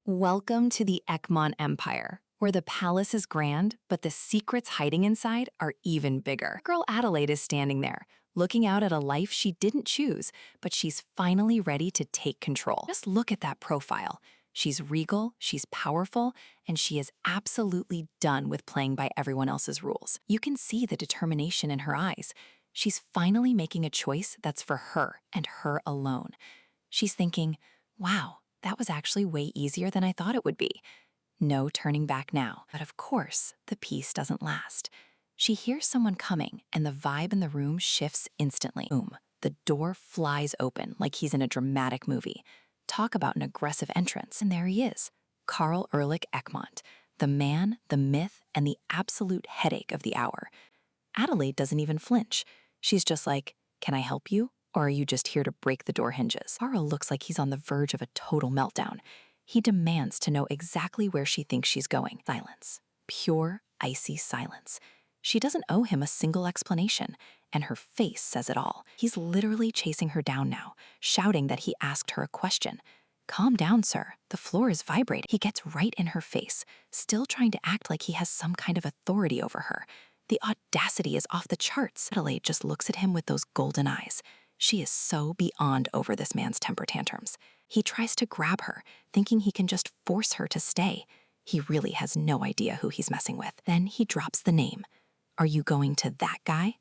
Welcome to the Ekmon Empire, where the palace is grand, but the secrets hiding inside are even bigger. Girl Adelaide is standing there, looking out at a life she didn't choose, but she's finally ready to take control. Just look at that profile. She's regal, she's powerful, and she is absolutely done with playing by everyone else's rules. You can see the determination in her eyes. She's finally making a choice that's for her and her alone. She's thinking, wow, that was actually way easier than I thought it would be. No turning back now. But of course, the peace doesn't last. She hears someone coming, and the vibe in the room shifts instantly. Boom. The door flies open like he's in a dramatic movie. Talk about an aggressive entrance. And there he is, Karl Ehrlich Ekmont, the man, the myth, and the absolute headache of the hour. Adelaide doesn't even flinch. She's just like, "Can I help you? Or are you just here to break the door hinges?" Karl looks like he's on the verge of a total meltdown. He demands to know exactly where she thinks she's going. Silence. Pure, icy silence. She doesn't owe him a single explanation, and her face says it all. He's literally chasing her down now, shouting that he asked her a question. "Calm down, sir. The floor is vibrating." He gets right in her face, still trying to act like he has some kind of authority over her. The audacity is off the charts. Adelaide just looks at him with those golden eyes. She is so beyond over this man's temper tantrums. He tries to grab her, thinking he can just force her to stay. He really has no idea who he's messing with. Then he drops the name. "Are you going to that guy?"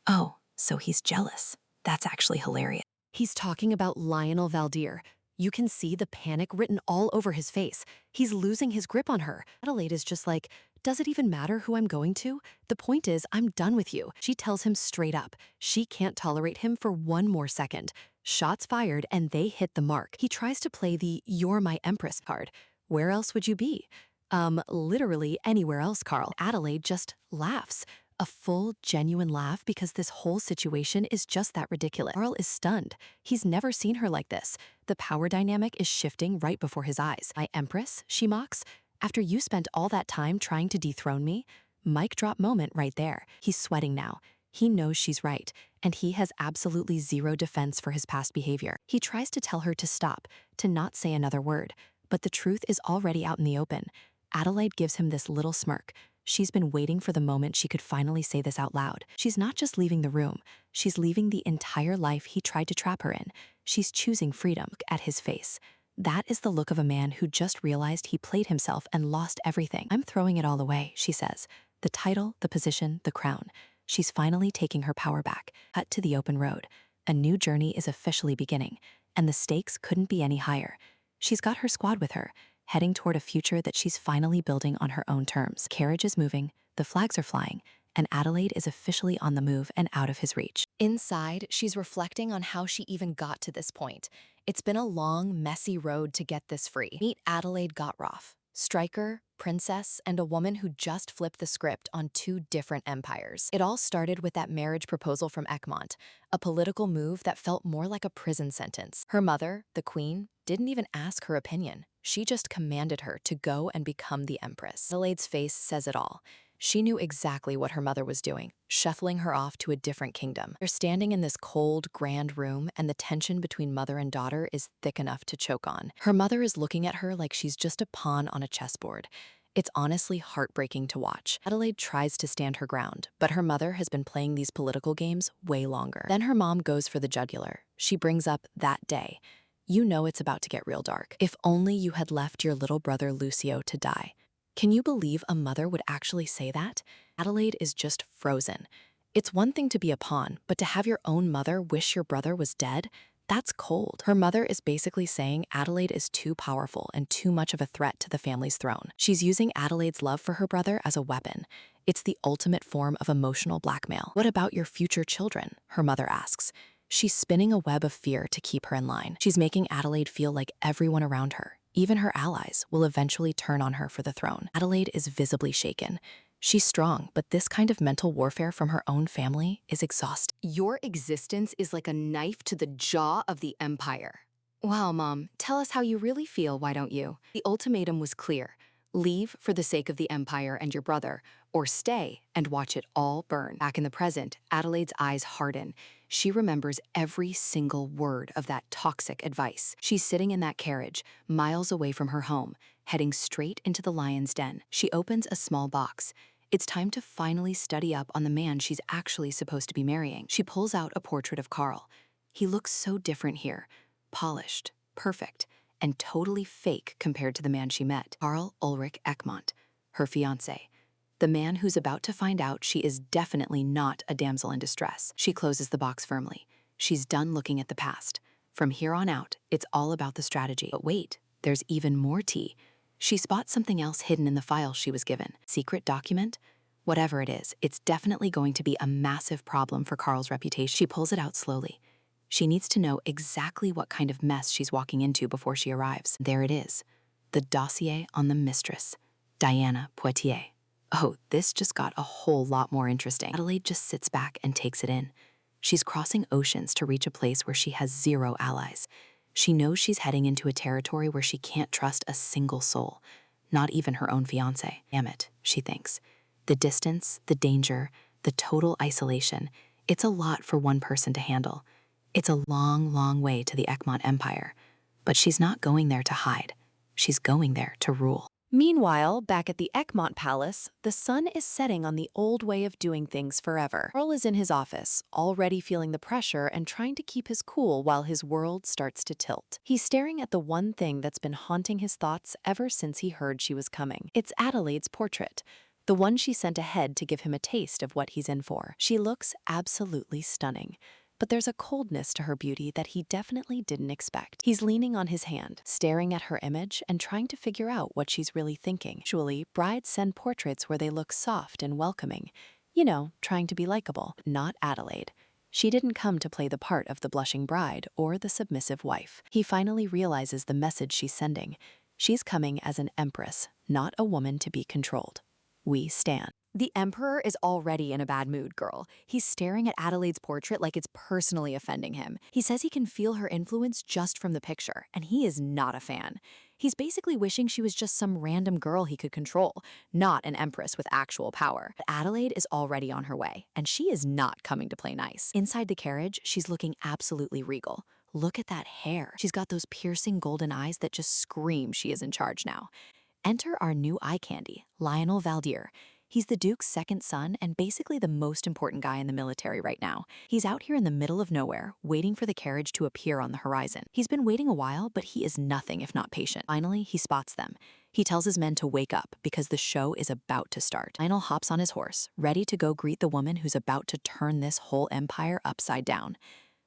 Oh, so he's jealous. That's actually hilarious. He's talking about Lionel Valdir. You can see the panic written all over his face. He's losing his grip on her. Adelaide is just like, "Does it even matter who I'm going to? The point is, I'm done with you." She tells him straight up. She can't tolerate him for one more second. Shots fired, and they hit the mark. He tries to play the "you're my Empress" card. Where else would you be? Literally anywhere else, Karl. Adelaide just laughs. A full, genuine laugh because this whole situation is just that ridiculous. Karl is stunned. He's never seen her like this. The power dynamic is shifting right before his eyes. "My Empress?" she mocks. "After you spent all that time trying to dethrone me?" Mic drop moment right there. He's sweating now. He knows she's right, and he has absolutely zero defense for his past behavior. He tries to tell her to stop, to not say another word, but the truth is already out in the open. Adelaide gives him this little smirk. She's been waiting for the moment she could finally say this out loud. She's not just leaving the room, she's leaving the entire life he tried to trap her in. She's choosing freedom. At his face. That is the look of a man who just realized he played himself and lost everything. "I'm throwing it all away," she says. The title, the position, the crown. She's finally taking her power back. Cut to the open road. A new journey is officially beginning, and the stakes couldn't be any higher. She's got her squad with her, heading toward a future that she's finally building on her own terms. Carriage is moving, the flags are flying, and Adelaide is officially on the move and out of his reach. Inside, she's reflecting on how she even got to this point. It's been a long, messy road to get this free. Meet Adelaide Gottroff, striker, princess, and a woman who just flipped the script on two different empires. It all started with that marriage proposal from Ekmont, a political move that felt more like a prison sentence. Her mother, the queen, didn't even ask her opinion. She just commanded her to go and become the Empress. Adelaide's face says it all. She knew exactly what her mother was doing, shuffling her off to a different kingdom. They're standing in this cold, grand room, and the tension between mother and daughter is thick enough to choke on. Her mother is looking at her like she's just a pawn on a chessboard. It's honestly heartbreaking to watch. Adelaide tries to stand her ground, but her mother has been playing these political games way longer. Then her mom goes for the jugular. She brings up that day. You know it's about to get real dark. "If only you had left your little brother Lucio to die." Can you believe a mother would actually say that? Adelaide is just frozen. It's one thing to be a pawn, but to have your own mother wish your brother was dead? That's cold. Her mother is basically saying Adelaide is too powerful and too much of a threat to the family's throne. She's using Adelaide's love for her brother as a weapon. It's the ultimate form of emotional blackmail. "What about your future children?" her mother asks. She's spinning a web of fear to keep her in line. She's making Adelaide feel like everyone around her, even her allies, will eventually turn on her for the throne. Adelaide is visibly shaken. She's strong, but this kind of mental warfare from her own family is exhausting. Your existence is like a knife to the jaw of the Empire. Wow, Mom, tell us how you really feel, why don't you? The ultimatum was clear. Leave for the sake of the Empire and your brother, or stay and watch it all burn. Back in the present, Adelaide's eyes harden. She remembers every single word of that toxic advice. She's sitting in that carriage, miles away from her home, heading straight into the lion's den. She opens a small box. It's time to finally study up on the man she's actually supposed to be marrying. She pulls out a portrait of Carl. He looks so different here, polished, perfect, and totally fake compared to the man she met. Carl Ulrich Ekmont, her fiancé. The man who's about to find out she is definitely not a damsel in distress. She closes the box firmly. She's done looking at the past. From here on out, it's all about the strategy. But wait, there's even more tea. She spots something else hidden in the file she was given. Secret document? Whatever it is, it's definitely going to be a massive problem for Carl's reputation. She pulls it out slowly. She needs to know exactly what kind of mess she's walking into before she arrives. There it is, the dossier on the mistress, Diana Poitiers. Oh, this just got a whole lot more interesting. Adelaide just sits back and takes it in. She's crossing oceans to reach a place where she has zero allies. She knows she's heading into a territory where she can't trust a single soul, not even her own fiancé. Damn it, she thinks. The distance, the danger, the total isolation, it's a lot for one person to handle. It's a long, long way to the Egmont Empire, but she's not going there to hide. She's going there to rule. Meanwhile, back at the Egmont Palace, the sun is setting on the old way of doing things forever. Carl is in his office, already feeling the pressure and trying to keep his cool while his world starts to tilt. He's staring at the one thing that's been haunting his thoughts ever since he heard she was coming. It's Adelaide's portrait, the one she sent ahead to give him a taste of what he's in for. She looks absolutely stunning. But there's a coldness to her beauty that he definitely didn't expect. He's leaning on his hand, staring at her image and trying to figure out what she's really thinking. Usually, brides send portraits where they look soft and welcoming. You know, trying to be likable. Not Adelaide. She didn't come to play the part of the blushing bride or the submissive wife. He finally realizes the message she's sending. She's coming as an empress, not a woman to be controlled. We stand. The Emperor is already in a bad mood, girl. He's staring at Adelaide's portrait like it's personally offending him. He says he can feel her influence just from the picture, and he is not a fan. He's basically wishing she was just some random girl he could control, not an empress with actual power. But Adelaide is already on her way, and she is not coming to play nice. Inside the carriage, she's looking absolutely regal. Look at that hair. She's got those piercing golden eyes that just scream she is in charge now. Enter our new eye candy, Lionel Valdier. He's the Duke's second son and basically the most important guy in the military right now. He's out here in the middle of nowhere, waiting for the carriage to appear on the horizon. He's been waiting a while, but he is nothing if not patient. Finally, he spots them. He tells his men to wake up because the show is about to start. Lionel hops on his horse, ready to go greet the woman who's about to turn this whole empire upside down.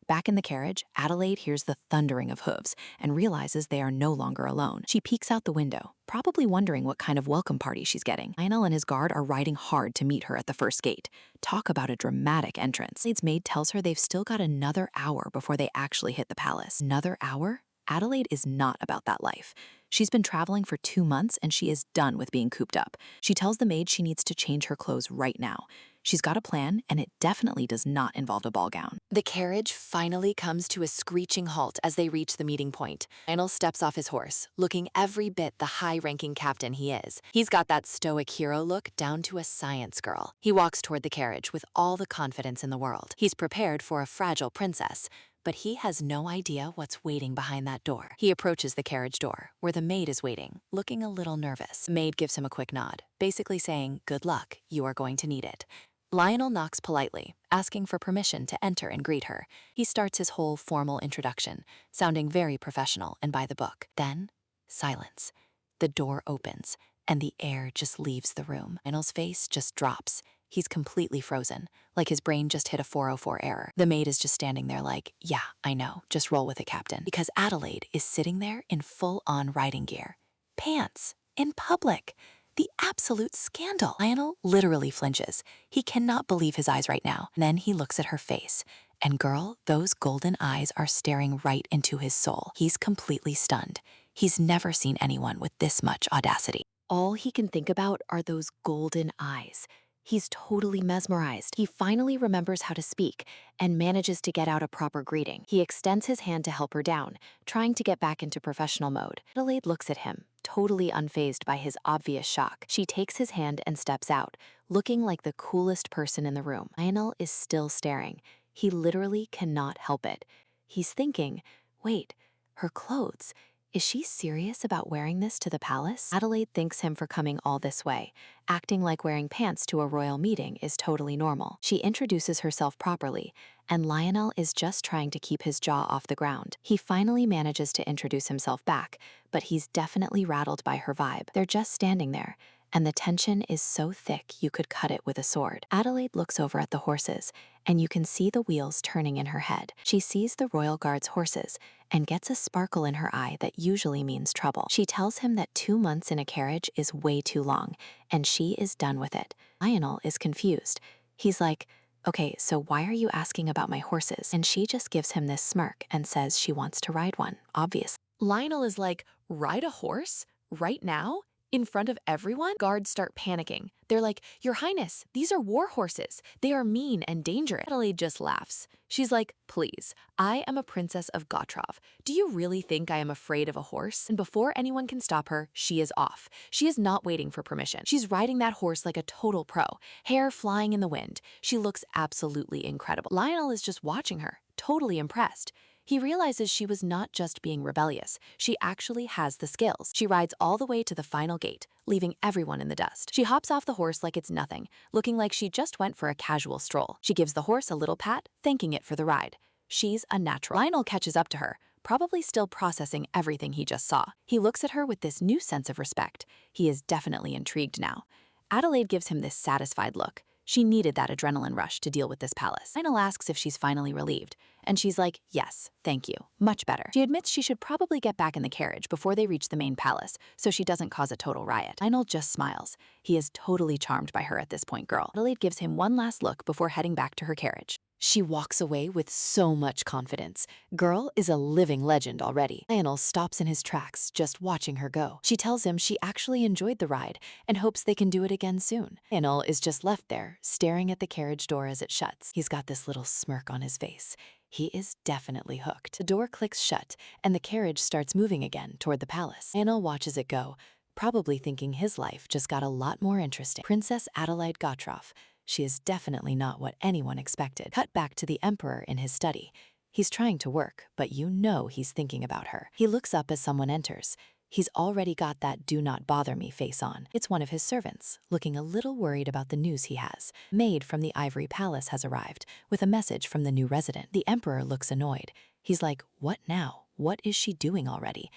Back in the carriage, Adelaide hears the thundering of hooves and realizes they are no longer alone. She peeks out the window, probably wondering what kind of welcome party she's getting. Lionel and his guard are riding hard to meet her at the first gate. Talk about a dramatic entrance. Adelaide's maid tells her they've still got another hour before they actually hit the palace. Another hour? Adelaide is not about that life. She's been traveling for 2 months and she is done with being cooped up. She tells the maid she needs to change her clothes right now. She's got a plan, and it definitely does not involve a ball gown. The carriage finally comes to a screeching halt as they reach the meeting point. Lionel steps off his horse, looking every bit the high-ranking captain he is. He's got that stoic hero look down to a science girl. He walks toward the carriage with all the confidence in the world. He's prepared for a fragile princess, but he has no idea what's waiting behind that door. He approaches the carriage door, where the maid is waiting, looking a little nervous. The maid gives him a quick nod, basically saying, "Good luck, you are going to need it." Lionel knocks politely, asking for permission to enter and greet her. He starts his whole formal introduction, sounding very professional and by the book. Then, silence. The door opens, and the air just leaves the room. Lionel's face just drops. He's completely frozen, like his brain just hit a 404 error. The maid is just standing there like, "Yeah, I know, just roll with it, Captain." Because Adelaide is sitting there in full-on riding gear. Pants, in public. The absolute scandal. Lionel literally flinches. He cannot believe his eyes right now. And then he looks at her face. And girl, those golden eyes are staring right into his soul. He's completely stunned. He's never seen anyone with this much audacity. All he can think about are those golden eyes. He's totally mesmerized. He finally remembers how to speak and manages to get out a proper greeting. He extends his hand to help her down, trying to get back into professional mode. Adelaide looks at him, totally unfazed by his obvious shock. She takes his hand and steps out, looking like the coolest person in the room. Lionel is still staring. He literally cannot help it. He's thinking, wait, her clothes. Is she serious about wearing this to the palace? Adelaide thanks him for coming all this way, acting like wearing pants to a royal meeting is totally normal. She introduces herself properly, and Lionel is just trying to keep his jaw off the ground. He finally manages to introduce himself back, but he's definitely rattled by her vibe. They're just standing there, and the tension is so thick you could cut it with a sword. Adelaide looks over at the horses, and you can see the wheels turning in her head. She sees the royal guard's horses and gets a sparkle in her eye that usually means trouble. She tells him that 2 months in a carriage is way too long, and she is done with it. Lionel is confused. He's like, okay, so why are you asking about my horses? And she just gives him this smirk and says she wants to ride one, obviously. Lionel is like, ride a horse? Right now? In front of everyone? Guards start panicking. They're like, Your Highness, these are war horses. They are mean and dangerous. Adelaide just laughs. She's like, please, I am a princess of Gotrov. Do you really think I am afraid of a horse? And before anyone can stop her, she is off. She is not waiting for permission. She's riding that horse like a total pro, hair flying in the wind. She looks absolutely incredible. Lionel is just watching her, totally impressed. He realizes she was not just being rebellious, she actually has the skills. She rides all the way to the final gate, leaving everyone in the dust. She hops off the horse like it's nothing, looking like she just went for a casual stroll. She gives the horse a little pat, thanking it for the ride. She's a natural. Lionel catches up to her, probably still processing everything he just saw. He looks at her with this new sense of respect. He is definitely intrigued now. Adelaide gives him this satisfied look. She needed that adrenaline rush to deal with this palace. Lionel asks if she's finally relieved, and she's like, yes, thank you, much better. She admits she should probably get back in the carriage before they reach the main palace, so she doesn't cause a total riot. Lionel just smiles. He is totally charmed by her at this point, girl. Adelaide gives him one last look before heading back to her carriage. She walks away with so much confidence. Girl is a living legend already. Lionel stops in his tracks, just watching her go. She tells him she actually enjoyed the ride and hopes they can do it again soon. Lionel is just left there, staring at the carriage door as it shuts. He's got this little smirk on his face. He is definitely hooked. The door clicks shut, and the carriage starts moving again toward the palace. Lionel watches it go, probably thinking his life just got a lot more interesting. Princess Adelaide Gotrov. She is definitely not what anyone expected. Cut back to the Emperor in his study. He's trying to work, but you know he's thinking about her. He looks up as someone enters. He's already got that do not bother me face on. It's one of his servants, looking a little worried about the news he has. Maid from the Ivory Palace has arrived, with a message from the new resident. The Emperor looks annoyed. He's like, what now? What is she doing already?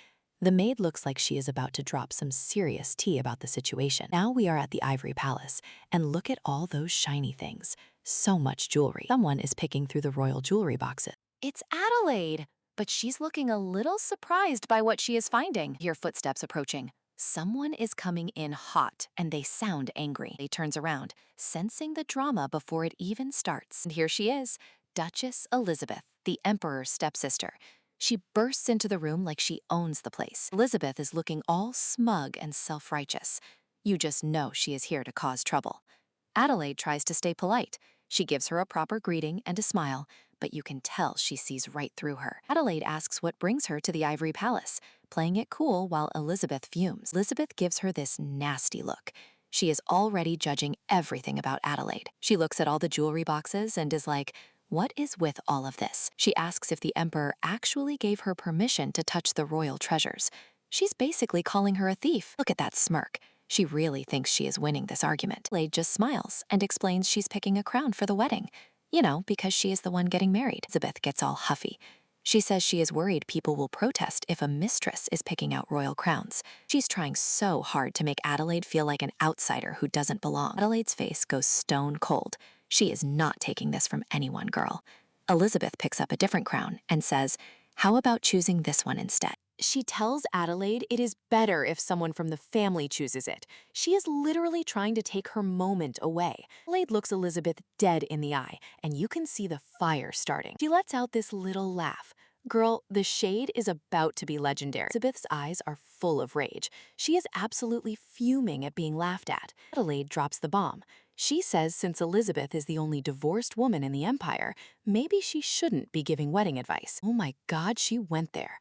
The maid looks like she is about to drop some serious tea about the situation. Now we are at the Ivory Palace, and look at all those shiny things. So much jewelry. Someone is picking through the royal jewelry boxes. It's Adelaide, but she's looking a little surprised by what she is finding. Hear footsteps approaching. Someone is coming in hot, and they sound angry. He turns around, sensing the drama before it even starts. And here she is, Duchess Elizabeth, the Emperor's stepsister. She bursts into the room like she owns the place. Elizabeth is looking all smug and self-righteous. You just know she is here to cause trouble. Adelaide tries to stay polite. She gives her a proper greeting and a smile, but you can tell she sees right through her. Adelaide asks what brings her to the Ivory Palace, playing it cool while Elizabeth fumes. Elizabeth gives her this nasty look. She is already judging everything about Adelaide. She looks at all the jewelry boxes and is like, what is with all of this? She asks if the Emperor actually gave her permission to touch the royal treasures. She's basically calling her a thief. Look at that smirk. She really thinks she is winning this argument. Adelaide just smiles and explains she's picking a crown for the wedding. You know, because she is the one getting married. Elizabeth gets all huffy. She says she is worried people will protest if a mistress is picking out royal crowns. She's trying so hard to make Adelaide feel like an outsider who doesn't belong. Adelaide's face goes stone cold. She is not taking this from anyone, girl. Elizabeth picks up a different crown and says, how about choosing this one instead? She tells Adelaide it is better if someone from the family chooses it. She is literally trying to take her moment away. Adelaide looks Elizabeth dead in the eye, and you can see the fire starting. She lets out this little laugh. Girl, the shade is about to be legendary. Elizabeth's eyes are full of rage. She is absolutely fuming at being laughed at. Adelaide drops the bomb. She says since Elizabeth is the only divorced woman in the empire, maybe she shouldn't be giving wedding advice. Oh my God, she went there.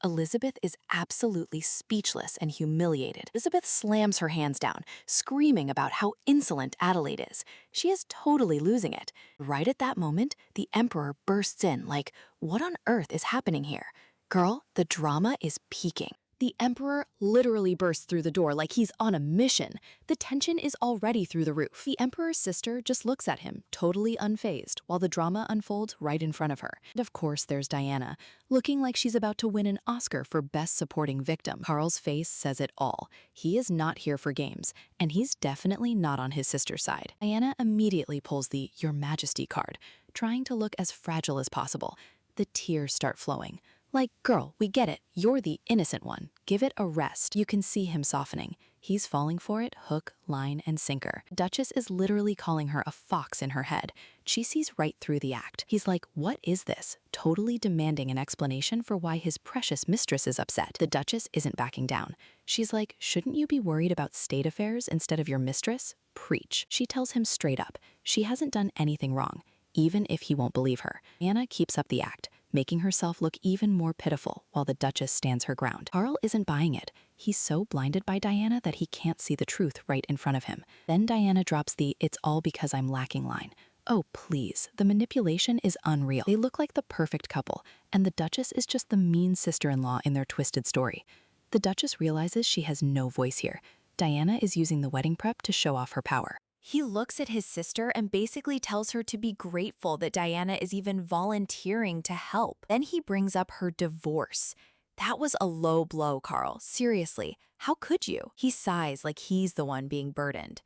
Elizabeth is absolutely speechless and humiliated. Elizabeth slams her hands down, screaming about how insolent Adelaide is. She is totally losing it. Right at that moment, the Emperor bursts in like, what on earth is happening here? Girl, the drama is peaking. The Emperor literally bursts through the door like he's on a mission. The tension is already through the roof. The Emperor's sister just looks at him, totally unfazed, while the drama unfolds right in front of her. And of course, there's Diana, looking like she's about to win an Oscar for Best Supporting Victim. Carl's face says it all. He is not here for games, and he's definitely not on his sister's side. Diana immediately pulls the Your Majesty card, trying to look as fragile as possible. The tears start flowing. Like, girl, we get it. You're the innocent one. Give it a rest. You can see him softening. He's falling for it, hook, line, and sinker. Duchess is literally calling her a fox in her head. She sees right through the act. He's like, what is this? Totally demanding an explanation for why his precious mistress is upset. The Duchess isn't backing down. She's like, shouldn't you be worried about state affairs instead of your mistress? Preach. She tells him straight up. She hasn't done anything wrong, even if he won't believe her. Anna keeps up the act, making herself look even more pitiful while the Duchess stands her ground. Carl isn't buying it. He's so blinded by Diana that he can't see the truth right in front of him. Then Diana drops the "it's all because I'm lacking" line. Oh, please, the manipulation is unreal. They look like the perfect couple, and the Duchess is just the mean sister-in-law in their twisted story. The Duchess realizes she has no voice here. Diana is using the wedding prep to show off her power. He looks at his sister and basically tells her to be grateful that Diana is even volunteering to help. Then he brings up her divorce. That was a low blow, Carl. Seriously, how could you? He sighs like he's the one being burdened.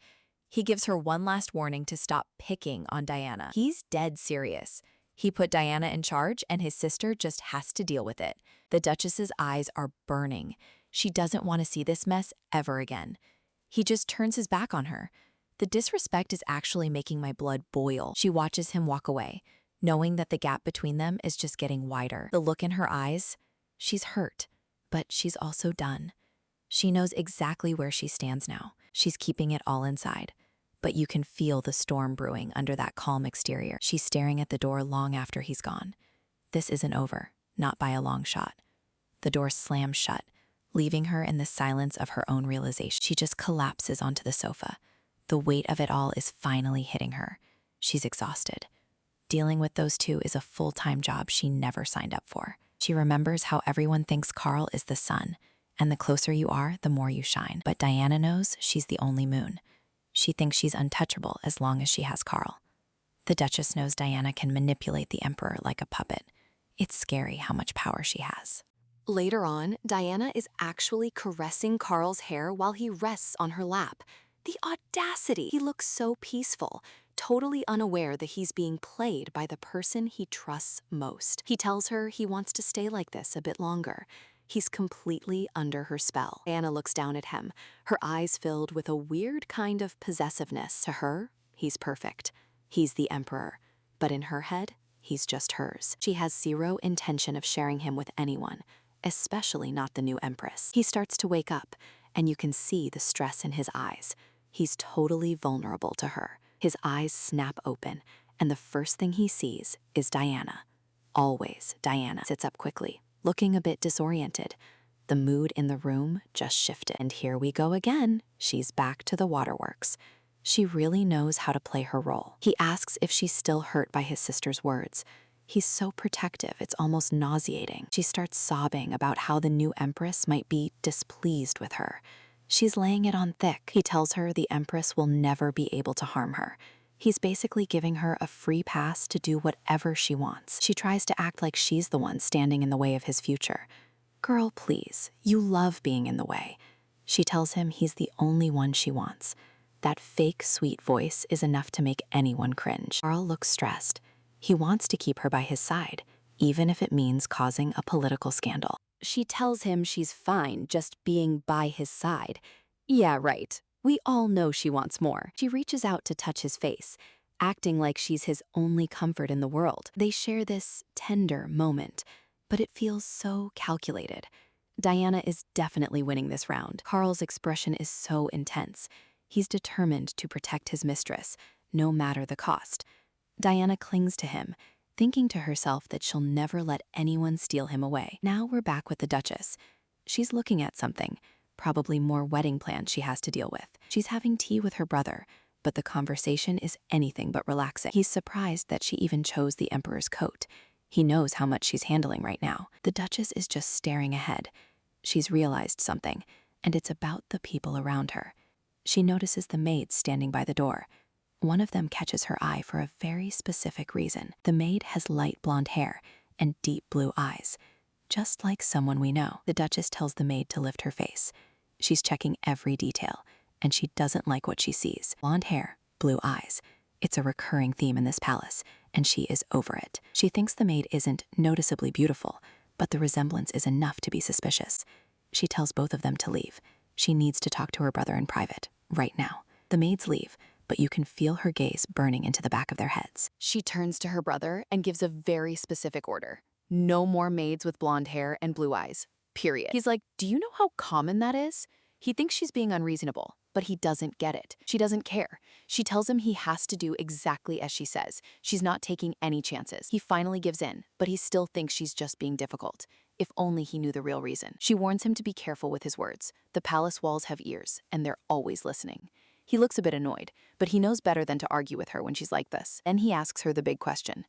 He gives her one last warning to stop picking on Diana. He's dead serious. He put Diana in charge and his sister just has to deal with it. The Duchess's eyes are burning. She doesn't want to see this mess ever again. He just turns his back on her. The disrespect is actually making my blood boil. She watches him walk away, knowing that the gap between them is just getting wider. The look in her eyes, she's hurt, but she's also done. She knows exactly where she stands now. She's keeping it all inside, but you can feel the storm brewing under that calm exterior. She's staring at the door long after he's gone. This isn't over, not by a long shot. The door slams shut, leaving her in the silence of her own realization. She just collapses onto the sofa. The weight of it all is finally hitting her. She's exhausted. Dealing with those two is a full-time job she never signed up for. She remembers how everyone thinks Carl is the sun, and the closer you are, the more you shine. But Diana knows she's the only moon. She thinks she's untouchable as long as she has Carl. The Duchess knows Diana can manipulate the Emperor like a puppet. It's scary how much power she has. Later on, Diana is actually caressing Carl's hair while he rests on her lap. The audacity! He looks so peaceful, totally unaware that he's being played by the person he trusts most. He tells her he wants to stay like this a bit longer. He's completely under her spell. Diana looks down at him, her eyes filled with a weird kind of possessiveness. To her, he's perfect. He's the Emperor. But in her head, he's just hers. She has zero intention of sharing him with anyone, especially not the new Empress. He starts to wake up, and you can see the stress in his eyes. He's totally vulnerable to her. His eyes snap open, and the first thing he sees is Diana. Always Diana. Sits up quickly, looking a bit disoriented. The mood in the room just shifted. And here we go again. She's back to the waterworks. She really knows how to play her role. He asks if she's still hurt by his sister's words. He's so protective, it's almost nauseating. She starts sobbing about how the new Empress might be displeased with her. She's laying it on thick. He tells her the Empress will never be able to harm her. He's basically giving her a free pass to do whatever she wants. She tries to act like she's the one standing in the way of his future. Girl, please, you love being in the way. She tells him he's the only one she wants. That fake sweet voice is enough to make anyone cringe. Carl looks stressed. He wants to keep her by his side, even if it means causing a political scandal. She tells him she's fine just being by his side. Yeah, right. We all know she wants more. She reaches out to touch his face, acting like she's his only comfort in the world. They share this tender moment, but it feels so calculated. Diana is definitely winning this round. Carl's expression is so intense. He's determined to protect his mistress, no matter the cost. Diana clings to him, thinking to herself that she'll never let anyone steal him away. Now we're back with the Duchess. She's looking at something, probably more wedding plans she has to deal with. She's having tea with her brother, but the conversation is anything but relaxing. He's surprised that she even chose the Emperor's coat. He knows how much she's handling right now. The Duchess is just staring ahead. She's realized something, and it's about the people around her. She notices the maids standing by the door. One of them catches her eye for a very specific reason. The maid has light blonde hair and deep blue eyes, just like someone we know. The Duchess tells the maid to lift her face. She's checking every detail, and she doesn't like what she sees. Blonde hair, blue eyes. It's a recurring theme in this palace, and she is over it. She thinks the maid isn't noticeably beautiful, but the resemblance is enough to be suspicious. She tells both of them to leave. She needs to talk to her brother in private, right now. The maids leave, but you can feel her gaze burning into the back of their heads. She turns to her brother and gives a very specific order. No more maids with blonde hair and blue eyes, period. He's like, do you know how common that is? He thinks she's being unreasonable, but he doesn't get it. She doesn't care. She tells him he has to do exactly as she says. She's not taking any chances. He finally gives in, but he still thinks she's just being difficult. If only he knew the real reason. She warns him to be careful with his words. The palace walls have ears, and they're always listening. He looks a bit annoyed, but he knows better than to argue with her when she's like this. Then he asks her the big question.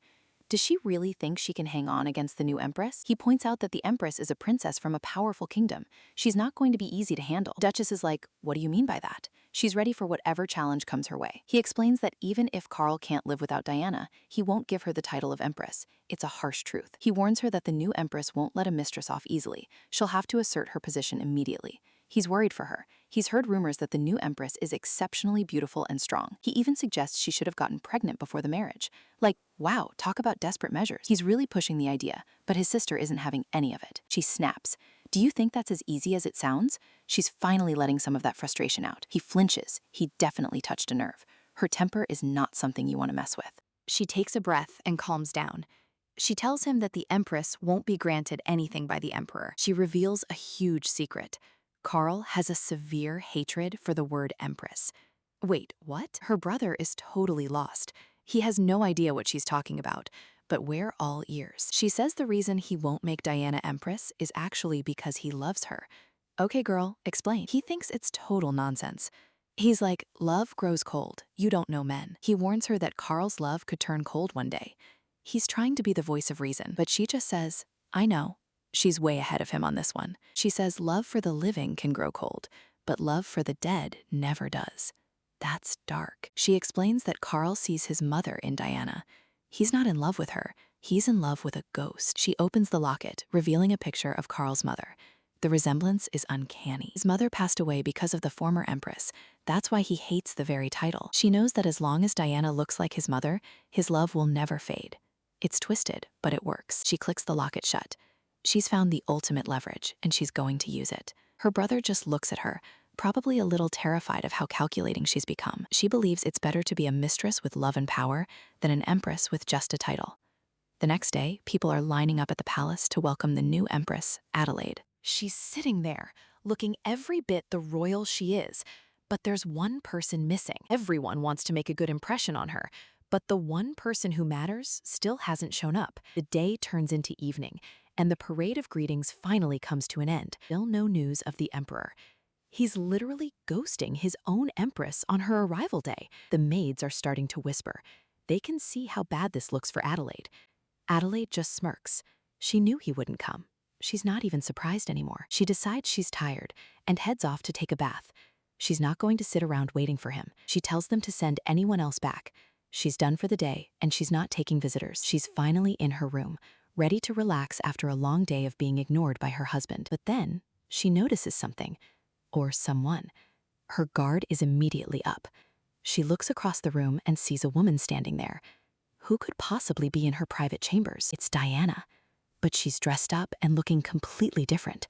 Does she really think she can hang on against the new Empress? He points out that the Empress is a princess from a powerful kingdom. She's not going to be easy to handle. Duchess is like, what do you mean by that? She's ready for whatever challenge comes her way. He explains that even if Carl can't live without Diana, he won't give her the title of Empress. It's a harsh truth. He warns her that the new Empress won't let a mistress off easily. She'll have to assert her position immediately. He's worried for her. He's heard rumors that the new Empress is exceptionally beautiful and strong. He even suggests she should have gotten pregnant before the marriage. Like, wow, talk about desperate measures. He's really pushing the idea, but his sister isn't having any of it. She snaps. Do you think that's as easy as it sounds? She's finally letting some of that frustration out. He flinches. He definitely touched a nerve. Her temper is not something you want to mess with. She takes a breath and calms down. She tells him that the Empress won't be granted anything by the Emperor. She reveals a huge secret. Carl has a severe hatred for the word Empress. Wait, what? Her brother is totally lost. He has no idea what she's talking about, but we're all ears. She says the reason he won't make Diana Empress is actually because he loves her. Okay, girl, explain. He thinks it's total nonsense. He's like, love grows cold. You don't know men. He warns her that Carl's love could turn cold one day. He's trying to be the voice of reason, but she just says, I know. She's way ahead of him on this one. She says love for the living can grow cold, but love for the dead never does. That's dark. She explains that Carl sees his mother in Diana. He's not in love with her. He's in love with a ghost. She opens the locket, revealing a picture of Carl's mother. The resemblance is uncanny. His mother passed away because of the former Empress. That's why he hates the very title. She knows that as long as Diana looks like his mother, his love will never fade. It's twisted, but it works. She clicks the locket shut. She's found the ultimate leverage, and she's going to use it. Her brother just looks at her, probably a little terrified of how calculating she's become. She believes it's better to be a mistress with love and power than an empress with just a title. The next day, people are lining up at the palace to welcome the new Empress, Adelaide. She's sitting there, looking every bit the royal she is, but there's one person missing. Everyone wants to make a good impression on her, but the one person who matters still hasn't shown up. The day turns into evening, and the parade of greetings finally comes to an end. Still no news of the Emperor. He's literally ghosting his own Empress on her arrival day. The maids are starting to whisper. They can see how bad this looks for Adelaide. Adelaide just smirks. She knew he wouldn't come. She's not even surprised anymore. She decides she's tired and heads off to take a bath. She's not going to sit around waiting for him. She tells them to send anyone else back. She's done for the day, and she's not taking visitors. She's finally in her room, ready to relax after a long day of being ignored by her husband. But then, she notices something, or someone. Her guard is immediately up. She looks across the room and sees a woman standing there. Who could possibly be in her private chambers? It's Diana. But she's dressed up and looking completely different.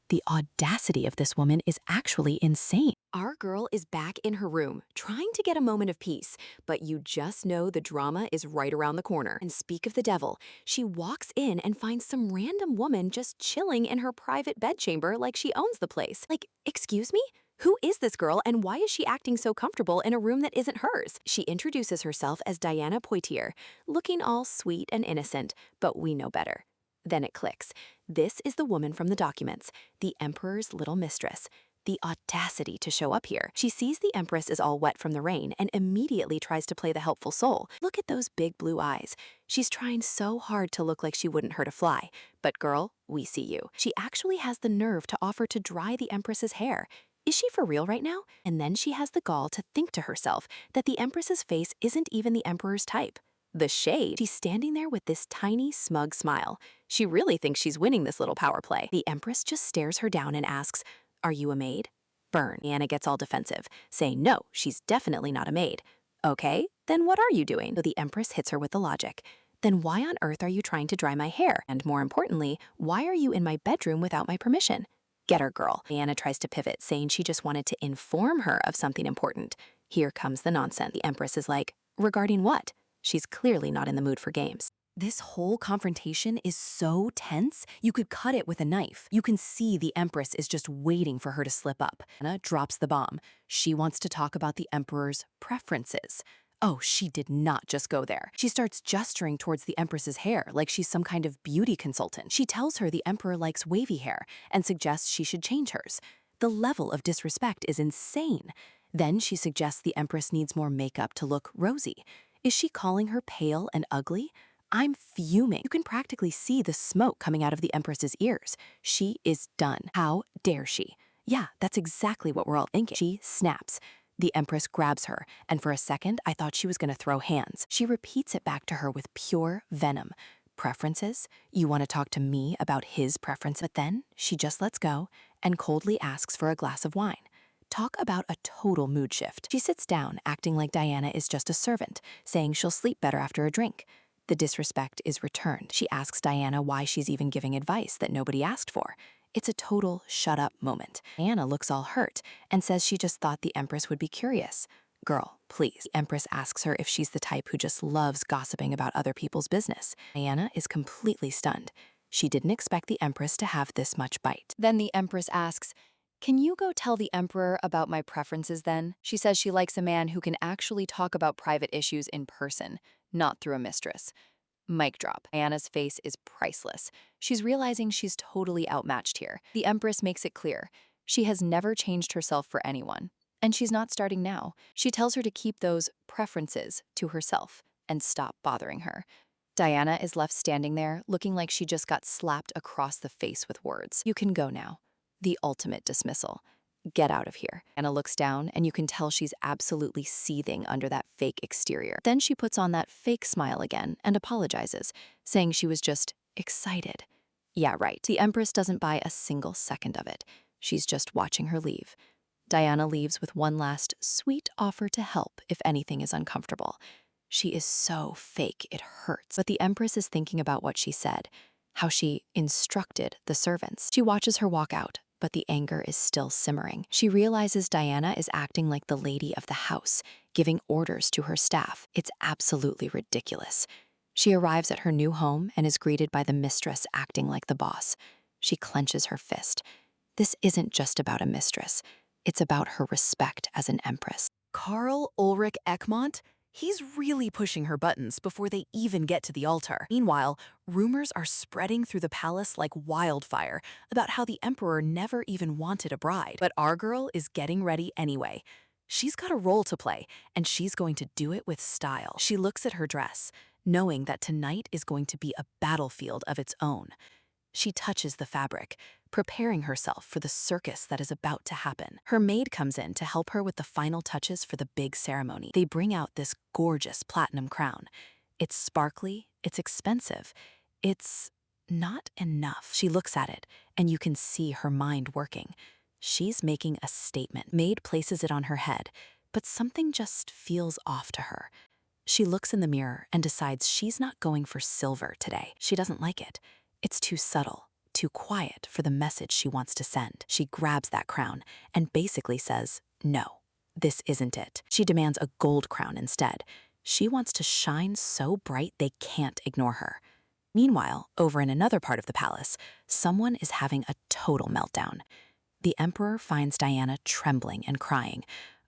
The audacity of this woman is actually insane. Our girl is back in her room, trying to get a moment of peace, but you just know the drama is right around the corner. And speak of the devil, she walks in and finds some random woman just chilling in her private bedchamber like she owns the place. Like, excuse me? Who is this girl and why is she acting so comfortable in a room that isn't hers? She introduces herself as Diana Poitier, looking all sweet and innocent, but we know better. Then it clicks. This is the woman from the documents, the Emperor's little mistress. The audacity to show up here. She sees the Empress is all wet from the rain and immediately tries to play the helpful soul. Look at those big blue eyes. She's trying so hard to look like she wouldn't hurt a fly. But girl, we see you. She actually has the nerve to offer to dry the Empress's hair. Is she for real right now? And then she has the gall to think to herself that the Empress's face isn't even the Emperor's type. The shade. She's standing there with this tiny, smug smile. She really thinks she's winning this little power play. The Empress just stares her down and asks, "Are you a maid?" Burn. Anna gets all defensive, saying no, she's definitely not a maid. Okay, then what are you doing? So the Empress hits her with the logic. Then why on earth are you trying to dry my hair? And more importantly, why are you in my bedroom without my permission? Get her, girl. Anna tries to pivot, saying she just wanted to inform her of something important. Here comes the nonsense. The Empress is like, regarding what? She's clearly not in the mood for games. This whole confrontation is so tense, you could cut it with a knife. You can see the Empress is just waiting for her to slip up. Anna drops the bomb. She wants to talk about the Emperor's preferences. Oh, she did not just go there. She starts gesturing towards the Empress's hair like she's some kind of beauty consultant. She tells her the Emperor likes wavy hair and suggests she should change hers. The level of disrespect is insane. Then she suggests the Empress needs more makeup to look rosy. Is she calling her pale and ugly? I'm fuming. You can practically see the smoke coming out of the Empress's ears. She is done. How dare she? Yeah, that's exactly what we're all thinking. She snaps. The Empress grabs her, and for a second, I thought she was going to throw hands. She repeats it back to her with pure venom. Preferences? You want to talk to me about his preference? But then she just lets go and coldly asks for a glass of wine. Talk about a total mood shift. She sits down, acting like Diana is just a servant, saying she'll sleep better after a drink. The disrespect is returned. She asks Diana why she's even giving advice that nobody asked for. It's a total shut up moment. Diana looks all hurt and says she just thought the Empress would be curious. Girl, please. The Empress asks her if she's the type who just loves gossiping about other people's business. Diana is completely stunned. She didn't expect the Empress to have this much bite. Then the Empress asks, "Can you go tell the Emperor about my preferences then?" She says she likes a man who can actually talk about private issues in person, not through a mistress. Mic drop. Diana's face is priceless. She's realizing she's totally outmatched here. The Empress makes it clear. She has never changed herself for anyone. And she's not starting now. She tells her to keep those preferences to herself and stop bothering her. Diana is left standing there, looking like she just got slapped across the face with words. You can go now. The ultimate dismissal. Get out of here. Anna looks down, and you can tell she's absolutely seething under that fake exterior. Then she puts on that fake smile again and apologizes, saying she was just excited. Yeah, right. The Empress doesn't buy a single second of it. She's just watching her leave. Diana leaves with one last sweet offer to help if anything is uncomfortable. She is so fake, it hurts. But the Empress is thinking about what she said, how she instructed the servants. She watches her walk out, but the anger is still simmering. She realizes Diana is acting like the lady of the house, giving orders to her staff. It's absolutely ridiculous. She arrives at her new home and is greeted by the mistress acting like the boss. She clenches her fist. This isn't just about a mistress. It's about her respect as an empress. Karl Ulrich Egmont? He's really pushing her buttons before they even get to the altar. Meanwhile, rumors are spreading through the palace like wildfire about how the emperor never even wanted a bride. But our girl is getting ready anyway. She's got a role to play, and she's going to do it with style. She looks at her dress, knowing that tonight is going to be a battlefield of its own. She touches the fabric, preparing herself for the circus that is about to happen. Her maid comes in to help her with the final touches for the big ceremony. They bring out this gorgeous platinum crown. It's sparkly, it's expensive, it's not enough. She looks at it, and you can see her mind working. She's making a statement. Maid places it on her head, but something just feels off to her. She looks in the mirror and decides she's not going for silver today. She doesn't like it. It's too subtle, too too quiet for the message she wants to send. She grabs that crown and basically says, no, this isn't it. She demands a gold crown instead. She wants to shine so bright they can't ignore her. Meanwhile, over in another part of the palace, someone is having a total meltdown. The emperor finds Diana trembling and crying.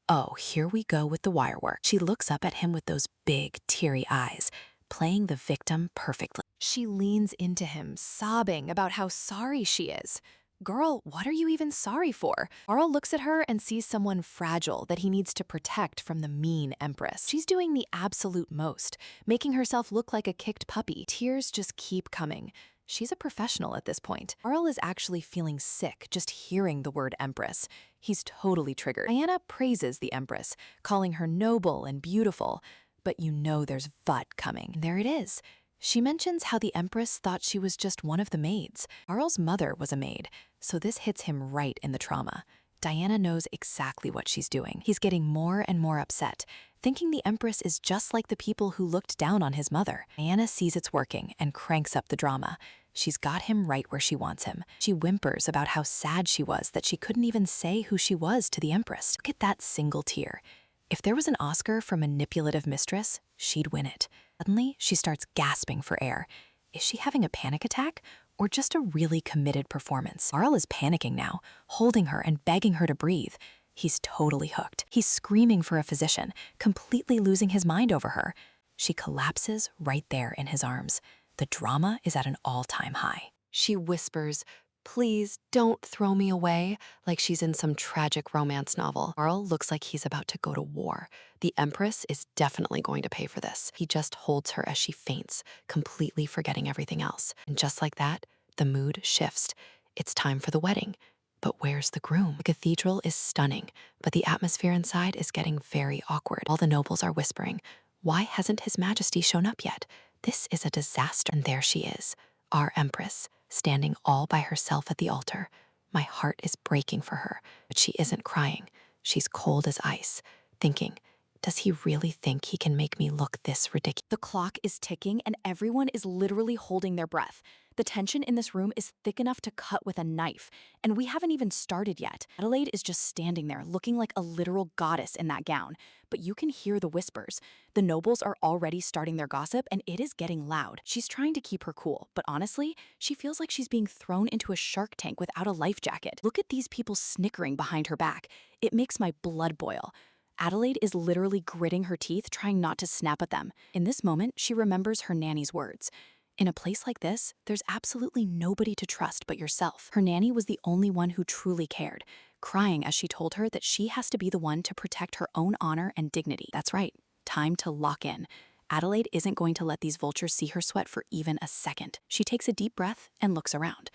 Oh, here we go with the wirework. She looks up at him with those big, teary eyes, playing the victim perfectly. She leans into him, sobbing about how sorry she is. Girl, what are you even sorry for? Carl looks at her and sees someone fragile that he needs to protect from the mean Empress. She's doing the absolute most, making herself look like a kicked puppy. Tears just keep coming. She's a professional at this point. Carl is actually feeling sick just hearing the word Empress. He's totally triggered. Diana praises the Empress, calling her noble and beautiful, but you know there's but coming. And there it is. She mentions how the Empress thought she was just one of the maids. Carl's mother was a maid, so this hits him right in the trauma. Diana knows exactly what she's doing. He's getting more and more upset, thinking the Empress is just like the people who looked down on his mother. Diana sees it's working and cranks up the drama. She's got him right where she wants him. She whimpers about how sad she was that she couldn't even say who she was to the Empress. Look at that single tear. If there was an Oscar for manipulative mistress, she'd win it. Suddenly, she starts gasping for air. Is she having a panic attack or just a really committed performance? Carl is panicking now, holding her and begging her to breathe. He's totally hooked. He's screaming for a physician, completely losing his mind over her. She collapses right there in his arms. The drama is at an all-time high. She whispers, "Please don't throw me away," like she's in some tragic romance novel. Carl looks like he's about to go to war. The Empress is definitely going to pay for this. He just holds her as she faints, completely forgetting everything else. And just like that, the mood shifts. It's time for the wedding. But where's the groom? The cathedral is stunning, but the atmosphere inside is getting very awkward. All the nobles are whispering, "Why hasn't His Majesty shown up yet? This is a disaster." And there she is, our Empress, standing all by herself at the altar. My heart is breaking for her, but she isn't crying. She's cold as ice, thinking, does he really think he can make me look this ridiculous? The clock is ticking and everyone is literally holding their breath. The tension in this room is thick enough to cut with a knife, and we haven't even started yet. Adelaide is just standing there looking like a literal goddess in that gown, but you can hear the whispers. The nobles are already starting their gossip and it is getting loud. She's trying to keep her cool, but honestly, she feels like she's being thrown into a shark tank without a life jacket. Look at these people snickering behind her back. It makes my blood boil. Adelaide is literally gritting her teeth, trying not to snap at them. In this moment, she remembers her nanny's words. In a place like this, there's absolutely nobody to trust but yourself. Her nanny was the only one who truly cared, crying as she told her that she has to be the one to protect her own honor and dignity. That's right, time to lock in. Adelaide isn't going to let these vultures see her sweat for even a second. She takes a deep breath and looks around.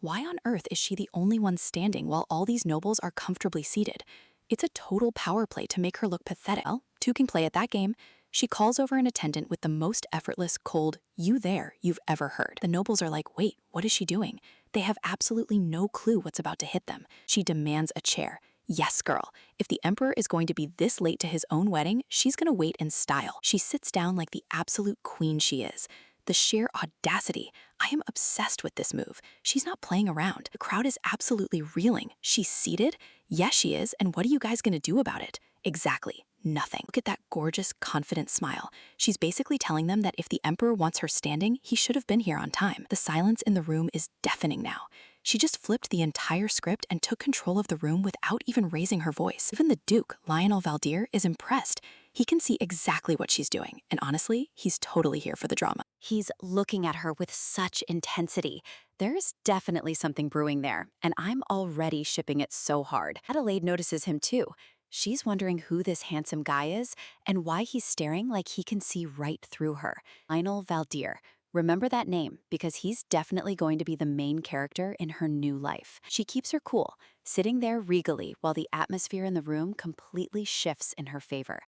Why on earth is she the only one standing while all these nobles are comfortably seated? It's a total power play to make her look pathetic. Well, two can play at that game. She calls over an attendant with the most effortless, cold, "You there," you've ever heard. The nobles are like, wait, what is she doing? They have absolutely no clue what's about to hit them. She demands a chair. Yes, girl. If the emperor is going to be this late to his own wedding, she's gonna wait in style. She sits down like the absolute queen she is. The sheer audacity. I am obsessed with this move. She's not playing around. The crowd is absolutely reeling. She's seated? Yes, she is. And what are you guys gonna do about it? Exactly. Nothing. Look at that gorgeous, confident smile. She's basically telling them that if the emperor wants her standing, he should have been here on time. The silence in the room is deafening now. She just flipped the entire script and took control of the room without even raising her voice. Even the Duke, Lionel Valdir, is impressed. He can see exactly what she's doing, and honestly, he's totally here for the drama. He's looking at her with such intensity. There's definitely something brewing there, and I'm already shipping it so hard. Adelaide notices him too. She's wondering who this handsome guy is and why he's staring like he can see right through her. Lionel Valdir. Remember that name because he's definitely going to be the main character in her new life. She keeps her cool, sitting there regally while the atmosphere in the room completely shifts in her favor.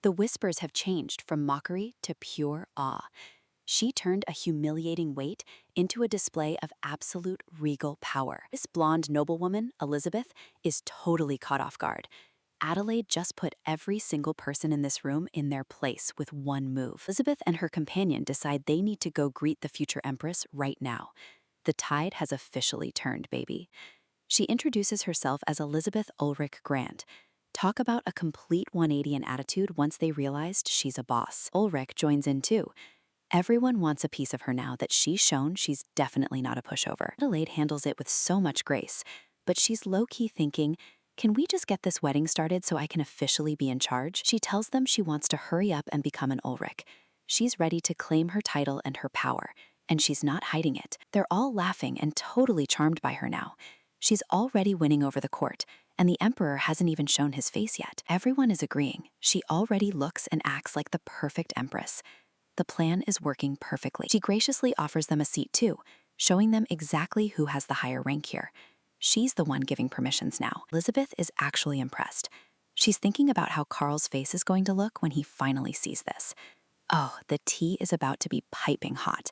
The whispers have changed from mockery to pure awe. She turned a humiliating weight into a display of absolute regal power. This blonde noblewoman, Elizabeth, is totally caught off guard. Adelaide just put every single person in this room in their place with one move. Elizabeth and her companion decide they need to go greet the future empress right now. The tide has officially turned, baby. She introduces herself as Elizabeth Ulrich Grant. Talk about a complete 180 in attitude once they realized she's a boss. Ulrich joins in too. Everyone wants a piece of her now that she's shown she's definitely not a pushover. Adelaide handles it with so much grace, but she's low-key thinking, can we just get this wedding started so I can officially be in charge? She tells them she wants to hurry up and become an Ulrich. She's ready to claim her title and her power, and she's not hiding it. They're all laughing and totally charmed by her now. She's already winning over the court, and the emperor hasn't even shown his face yet. Everyone is agreeing. She already looks and acts like the perfect empress. The plan is working perfectly. She graciously offers them a seat too, showing them exactly who has the higher rank here. She's the one giving permissions now. Elizabeth is actually impressed. She's thinking about how Carl's face is going to look when he finally sees this. Oh, the tea is about to be piping hot.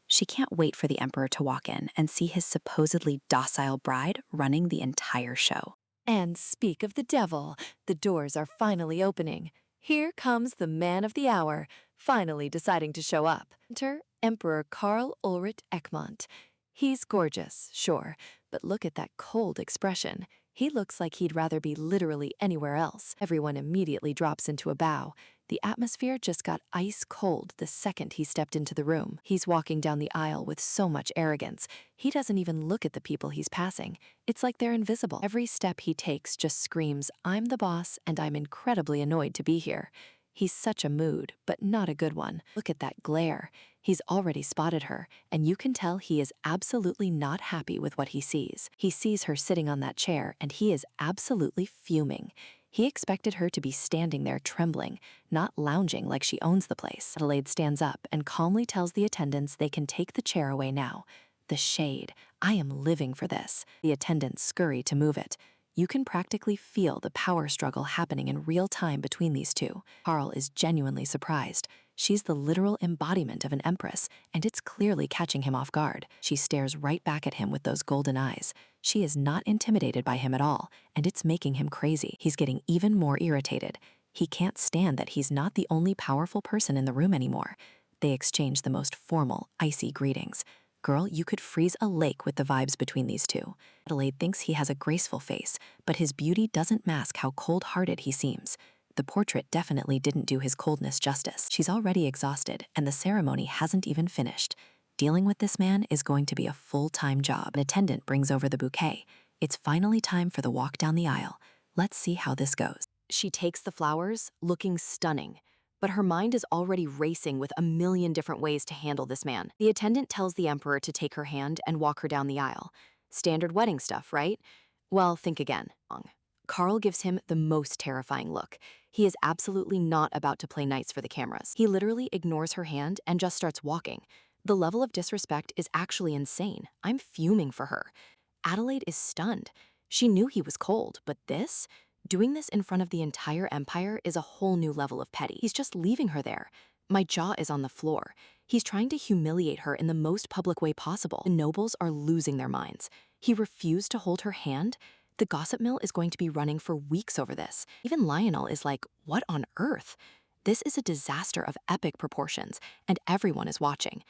She can't wait for the emperor to walk in and see his supposedly docile bride running the entire show. And speak of the devil, the doors are finally opening. Here comes the man of the hour, finally deciding to show up. Enter Emperor Karl Ulrich Egmont. He's gorgeous, sure, but look at that cold expression. He looks like he'd rather be literally anywhere else. Everyone immediately drops into a bow. The atmosphere just got ice cold the second he stepped into the room. He's walking down the aisle with so much arrogance. He doesn't even look at the people he's passing. It's like they're invisible. Every step he takes just screams, I'm the boss and I'm incredibly annoyed to be here. He's such a mood, but not a good one. Look at that glare. He's already spotted her, and you can tell he is absolutely not happy with what he sees. He sees her sitting on that chair, and he is absolutely fuming. He expected her to be standing there trembling, not lounging like she owns the place. Adelaide stands up and calmly tells the attendants they can take the chair away now. The shade. I am living for this. The attendants scurry to move it. You can practically feel the power struggle happening in real time between these two. Carl is genuinely surprised. She's the literal embodiment of an empress, and it's clearly catching him off guard. She stares right back at him with those golden eyes. She is not intimidated by him at all, and it's making him crazy. He's getting even more irritated. He can't stand that he's not the only powerful person in the room anymore. They exchange the most formal, icy greetings. Girl, you could freeze a lake with the vibes between these two. Adelaide thinks he has a graceful face, but his beauty doesn't mask how cold-hearted he seems. The portrait definitely didn't do his coldness justice. She's already exhausted, and the ceremony hasn't even finished. Dealing with this man is going to be a full-time job. An attendant brings over the bouquet. It's finally time for the walk down the aisle. Let's see how this goes. She takes the flowers, looking stunning. But her mind is already racing with a million different ways to handle this man. The attendant tells the emperor to take her hand and walk her down the aisle. Standard wedding stuff, right? Well, think again. Carl gives him the most terrifying look. He is absolutely not about to play nice for the cameras. He literally ignores her hand and just starts walking. The level of disrespect is actually insane. I'm fuming for her. Adelaide is stunned. She knew he was cold, but this? Doing this in front of the entire empire is a whole new level of petty. He's just leaving her there. My jaw is on the floor. He's trying to humiliate her in the most public way possible. The nobles are losing their minds. He refused to hold her hand. The gossip mill is going to be running for weeks over this. Even Lionel is like, what on earth? This is a disaster of epic proportions, and everyone is watching.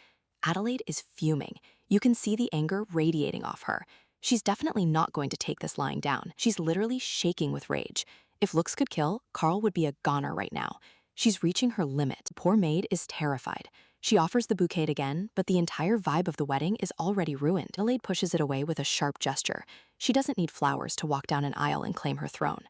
Adelaide is fuming. You can see the anger radiating off her. She's definitely not going to take this lying down. She's literally shaking with rage. If looks could kill, Carl would be a goner right now. She's reaching her limit. The poor maid is terrified. She offers the bouquet again, but the entire vibe of the wedding is already ruined. Adelaide pushes it away with a sharp gesture. She doesn't need flowers to walk down an aisle and claim her throne.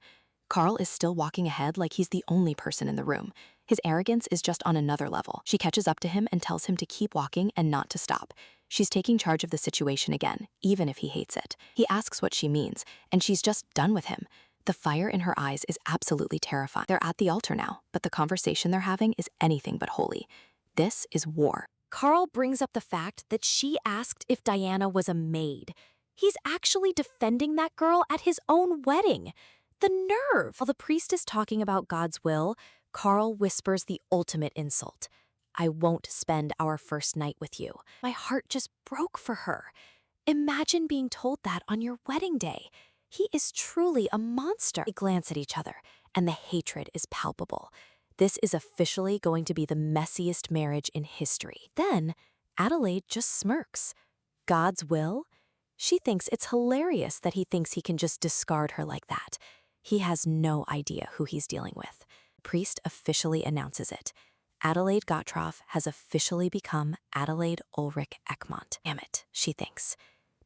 Carl is still walking ahead like he's the only person in the room. His arrogance is just on another level. She catches up to him and tells him to keep walking and not to stop. She's taking charge of the situation again, even if he hates it. He asks what she means, and she's just done with him. The fire in her eyes is absolutely terrifying. They're at the altar now, but the conversation they're having is anything but holy. This is war. Carl brings up the fact that she asked if Diana was a maid. He's actually defending that girl at his own wedding. The nerve! While the priest is talking about God's will, Carl whispers the ultimate insult. I won't spend our first night with you. My heart just broke for her. Imagine being told that on your wedding day. He is truly a monster. They glance at each other, and the hatred is palpable. This is officially going to be the messiest marriage in history. Then, Adelaide just smirks. God's will? She thinks it's hilarious that he thinks he can just discard her like that. He has no idea who he's dealing with. The priest officially announces it. Adelaide Gottschalk has officially become Adelaide Ulrich Ekmont. Damn it, she thinks.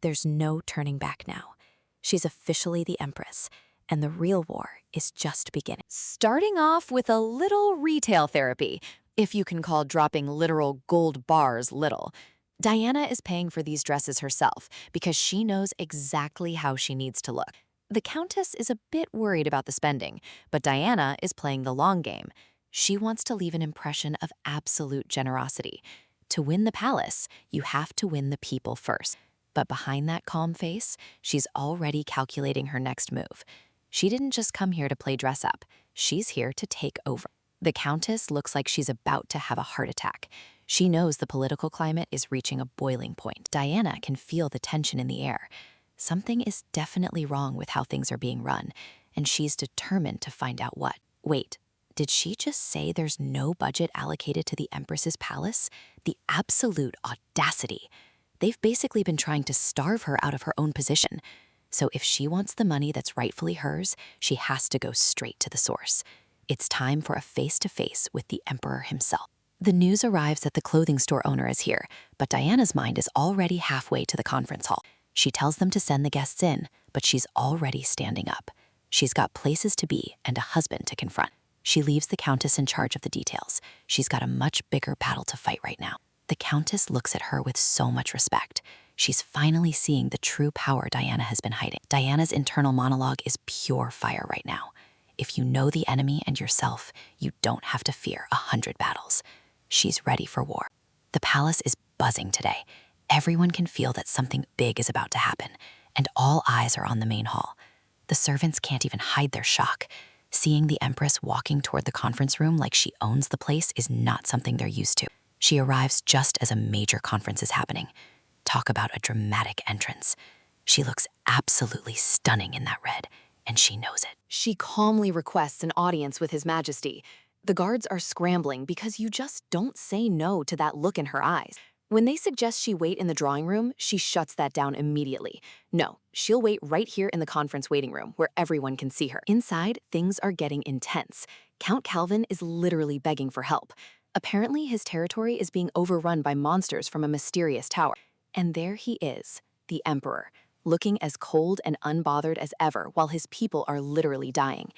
There's no turning back now. She's officially the Empress, and the real war is just beginning. Starting off with a little retail therapy, if you can call dropping literal gold bars little. Diana is paying for these dresses herself because she knows exactly how she needs to look. The Countess is a bit worried about the spending, but Diana is playing the long game. She wants to leave an impression of absolute generosity. To win the palace, you have to win the people first. But behind that calm face, she's already calculating her next move. She didn't just come here to play dress up. She's here to take over. The Countess looks like she's about to have a heart attack. She knows the political climate is reaching a boiling point. Diana can feel the tension in the air. Something is definitely wrong with how things are being run, and she's determined to find out what. Wait, did she just say there's no budget allocated to the Empress's palace? The absolute audacity. They've basically been trying to starve her out of her own position. So if she wants the money that's rightfully hers, she has to go straight to the source. It's time for a face-to-face with the Emperor himself. The news arrives that the clothing store owner is here, but Diana's mind is already halfway to the conference hall. She tells them to send the guests in, but she's already standing up. She's got places to be and a husband to confront. She leaves the Countess in charge of the details. She's got a much bigger battle to fight right now. The Countess looks at her with so much respect. She's finally seeing the true power Diana has been hiding. Diana's internal monologue is pure fire right now. If you know the enemy and yourself, you don't have to fear 100 battles. She's ready for war. The palace is buzzing today. Everyone can feel that something big is about to happen, and all eyes are on the main hall. The servants can't even hide their shock. Seeing the Empress walking toward the conference room like she owns the place is not something they're used to. She arrives just as a major conference is happening. Talk about a dramatic entrance. She looks absolutely stunning in that red, and she knows it. She calmly requests an audience with His Majesty. The guards are scrambling because you just don't say no to that look in her eyes. When they suggest she wait in the drawing room, she shuts that down immediately. No, she'll wait right here in the conference waiting room where everyone can see her. Inside, things are getting intense. Count Calvin is literally begging for help. Apparently, his territory is being overrun by monsters from a mysterious tower. And there he is, the Emperor, looking as cold and unbothered as ever while his people are literally dying.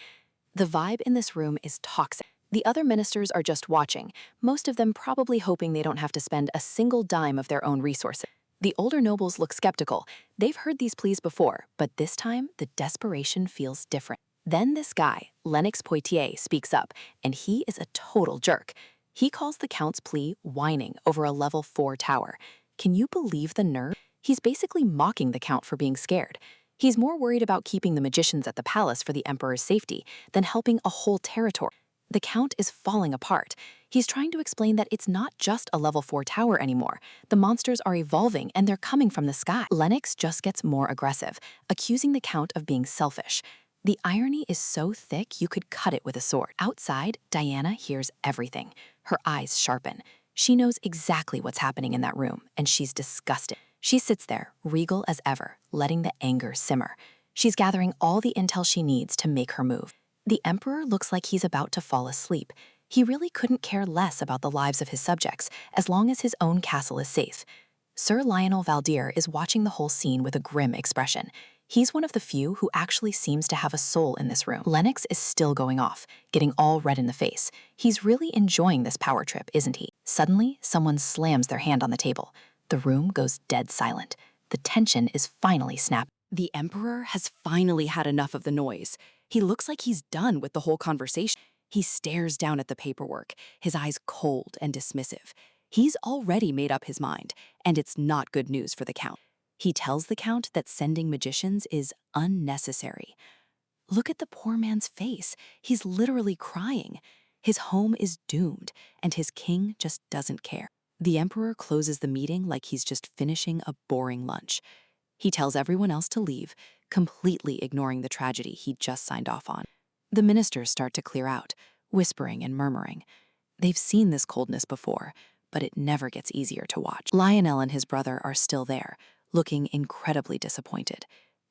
The vibe in this room is toxic. The other ministers are just watching, most of them probably hoping they don't have to spend a single dime of their own resources. The older nobles look skeptical. They've heard these pleas before, but this time, the desperation feels different. Then this guy, Lennox Poitiers, speaks up, and he is a total jerk. He calls the Count's plea whining over a level 4 tower. Can you believe the nerve? He's basically mocking the Count for being scared. He's more worried about keeping the magicians at the palace for the Emperor's safety than helping a whole territory. The Count is falling apart. He's trying to explain that it's not just a level 4 tower anymore. The monsters are evolving and they're coming from the sky. Lennox just gets more aggressive, accusing the Count of being selfish. The irony is so thick you could cut it with a sword. Outside, Diana hears everything. Her eyes sharpen. She knows exactly what's happening in that room, and she's disgusted. She sits there, regal as ever, letting the anger simmer. She's gathering all the intel she needs to make her move. The Emperor looks like he's about to fall asleep. He really couldn't care less about the lives of his subjects, as long as his own castle is safe. Sir Lionel Valdir is watching the whole scene with a grim expression. He's one of the few who actually seems to have a soul in this room. Lennox is still going off, getting all red in the face. He's really enjoying this power trip, isn't he? Suddenly, someone slams their hand on the table. The room goes dead silent. The tension is finally snapped. The Emperor has finally had enough of the noise. He looks like he's done with the whole conversation. He stares down at the paperwork, his eyes cold and dismissive. He's already made up his mind, and it's not good news for the Count. He tells the Count that sending magicians is unnecessary. Look at the poor man's face. He's literally crying. His home is doomed, and his king just doesn't care. The Emperor closes the meeting like he's just finishing a boring lunch. He tells everyone else to leave, completely ignoring the tragedy he just signed off on. The ministers start to clear out, whispering and murmuring. They've seen this coldness before, but it never gets easier to watch. Lionel and his brother are still there, looking incredibly disappointed.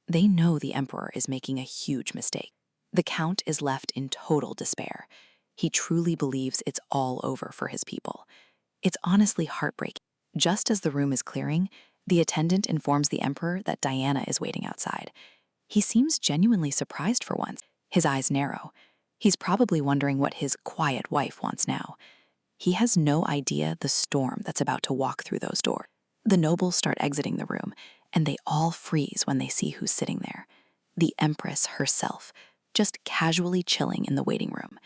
They know the emperor is making a huge mistake. The count is left in total despair. He truly believes it's all over for his people. It's honestly heartbreaking. Just as the room is clearing, the attendant informs the emperor that Diana is waiting outside. He seems genuinely surprised for once. His eyes narrow. He's probably wondering what his quiet wife wants now. He has no idea the storm that's about to walk through those doors. The nobles start exiting the room, and they all freeze when they see who's sitting there. The Empress herself, just casually chilling in the waiting room.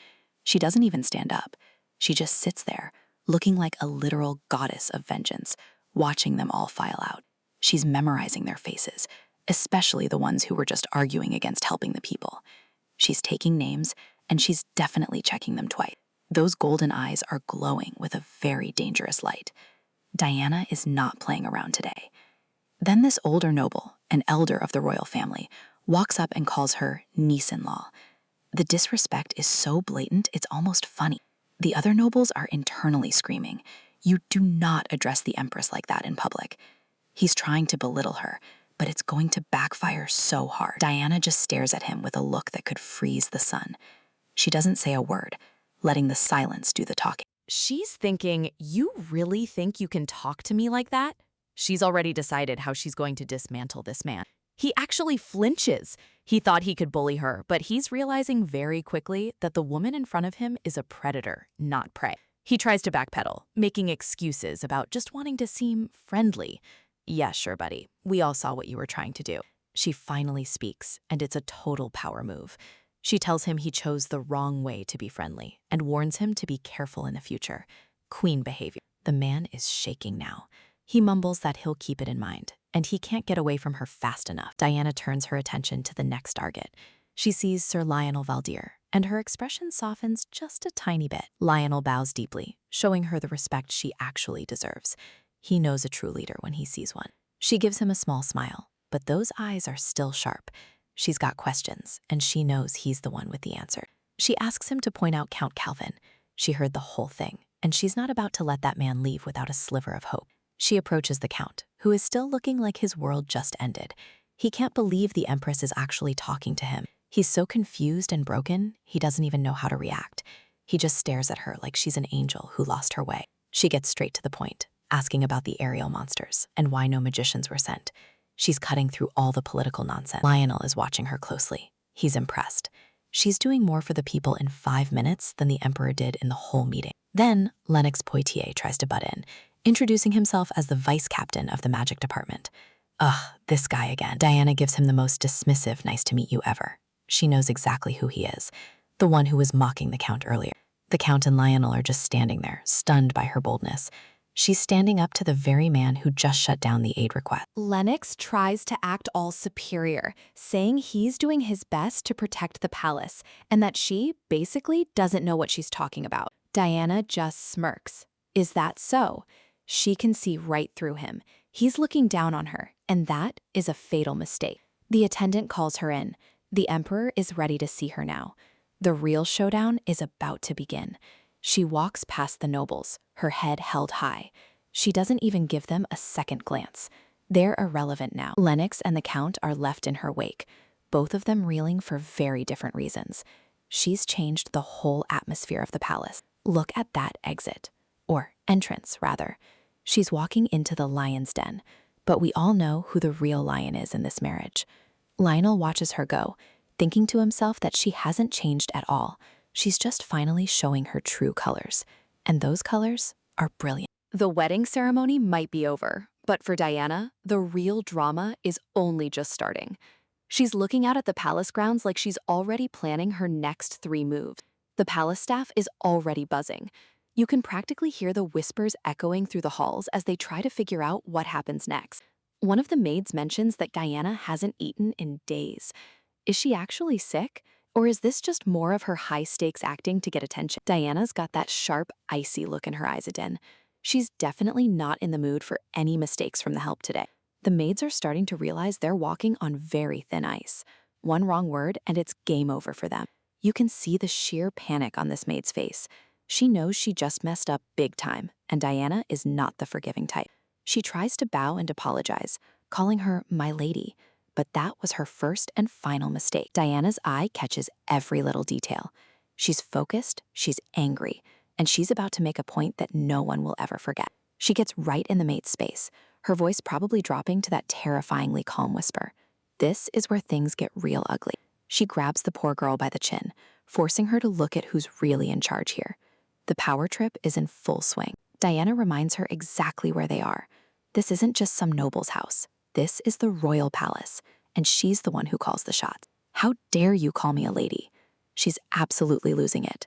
She doesn't even stand up. She just sits there, looking like a literal goddess of vengeance, watching them all file out. She's memorizing their faces, especially the ones who were just arguing against helping the people. She's taking names, and she's definitely checking them twice. Those golden eyes are glowing with a very dangerous light. Diana is not playing around today. Then this older noble, an elder of the royal family, walks up and calls her niece-in-law. The disrespect is so blatant, it's almost funny. The other nobles are internally screaming, "You do not address the Empress like that in public." He's trying to belittle her, but it's going to backfire so hard. Diana just stares at him with a look that could freeze the sun. She doesn't say a word, letting the silence do the talking. She's thinking, you really think you can talk to me like that? She's already decided how she's going to dismantle this man. He actually flinches. He thought he could bully her, but he's realizing very quickly that the woman in front of him is a predator, not prey. He tries to backpedal, making excuses about just wanting to seem friendly. Yeah, sure, buddy. We all saw what you were trying to do. She finally speaks, and it's a total power move. She tells him he chose the wrong way to be friendly and warns him to be careful in the future. Queen behavior. The man is shaking now. He mumbles that he'll keep it in mind, and he can't get away from her fast enough. Diana turns her attention to the next target. She sees Sir Lionel Valdir, and her expression softens just a tiny bit. Lionel bows deeply, showing her the respect she actually deserves. He knows a true leader when he sees one. She gives him a small smile, but those eyes are still sharp. She's got questions, and she knows he's the one with the answer. She asks him to point out Count Calvin. She heard the whole thing, and she's not about to let that man leave without a sliver of hope. She approaches the Count, who is still looking like his world just ended. He can't believe the Empress is actually talking to him. He's so confused and broken, he doesn't even know how to react. He just stares at her like she's an angel who lost her way. She gets straight to the point, asking about the aerial monsters and why no magicians were sent. She's cutting through all the political nonsense. Lionel is watching her closely. He's impressed. She's doing more for the people in 5 minutes than the Emperor did in the whole meeting. Then Lennox Poitiers tries to butt in, introducing himself as the vice captain of the magic department. Ugh, this guy again. Diana gives him the most dismissive nice to meet you ever. She knows exactly who he is, the one who was mocking the Count earlier. The Count and Lionel are just standing there, stunned by her boldness. She's standing up to the very man who just shut down the aid request. Lennox tries to act all superior, saying he's doing his best to protect the palace, and that she basically doesn't know what she's talking about. Diana just smirks. Is that so? She can see right through him. He's looking down on her, and that is a fatal mistake. The attendant calls her in. The Emperor is ready to see her now. The real showdown is about to begin. She walks past the nobles, her head held high. She doesn't even give them a second glance. They're irrelevant now. Lennox and the Count are left in her wake, both of them reeling for very different reasons. She's changed the whole atmosphere of the palace. Look at that exit, or entrance, rather. She's walking into the lion's den, but we all know who the real lion is in this marriage. Lionel watches her go, thinking to himself that she hasn't changed at all. She's just finally showing her true colors, and those colors are brilliant. The wedding ceremony might be over, but for Diana, the real drama is only just starting. She's looking out at the palace grounds like she's already planning her next 3 moves. The palace staff is already buzzing. You can practically hear the whispers echoing through the halls as they try to figure out what happens next. One of the maids mentions that Diana hasn't eaten in days. Is she actually sick? Or is this just more of her high-stakes acting to get attention? Diana's got that sharp, icy look in her eyes again. She's definitely not in the mood for any mistakes from the help today. The maids are starting to realize they're walking on very thin ice. One wrong word and it's game over for them. You can see the sheer panic on this maid's face. She knows she just messed up big time, and Diana is not the forgiving type. She tries to bow and apologize, calling her my lady. But that was her first and final mistake. Diana's eye catches every little detail. She's focused, she's angry, and she's about to make a point that no one will ever forget. She gets right in the mate's space, her voice probably dropping to that terrifyingly calm whisper. This is where things get real ugly. She grabs the poor girl by the chin, forcing her to look at who's really in charge here. The power trip is in full swing. Diana reminds her exactly where they are. This isn't just some noble's house. This is the royal palace, and she's the one who calls the shots. How dare you call me a lady? She's absolutely losing it.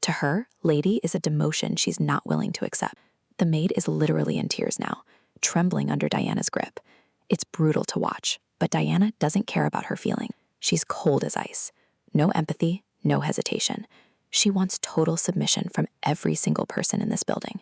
To her, lady is a demotion she's not willing to accept. The maid is literally in tears now, trembling under Diana's grip. It's brutal to watch, but Diana doesn't care about her feeling. She's cold as ice. No empathy, no hesitation. She wants total submission from every single person in this building.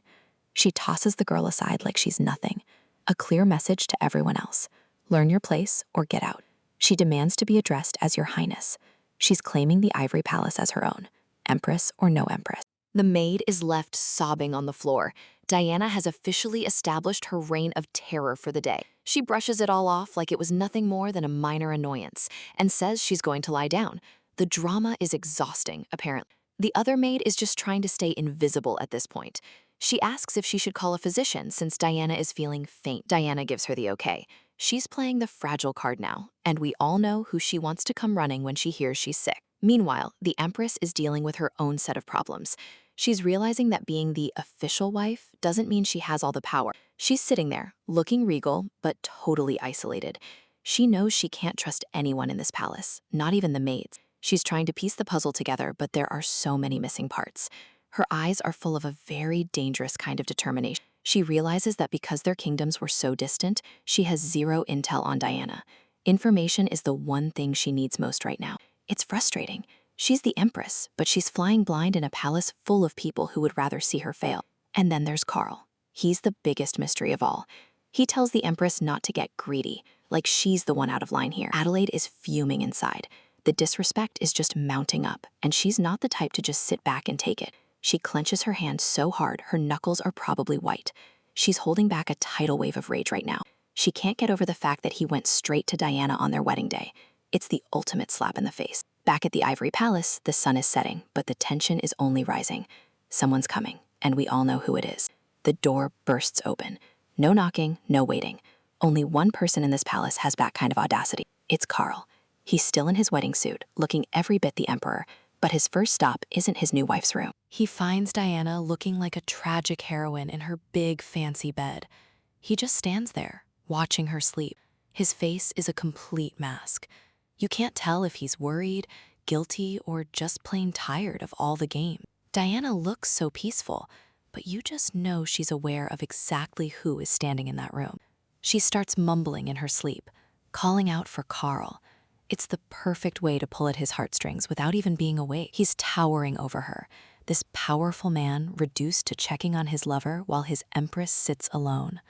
She tosses the girl aside like she's nothing. A clear message to everyone else. Learn your place or get out. She demands to be addressed as Your Highness. She's claiming the Ivory Palace as her own. Empress or no Empress. The maid is left sobbing on the floor. Diana has officially established her reign of terror for the day. She brushes it all off like it was nothing more than a minor annoyance and says she's going to lie down. The drama is exhausting, apparently. The other maid is just trying to stay invisible at this point. She asks if she should call a physician since Diana is feeling faint. Diana gives her the okay. She's playing the fragile card now, and we all know who she wants to come running when she hears she's sick. Meanwhile, the Empress is dealing with her own set of problems. She's realizing that being the official wife doesn't mean she has all the power. She's sitting there, looking regal, but totally isolated. She knows she can't trust anyone in this palace, not even the maids. She's trying to piece the puzzle together, but there are so many missing parts. Her eyes are full of a very dangerous kind of determination. She realizes that because their kingdoms were so distant, she has zero intel on Diana. Information is the one thing she needs most right now. It's frustrating. She's the Empress, but she's flying blind in a palace full of people who would rather see her fail. And then there's Carl. He's the biggest mystery of all. He tells the Empress not to get greedy, like she's the one out of line here. Adelaide is fuming inside. The disrespect is just mounting up, and she's not the type to just sit back and take it. She clenches her hand so hard, her knuckles are probably white. She's holding back a tidal wave of rage right now. She can't get over the fact that he went straight to Diana on their wedding day. It's the ultimate slap in the face. Back at the Ivory Palace, the sun is setting, but the tension is only rising. Someone's coming, and we all know who it is. The door bursts open. No knocking, no waiting. Only one person in this palace has that kind of audacity. It's Carl. He's still in his wedding suit, looking every bit the emperor, but his first stop isn't his new wife's room. He finds Diana looking like a tragic heroine in her big, fancy bed. He just stands there, watching her sleep. His face is a complete mask. You can't tell if he's worried, guilty, or just plain tired of all the game. Diana looks so peaceful, but you just know she's aware of exactly who is standing in that room. She starts mumbling in her sleep, calling out for Carl. It's the perfect way to pull at his heartstrings without even being awake. He's towering over her, this powerful man reduced to checking on his lover while his Empress sits alone.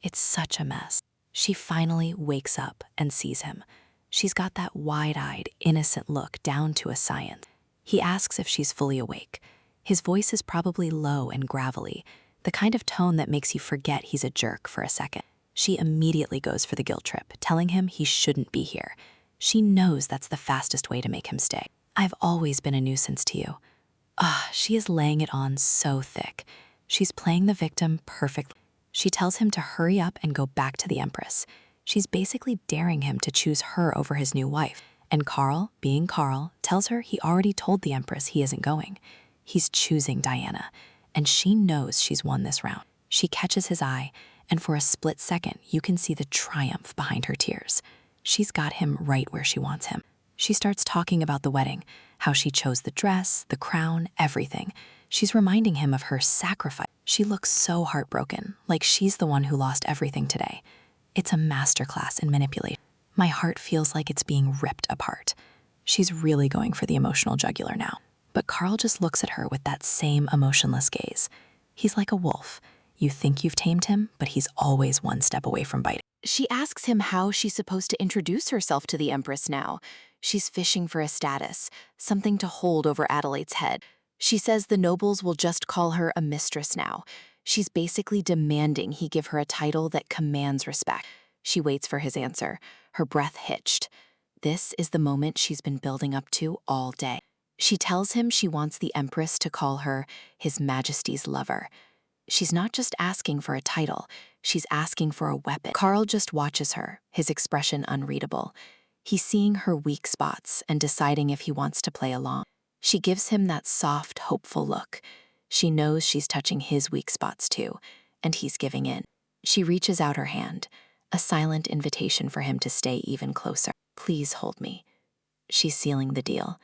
It's such a mess. She finally wakes up and sees him. She's got that wide-eyed, innocent look down to a science. He asks if she's fully awake. His voice is probably low and gravelly, the kind of tone that makes you forget he's a jerk for a second. She immediately goes for the guilt trip, telling him he shouldn't be here. She knows that's the fastest way to make him stay. I've always been a nuisance to you. She is laying it on so thick. She's playing the victim perfectly. She tells him to hurry up and go back to the Empress. She's basically daring him to choose her over his new wife. And Carl, being Carl, tells her he already told the Empress he isn't going. He's choosing Diana, and she knows she's won this round. She catches his eye, and for a split second, you can see the triumph behind her tears. She's got him right where she wants him. She starts talking about the wedding, how she chose the dress, the crown, everything. She's reminding him of her sacrifice. She looks so heartbroken, like she's the one who lost everything today. It's a masterclass in manipulation. My heart feels like it's being ripped apart. She's really going for the emotional jugular now. But Carl just looks at her with that same emotionless gaze. He's like a wolf. You think you've tamed him, but he's always one step away from biting. She asks him how she's supposed to introduce herself to the Empress now. She's fishing for a status, something to hold over Adelaide's head. She says the nobles will just call her a mistress now. She's basically demanding he give her a title that commands respect. She waits for his answer, her breath hitched. This is the moment she's been building up to all day. She tells him she wants the Empress to call her His Majesty's lover. She's not just asking for a title, she's asking for a weapon. Carl just watches her, his expression unreadable. He's seeing her weak spots and deciding if he wants to play along. She gives him that soft, hopeful look. She knows she's touching his weak spots too, and he's giving in. She reaches out her hand, a silent invitation for him to stay even closer. Please hold me. She's sealing the deal.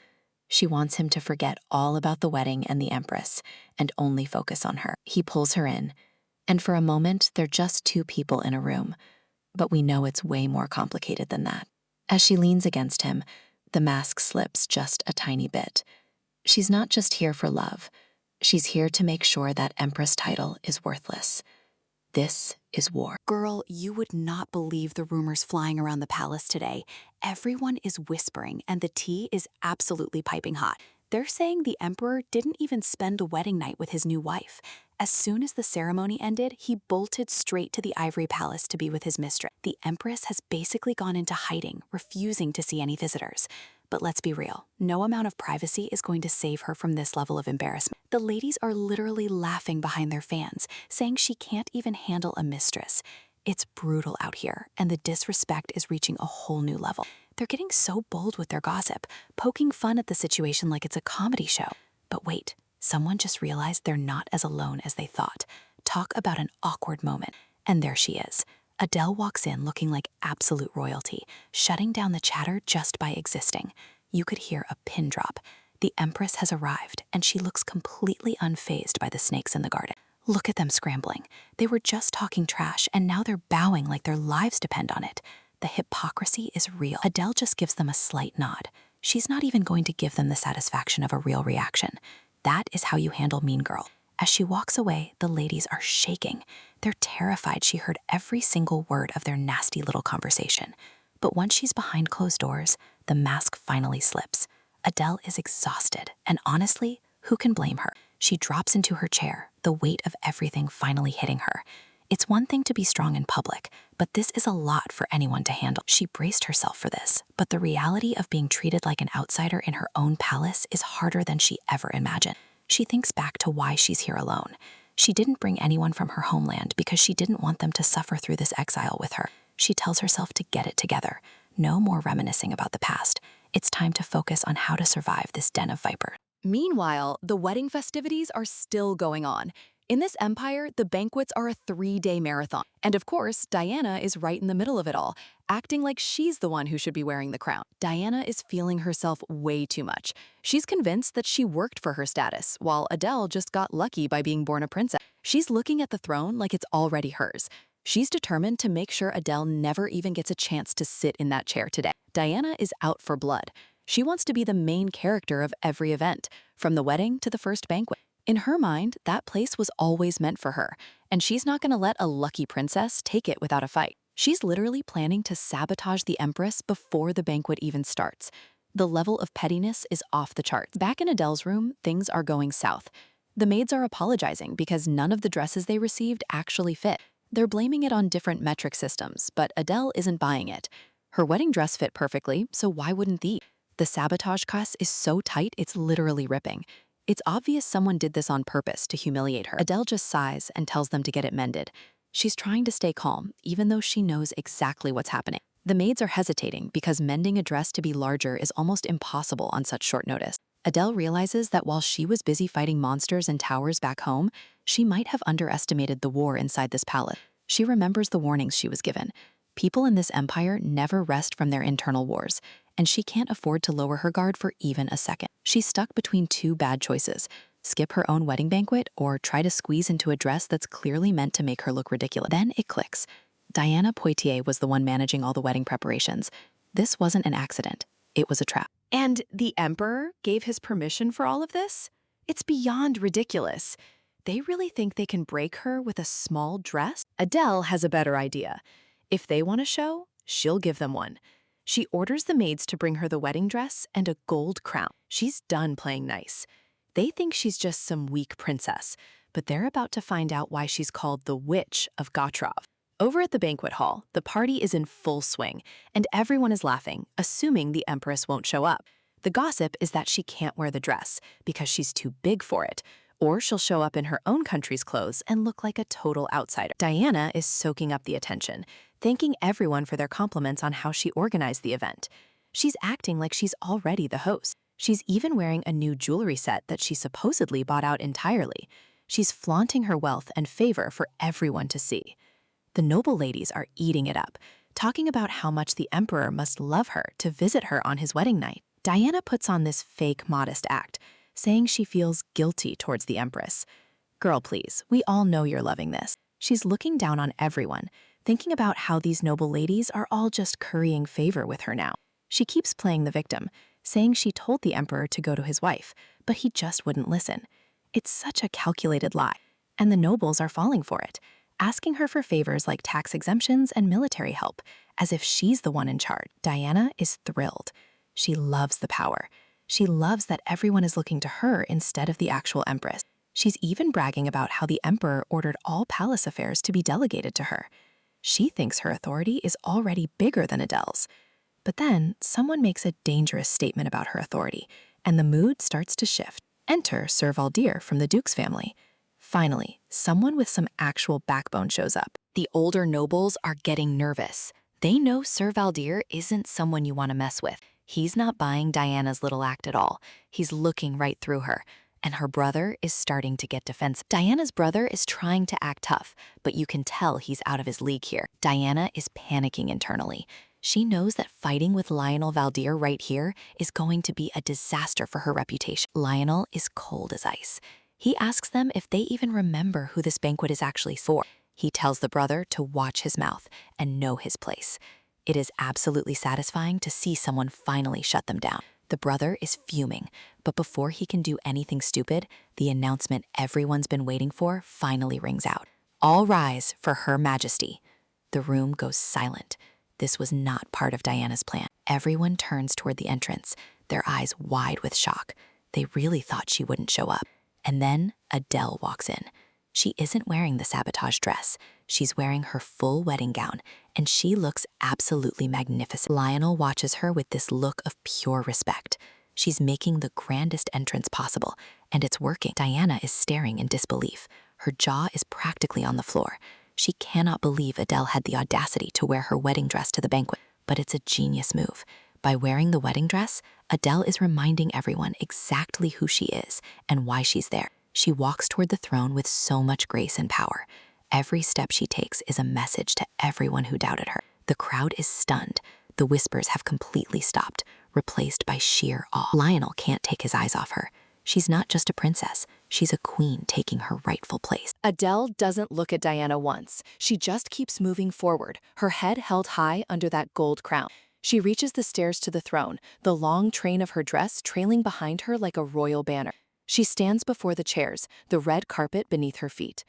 She wants him to forget all about the wedding and the Empress and only focus on her. He pulls her in, and for a moment, they're just two people in a room. But we know it's way more complicated than that. As she leans against him, the mask slips just a tiny bit. She's not just here for love. She's here to make sure that Empress title is worthless. This is war. Girl, you would not believe the rumors flying around the palace today. Everyone is whispering, and the tea is absolutely piping hot. They're saying the emperor didn't even spend a wedding night with his new wife. As soon as the ceremony ended, he bolted straight to the Ivory Palace to be with his mistress. The Empress has basically gone into hiding, refusing to see any visitors. But let's be real, no amount of privacy is going to save her from this level of embarrassment. The ladies are literally laughing behind their fans, saying she can't even handle a mistress. It's brutal out here, and the disrespect is reaching a whole new level. They're getting so bold with their gossip, poking fun at the situation like it's a comedy show. But wait, someone just realized they're not as alone as they thought. Talk about an awkward moment. And there she is. Adele walks in looking like absolute royalty, shutting down the chatter just by existing. You could hear a pin drop. The Empress has arrived, and she looks completely unfazed by the snakes in the garden. Look at them scrambling. They were just talking trash, and now they're bowing like their lives depend on it. The hypocrisy is real. Adele just gives them a slight nod. She's not even going to give them the satisfaction of a real reaction. That is how you handle Mean Girl. As she walks away, the ladies are shaking. They're terrified she heard every single word of their nasty little conversation. But once she's behind closed doors, the mask finally slips. Adele is exhausted, and honestly, who can blame her? She drops into her chair, the weight of everything finally hitting her. It's one thing to be strong in public, but this is a lot for anyone to handle. She braced herself for this, but the reality of being treated like an outsider in her own palace is harder than she ever imagined. She thinks back to why she's here alone. She didn't bring anyone from her homeland because she didn't want them to suffer through this exile with her. She tells herself to get it together. No more reminiscing about the past. It's time to focus on how to survive this den of vipers. Meanwhile, the wedding festivities are still going on. In this empire, the banquets are a 3-day marathon. And of course, Diana is right in the middle of it all, acting like she's the one who should be wearing the crown. Diana is feeling herself way too much. She's convinced that she worked for her status, while Adele just got lucky by being born a princess. She's looking at the throne like it's already hers. She's determined to make sure Adele never even gets a chance to sit in that chair today. Diana is out for blood. She wants to be the main character of every event, from the wedding to the first banquet. In her mind, that place was always meant for her, and she's not going to let a lucky princess take it without a fight. She's literally planning to sabotage the Empress before the banquet even starts. The level of pettiness is off the charts. Back in Adele's room, things are going south. The maids are apologizing because none of the dresses they received actually fit. They're blaming it on different metric systems, but Adele isn't buying it. Her wedding dress fit perfectly, so why wouldn't these? The sabotage cuss is so tight it's literally ripping. It's obvious someone did this on purpose to humiliate her. Adele just sighs and tells them to get it mended. She's trying to stay calm, even though she knows exactly what's happening. The maids are hesitating because mending a dress to be larger is almost impossible on such short notice. Adele realizes that while she was busy fighting monsters and towers back home, she might have underestimated the war inside this palace. She remembers the warnings she was given. People in this empire never rest from their internal wars, and she can't afford to lower her guard for even a second. She's stuck between two bad choices: skip her own wedding banquet or try to squeeze into a dress that's clearly meant to make her look ridiculous. Then it clicks. Diana Poitier was the one managing all the wedding preparations. This wasn't an accident. It was a trap. And the emperor gave his permission for all of this? It's beyond ridiculous. They really think they can break her with a small dress? Adele has a better idea. If they want a show, she'll give them one. She orders the maids to bring her the wedding dress and a gold crown. She's done playing nice. They think she's just some weak princess, but they're about to find out why she's called the Witch of Gotrov. Over at the banquet hall, the party is in full swing, and everyone is laughing, assuming the Empress won't show up. The gossip is that she can't wear the dress because she's too big for it, or she'll show up in her own country's clothes and look like a total outsider. Diana is soaking up the attention, thanking everyone for their compliments on how she organized the event. She's acting like she's already the host. She's even wearing a new jewelry set that she supposedly bought out entirely. She's flaunting her wealth and favor for everyone to see. The noble ladies are eating it up, talking about how much the emperor must love her to visit her on his wedding night. Diana puts on this fake modest act, saying she feels guilty towards the Empress. Girl, please, we all know you're loving this. She's looking down on everyone, thinking about how these noble ladies are all just currying favor with her now. She keeps playing the victim, saying she told the emperor to go to his wife, but he just wouldn't listen. It's such a calculated lie, and the nobles are falling for it, asking her for favors like tax exemptions and military help, as if she's the one in charge. Diana is thrilled. She loves the power. She loves that everyone is looking to her instead of the actual empress. She's even bragging about how the emperor ordered all palace affairs to be delegated to her. She thinks her authority is already bigger than Adele's. But then someone makes a dangerous statement about her authority, and the mood starts to shift. Enter Sir Valdir from the Duke's family. Finally, someone with some actual backbone shows up. The older nobles are getting nervous. They know Sir Valdir isn't someone you want to mess with. He's not buying Diana's little act at all. He's looking right through her. And her brother is starting to get defensive. Diana's brother is trying to act tough, but you can tell he's out of his league here. Diana is panicking internally. She knows that fighting with Lionel Valdir right here is going to be a disaster for her reputation. Lionel is cold as ice. He asks them if they even remember who this banquet is actually for. He tells the brother to watch his mouth and know his place. It is absolutely satisfying to see someone finally shut them down. The brother is fuming, but before he can do anything stupid, the announcement everyone's been waiting for finally rings out. All rise for Her Majesty. The room goes silent. This was not part of Diana's plan. Everyone turns toward the entrance, their eyes wide with shock. They really thought she wouldn't show up. And then Adele walks in. She isn't wearing the sabotage dress. She's wearing her full wedding gown, and she looks absolutely magnificent. Lionel watches her with this look of pure respect. She's making the grandest entrance possible, and it's working. Diana is staring in disbelief. Her jaw is practically on the floor. She cannot believe Adele had the audacity to wear her wedding dress to the banquet, but it's a genius move. By wearing the wedding dress, Adele is reminding everyone exactly who she is and why she's there. She walks toward the throne with so much grace and power. Every step she takes is a message to everyone who doubted her. The crowd is stunned. The whispers have completely stopped, replaced by sheer awe. Lionel can't take his eyes off her. She's not just a princess. She's a queen taking her rightful place. Adele doesn't look at Diana once. She just keeps moving forward, her head held high under that gold crown. She reaches the stairs to the throne, the long train of her dress trailing behind her like a royal banner. She stands before the chairs, the red carpet beneath her feet.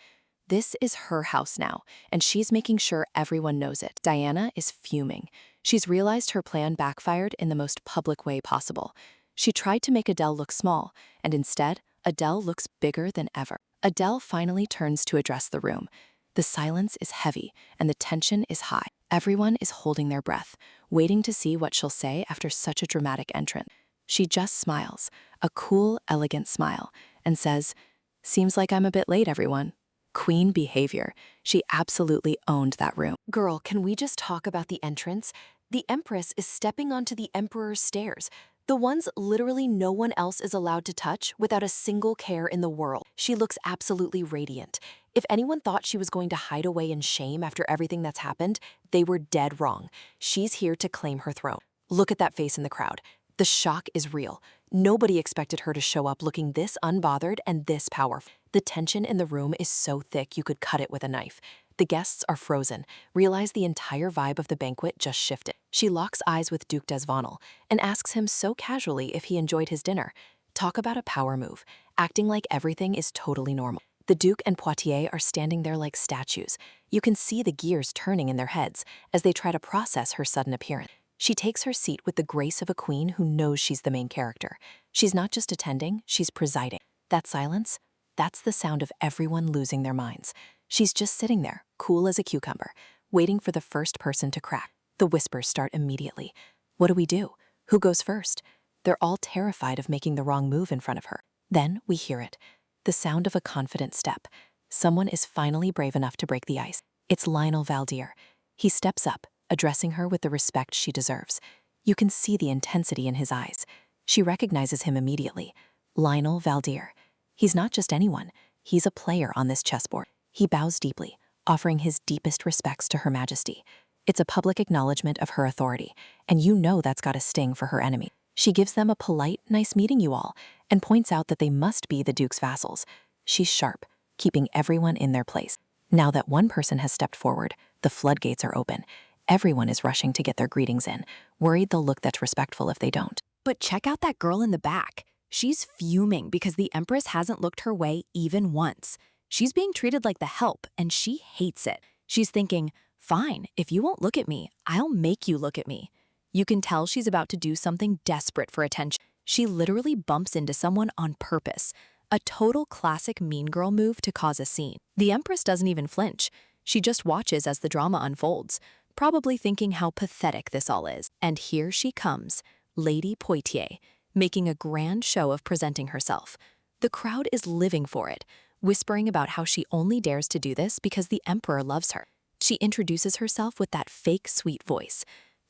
This is her house now, and she's making sure everyone knows it. Diana is fuming. She's realized her plan backfired in the most public way possible. She tried to make Adele look small, and instead, Adele looks bigger than ever. Adele finally turns to address the room. The silence is heavy, and the tension is high. Everyone is holding their breath, waiting to see what she'll say after such a dramatic entrance. She just smiles, a cool, elegant smile, and says, "Seems like I'm a bit late, everyone." Queen behavior. She absolutely owned that room. Girl, can we just talk about the entrance? The Empress is stepping onto the Emperor's stairs, the ones literally no one else is allowed to touch without a single care in the world. She looks absolutely radiant. If anyone thought she was going to hide away in shame after everything that's happened, they were dead wrong. She's here to claim her throne. Look at that face in the crowd. The shock is real. Nobody expected her to show up looking this unbothered and this powerful. The tension in the room is so thick you could cut it with a knife. The guests are frozen, realize the entire vibe of the banquet just shifted. She locks eyes with Duke Desvanel and asks him so casually if he enjoyed his dinner. Talk about a power move, acting like everything is totally normal. The Duke and Poitiers are standing there like statues. You can see the gears turning in their heads as they try to process her sudden appearance. She takes her seat with the grace of a queen who knows she's the main character. She's not just attending, she's presiding. That silence, that's the sound of everyone losing their minds. She's just sitting there, cool as a cucumber, waiting for the first person to crack. The whispers start immediately. What do we do? Who goes first? They're all terrified of making the wrong move in front of her. Then we hear it. The sound of a confident step. Someone is finally brave enough to break the ice. It's Lionel Valdir. He steps up, addressing her with the respect she deserves. You can see the intensity in his eyes. She recognizes him immediately. Lionel Valdir. He's not just anyone. He's a player on this chessboard. He bows deeply, offering his deepest respects to Her Majesty. It's a public acknowledgement of her authority, and you know that's got a sting for her enemy. She gives them a polite, nice meeting you all, and points out that they must be the Duke's vassals. She's sharp, keeping everyone in their place. Now that one person has stepped forward, the floodgates are open. Everyone is rushing to get their greetings in, worried they'll look disrespectful if they don't. But check out that girl in the back. She's fuming because the Empress hasn't looked her way even once. She's being treated like the help, and she hates it. She's thinking, fine, if you won't look at me, I'll make you look at me. You can tell she's about to do something desperate for attention. She literally bumps into someone on purpose. A total classic mean girl move to cause a scene. The Empress doesn't even flinch. She just watches as the drama unfolds, probably thinking how pathetic this all is. And here she comes, Lady Poitiers, making a grand show of presenting herself. The crowd is living for it, whispering about how she only dares to do this because the Emperor loves her. She introduces herself with that fake sweet voice.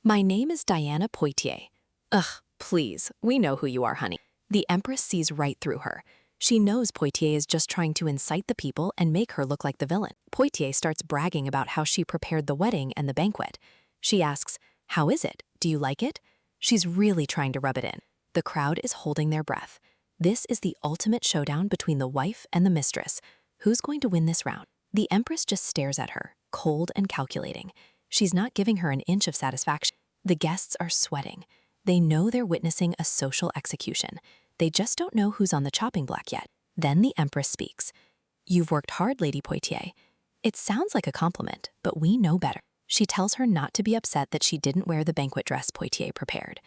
My name is Diana Poitiers. Ugh, please, we know who you are, honey. The Empress sees right through her. She knows Poitiers is just trying to incite the people and make her look like the villain. Poitiers starts bragging about how she prepared the wedding and the banquet. She asks, how is it? Do you like it? She's really trying to rub it in. The crowd is holding their breath. This is the ultimate showdown between the wife and the mistress. Who's going to win this round? The Empress just stares at her, cold and calculating. She's not giving her an inch of satisfaction. The guests are sweating. They know they're witnessing a social execution. They just don't know who's on the chopping block yet. Then the Empress speaks. You've worked hard, Lady Poitiers. It sounds like a compliment, but we know better. She tells her not to be upset that she didn't wear the banquet dress Poitiers prepared.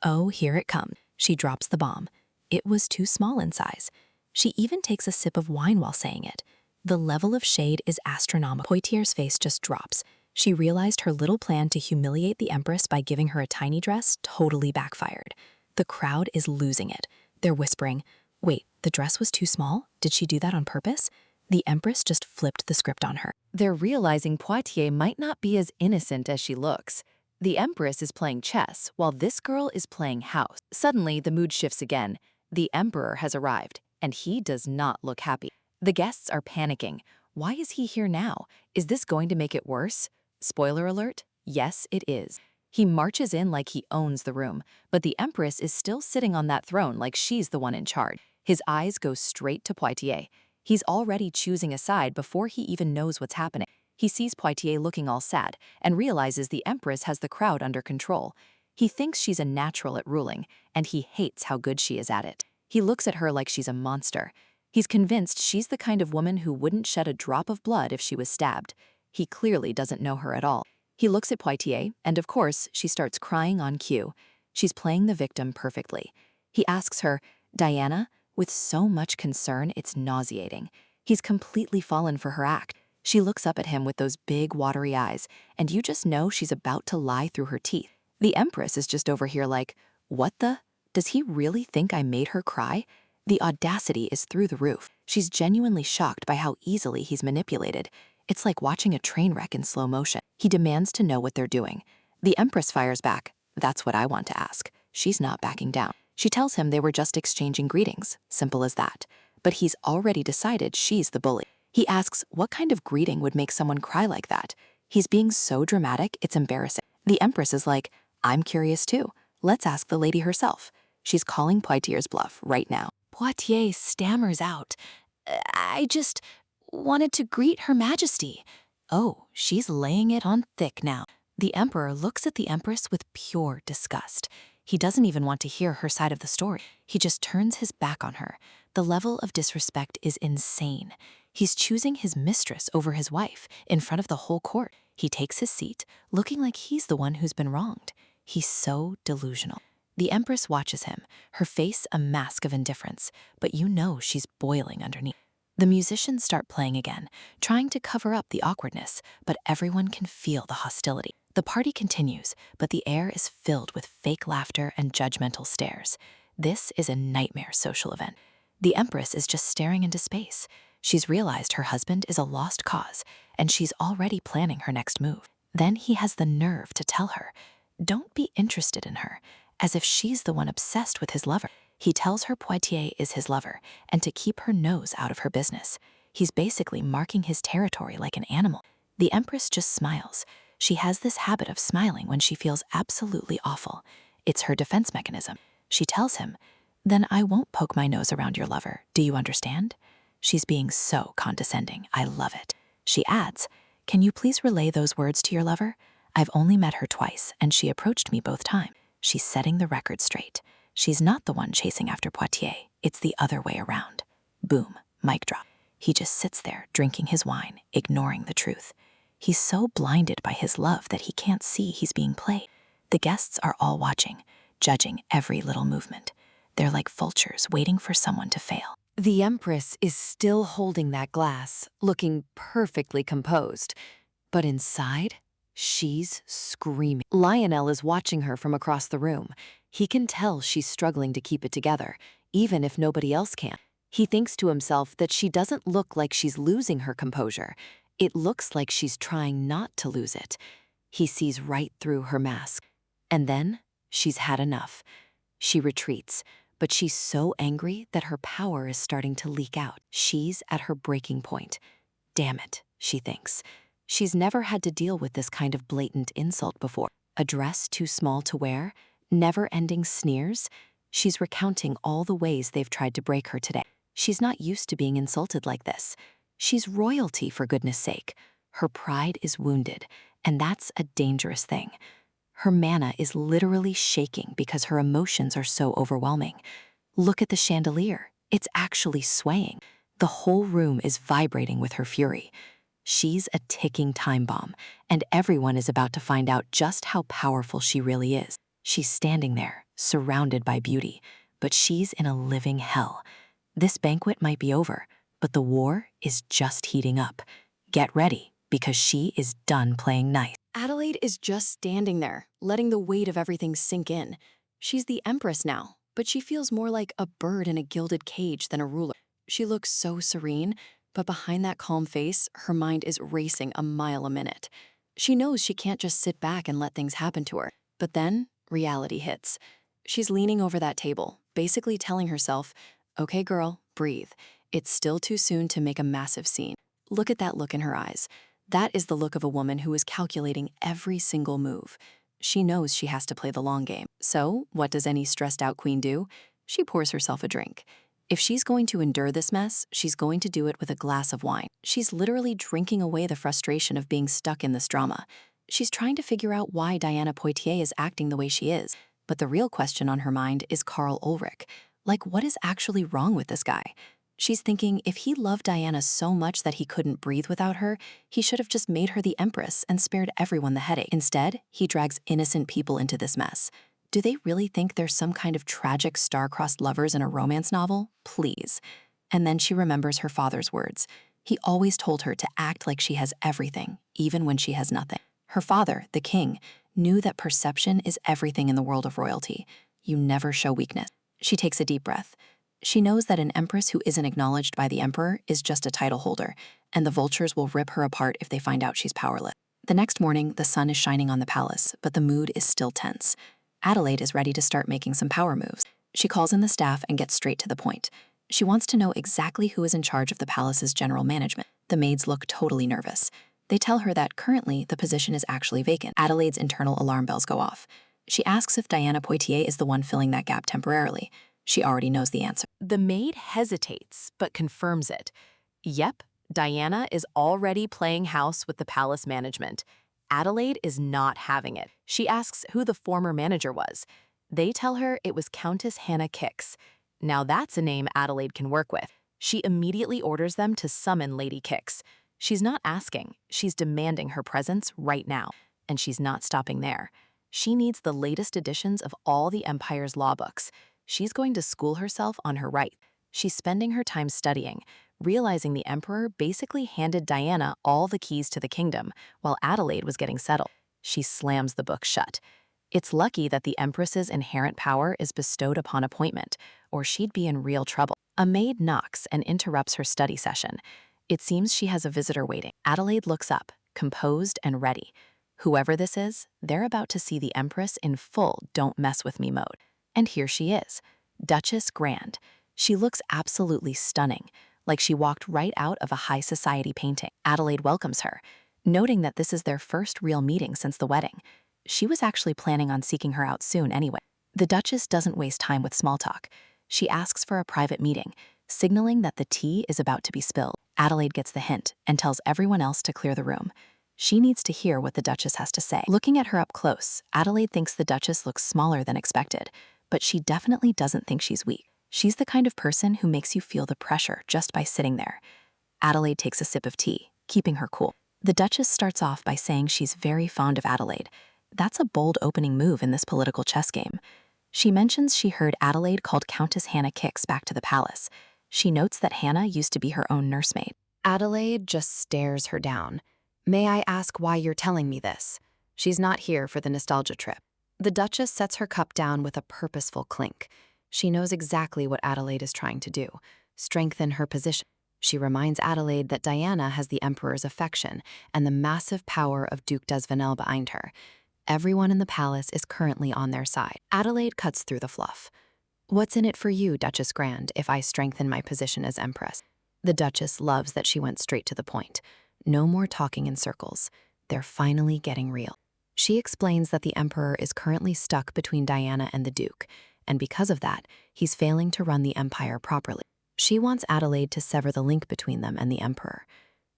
Oh, here it comes. She drops the bomb. It was too small in size. She even takes a sip of wine while saying it. The level of shade is astronomical. Poitier's face just drops. She realized her little plan to humiliate the Empress by giving her a tiny dress totally backfired. The crowd is losing it. They're whispering, wait, the dress was too small? Did she do that on purpose? The Empress just flipped the script on her. They're realizing Poitiers might not be as innocent as she looks. The Empress is playing chess, while this girl is playing house. Suddenly, the mood shifts again. The Emperor has arrived, and he does not look happy. The guests are panicking. Why is he here now? Is this going to make it worse? Spoiler alert, yes, it is. He marches in like he owns the room, but the Empress is still sitting on that throne like she's the one in charge. His eyes go straight to Poitiers. He's already choosing a side before he even knows what's happening. He sees Poitiers looking all sad and realizes the Empress has the crowd under control. He thinks she's a natural at ruling, and he hates how good she is at it. He looks at her like she's a monster. He's convinced she's the kind of woman who wouldn't shed a drop of blood if she was stabbed. He clearly doesn't know her at all. He looks at Poitiers, and of course, she starts crying on cue. She's playing the victim perfectly. He asks her, Diana, with so much concern, it's nauseating. He's completely fallen for her act. She looks up at him with those big, watery eyes, and you just know she's about to lie through her teeth. The Empress is just over here like, what the? Does he really think I made her cry? The audacity is through the roof. She's genuinely shocked by how easily he's manipulated. It's like watching a train wreck in slow motion. He demands to know what they're doing. The Empress fires back. That's what I want to ask. She's not backing down. She tells him they were just exchanging greetings. Simple as that. But he's already decided she's the bully. He asks what kind of greeting would make someone cry like that. He's being so dramatic, it's embarrassing. The Empress is like, I'm curious too. Let's ask the lady herself. She's calling Poitiers's bluff right now. Poitiers stammers out. I just wanted to greet Her Majesty. Oh, she's laying it on thick now. The Emperor looks at the Empress with pure disgust. He doesn't even want to hear her side of the story. He just turns his back on her. The level of disrespect is insane. He's choosing his mistress over his wife in front of the whole court. He takes his seat, looking like he's the one who's been wronged. He's so delusional. The Empress watches him, her face a mask of indifference, but you know she's boiling underneath. The musicians start playing again, trying to cover up the awkwardness, but everyone can feel the hostility. The party continues, but the air is filled with fake laughter and judgmental stares. This is a nightmare social event. The Empress is just staring into space. She's realized her husband is a lost cause, and she's already planning her next move. Then he has the nerve to tell her, "Don't be interested in her," as if she's the one obsessed with his lover. He tells her Poitier is his lover, and to keep her nose out of her business. He's basically marking his territory like an animal. The Empress just smiles. She has this habit of smiling when she feels absolutely awful. It's her defense mechanism. She tells him, "Then I won't poke my nose around your lover. Do you understand?" She's being so condescending. I love it. She adds, "Can you please relay those words to your lover? I've only met her twice, and she approached me both times." She's setting the record straight. She's not the one chasing after Poitier. It's the other way around. Boom, mic drop. He just sits there, drinking his wine, ignoring the truth. He's so blinded by his love that he can't see he's being played. The guests are all watching, judging every little movement. They're like vultures waiting for someone to fail. The Empress is still holding that glass, looking perfectly composed. But inside, she's screaming. Lionel is watching her from across the room. He can tell she's struggling to keep it together, even if nobody else can. He thinks to himself that she doesn't look like she's losing her composure. It looks like she's trying not to lose it. He sees right through her mask. And then she's had enough. She retreats, but she's so angry that her power is starting to leak out. She's at her breaking point. Damn it, she thinks. She's never had to deal with this kind of blatant insult before. A dress too small to wear, never-ending sneers. She's recounting all the ways they've tried to break her today. She's not used to being insulted like this. She's royalty, for goodness sake. Her pride is wounded, and that's a dangerous thing. Her mana is literally shaking because her emotions are so overwhelming. Look at the chandelier. It's actually swaying. The whole room is vibrating with her fury. She's a ticking time bomb, and everyone is about to find out just how powerful she really is. She's standing there, surrounded by beauty, but she's in a living hell. This banquet might be over, but the war is just heating up. Get ready, because she is done playing nice. Adelaide is just standing there, letting the weight of everything sink in. She's the Empress now, but she feels more like a bird in a gilded cage than a ruler. She looks so serene, but behind that calm face, her mind is racing a mile a minute. She knows she can't just sit back and let things happen to her. But then, reality hits. She's leaning over that table, basically telling herself, "Okay, girl, breathe. It's still too soon to make a massive scene." Look at that look in her eyes. That is the look of a woman who is calculating every single move. She knows she has to play the long game. So, what does any stressed-out queen do? She pours herself a drink. If she's going to endure this mess, she's going to do it with a glass of wine. She's literally drinking away the frustration of being stuck in this drama. She's trying to figure out why Diana Poitier is acting the way she is. But the real question on her mind is Karl Ulrich. Like, what is actually wrong with this guy? She's thinking if he loved Diana so much that he couldn't breathe without her, he should have just made her the Empress and spared everyone the headache. Instead, he drags innocent people into this mess. Do they really think there's some kind of tragic star-crossed lovers in a romance novel? Please. And then she remembers her father's words. He always told her to act like she has everything, even when she has nothing. Her father, the king, knew that perception is everything in the world of royalty. You never show weakness. She takes a deep breath. She knows that an empress who isn't acknowledged by the emperor is just a title holder, and the vultures will rip her apart if they find out she's powerless. The next morning, the sun is shining on the palace, but the mood is still tense. Adelaide is ready to start making some power moves. She calls in the staff and gets straight to the point. She wants to know exactly who is in charge of the palace's general management. The maids look totally nervous. They tell her that currently the position is actually vacant. Adelaide's internal alarm bells go off. She asks if Diana Poitier is the one filling that gap temporarily. She already knows the answer. The maid hesitates, but confirms it. Yep, Diana is already playing house with the palace management. Adelaide is not having it. She asks who the former manager was. They tell her it was Countess Hannah Kix. Now that's a name Adelaide can work with. She immediately orders them to summon Lady Kix. She's not asking, she's demanding her presence right now. And she's not stopping there. She needs the latest editions of all the Empire's law books. She's going to school herself on her right. She's spending her time studying, realizing the emperor basically handed Diana all the keys to the kingdom while Adelaide was getting settled. She slams the book shut. It's lucky that the empress's inherent power is bestowed upon appointment, or she'd be in real trouble. A maid knocks and interrupts her study session. It seems she has a visitor waiting. Adelaide looks up, composed and ready. Whoever this is, they're about to see the Empress in full don't mess with me mode. And here she is, Duchess Grand. She looks absolutely stunning, like she walked right out of a high society painting. Adelaide welcomes her, noting that this is their first real meeting since the wedding. She was actually planning on seeking her out soon anyway. The Duchess doesn't waste time with small talk. She asks for a private meeting, signaling that the tea is about to be spilled. Adelaide gets the hint and tells everyone else to clear the room. She needs to hear what the Duchess has to say. Looking at her up close, Adelaide thinks the Duchess looks smaller than expected, but she definitely doesn't think she's weak. She's the kind of person who makes you feel the pressure just by sitting there. Adelaide takes a sip of tea, keeping her cool. The Duchess starts off by saying she's very fond of Adelaide. That's a bold opening move in this political chess game. She mentions she heard Adelaide called Countess Hannah Kicks back to the palace. She notes that Hannah used to be her own nursemaid. Adelaide just stares her down. May I ask why you're telling me this? She's not here for the nostalgia trip. The Duchess sets her cup down with a purposeful clink. She knows exactly what Adelaide is trying to do, strengthen her position. She reminds Adelaide that Diana has the Emperor's affection and the massive power of Duke Desvenel behind her. Everyone in the palace is currently on their side. Adelaide cuts through the fluff. What's in it for you, Duchess Grand, if I strengthen my position as Empress? The Duchess loves that she went straight to the point. No more talking in circles. They're finally getting real. She explains that the Emperor is currently stuck between Diana and the Duke, and because of that, he's failing to run the empire properly. She wants Adelaide to sever the link between them and the Emperor.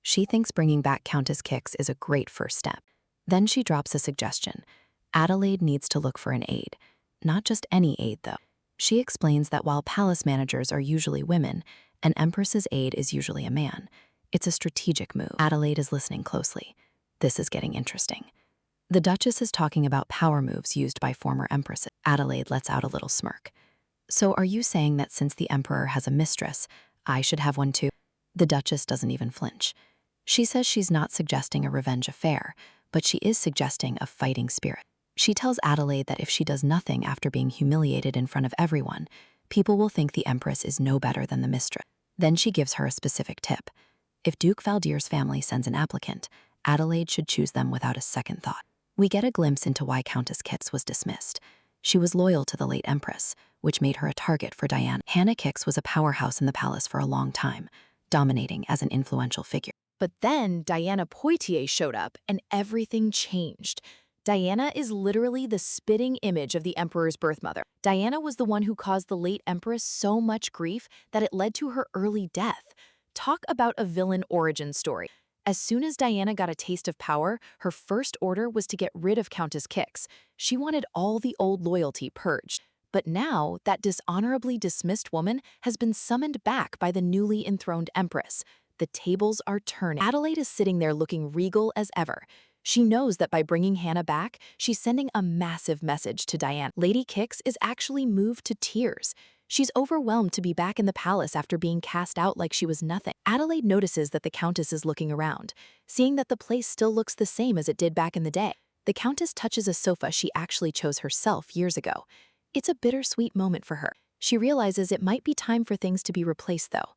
She thinks bringing back Countess Kicks is a great first step. Then she drops a suggestion. Adelaide needs to look for an aide. Not just any aide, though. She explains that while palace managers are usually women, an Empress's aide is usually a man. It's a strategic move. Adelaide is listening closely. This is getting interesting. The Duchess is talking about power moves used by former Empresses. Adelaide lets out a little smirk. So are you saying that since the Emperor has a mistress, I should have one too? The Duchess doesn't even flinch. She says she's not suggesting a revenge affair, but she is suggesting a fighting spirit. She tells Adelaide that if she does nothing after being humiliated in front of everyone, people will think the Empress is no better than the mistress. Then she gives her a specific tip. If Duke Valdir's family sends an applicant, Adelaide should choose them without a second thought. We get a glimpse into why Countess Kicks was dismissed. She was loyal to the late Empress, which made her a target for Diana. Hannah Kicks was a powerhouse in the palace for a long time, dominating as an influential figure. But then Diana Poitiers showed up and everything changed. Diana is literally the spitting image of the Emperor's birth mother. Diana was the one who caused the late Empress so much grief that it led to her early death. Talk about a villain origin story. As soon as Diana got a taste of power, her first order was to get rid of Countess Kicks. She wanted all the old loyalty purged. But now, that dishonorably dismissed woman has been summoned back by the newly enthroned Empress. The tables are turning. Adelaide is sitting there looking regal as ever. She knows that by bringing Hannah back, she's sending a massive message to Diana. Lady Kicks is actually moved to tears. She's overwhelmed to be back in the palace after being cast out like she was nothing. Adelaide notices that the Countess is looking around, seeing that the place still looks the same as it did back in the day. The Countess touches a sofa she actually chose herself years ago. It's a bittersweet moment for her. She realizes it might be time for things to be replaced, though.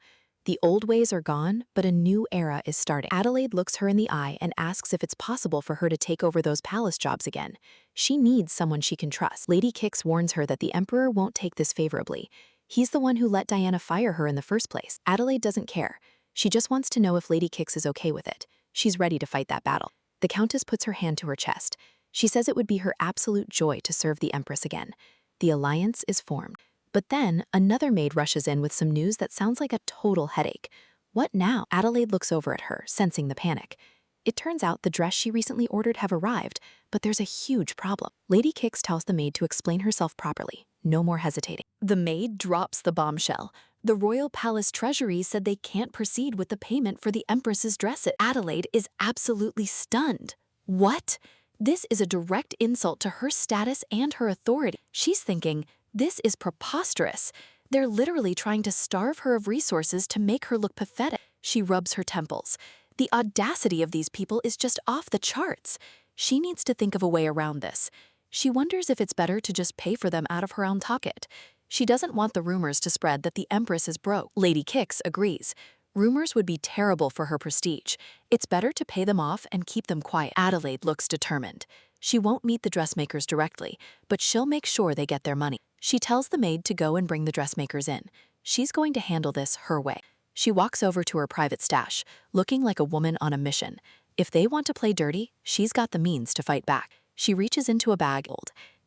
The old ways are gone, but a new era is starting. Adelaide looks her in the eye and asks if it's possible for her to take over those palace jobs again. She needs someone she can trust. Lady Kicks warns her that the Emperor won't take this favorably. He's the one who let Diana fire her in the first place. Adelaide doesn't care. She just wants to know if Lady Kicks is okay with it. She's ready to fight that battle. The Countess puts her hand to her chest. She says it would be her absolute joy to serve the Empress again. The alliance is formed. But then, another maid rushes in with some news that sounds like a total headache. What now? Adelaide looks over at her, sensing the panic. It turns out the dress she recently ordered have arrived, but there's a huge problem. Lady Kicks tells the maid to explain herself properly. No more hesitating. The maid drops the bombshell. The royal palace treasury said they can't proceed with the payment for the Empress's dresses. Adelaide is absolutely stunned. What? This is a direct insult to her status and her authority. She's thinking, this is preposterous. They're literally trying to starve her of resources to make her look pathetic. She rubs her temples. The audacity of these people is just off the charts. She needs to think of a way around this. She wonders if it's better to just pay for them out of her own pocket. She doesn't want the rumors to spread that the Empress is broke. Lady Kix agrees. Rumors would be terrible for her prestige. It's better to pay them off and keep them quiet. Adelaide looks determined. She won't meet the dressmakers directly, but she'll make sure they get their money. She tells the maid to go and bring the dressmakers in. She's going to handle this her way. She walks over to her private stash, looking like a woman on a mission. If they want to play dirty, she's got the means to fight back. She reaches into a bag.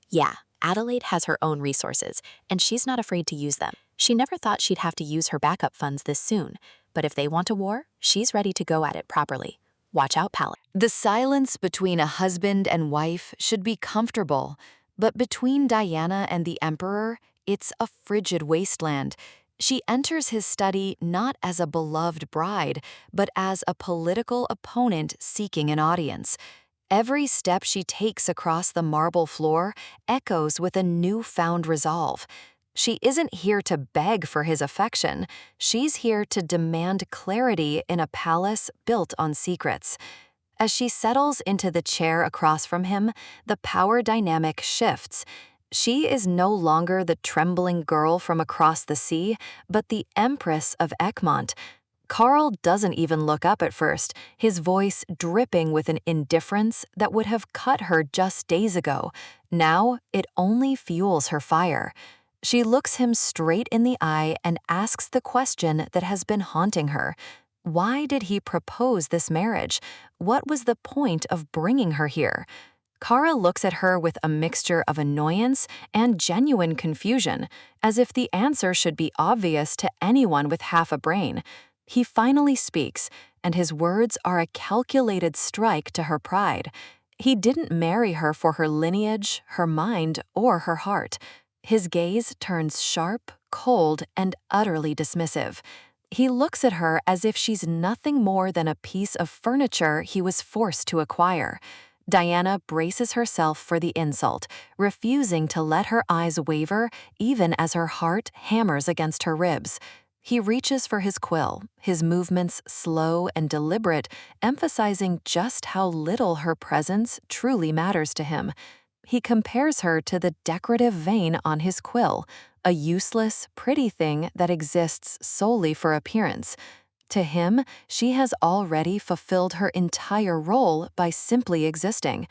Yeah, Adelaide has her own resources, and she's not afraid to use them. She never thought she'd have to use her backup funds this soon, but if they want a war, she's ready to go at it properly. Watch out, Palette. The silence between a husband and wife should be comfortable, but between Diana and the Emperor, it's a frigid wasteland. She enters his study not as a beloved bride, but as a political opponent seeking an audience. Every step she takes across the marble floor echoes with a newfound resolve. She isn't here to beg for his affection. She's here to demand clarity in a palace built on secrets. As she settles into the chair across from him, the power dynamic shifts. She is no longer the trembling girl from across the sea, but the Empress of Egmont. Carl doesn't even look up at first, his voice dripping with an indifference that would have cut her just days ago. Now, it only fuels her fire. She looks him straight in the eye and asks the question that has been haunting her. Why did he propose this marriage? What was the point of bringing her here? Kara looks at her with a mixture of annoyance and genuine confusion, as if the answer should be obvious to anyone with half a brain. He finally speaks, and his words are a calculated strike to her pride. He didn't marry her for her lineage, her mind, or her heart. His gaze turns sharp, cold, and utterly dismissive. He looks at her as if she's nothing more than a piece of furniture he was forced to acquire. Diana braces herself for the insult, refusing to let her eyes waver even as her heart hammers against her ribs. He reaches for his quill, his movements slow and deliberate, emphasizing just how little her presence truly matters to him. He compares her to the decorative vein on his quill, a useless, pretty thing that exists solely for appearance. To him, she has already fulfilled her entire role by simply existing.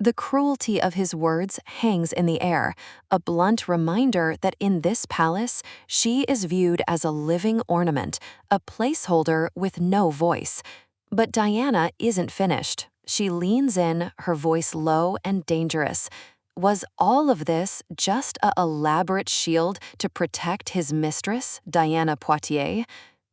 The cruelty of his words hangs in the air, a blunt reminder that in this palace, she is viewed as a living ornament, a placeholder with no voice. But Diana isn't finished. She leans in, her voice low and dangerous. Was all of this just an elaborate shield to protect his mistress, Diana Poitiers?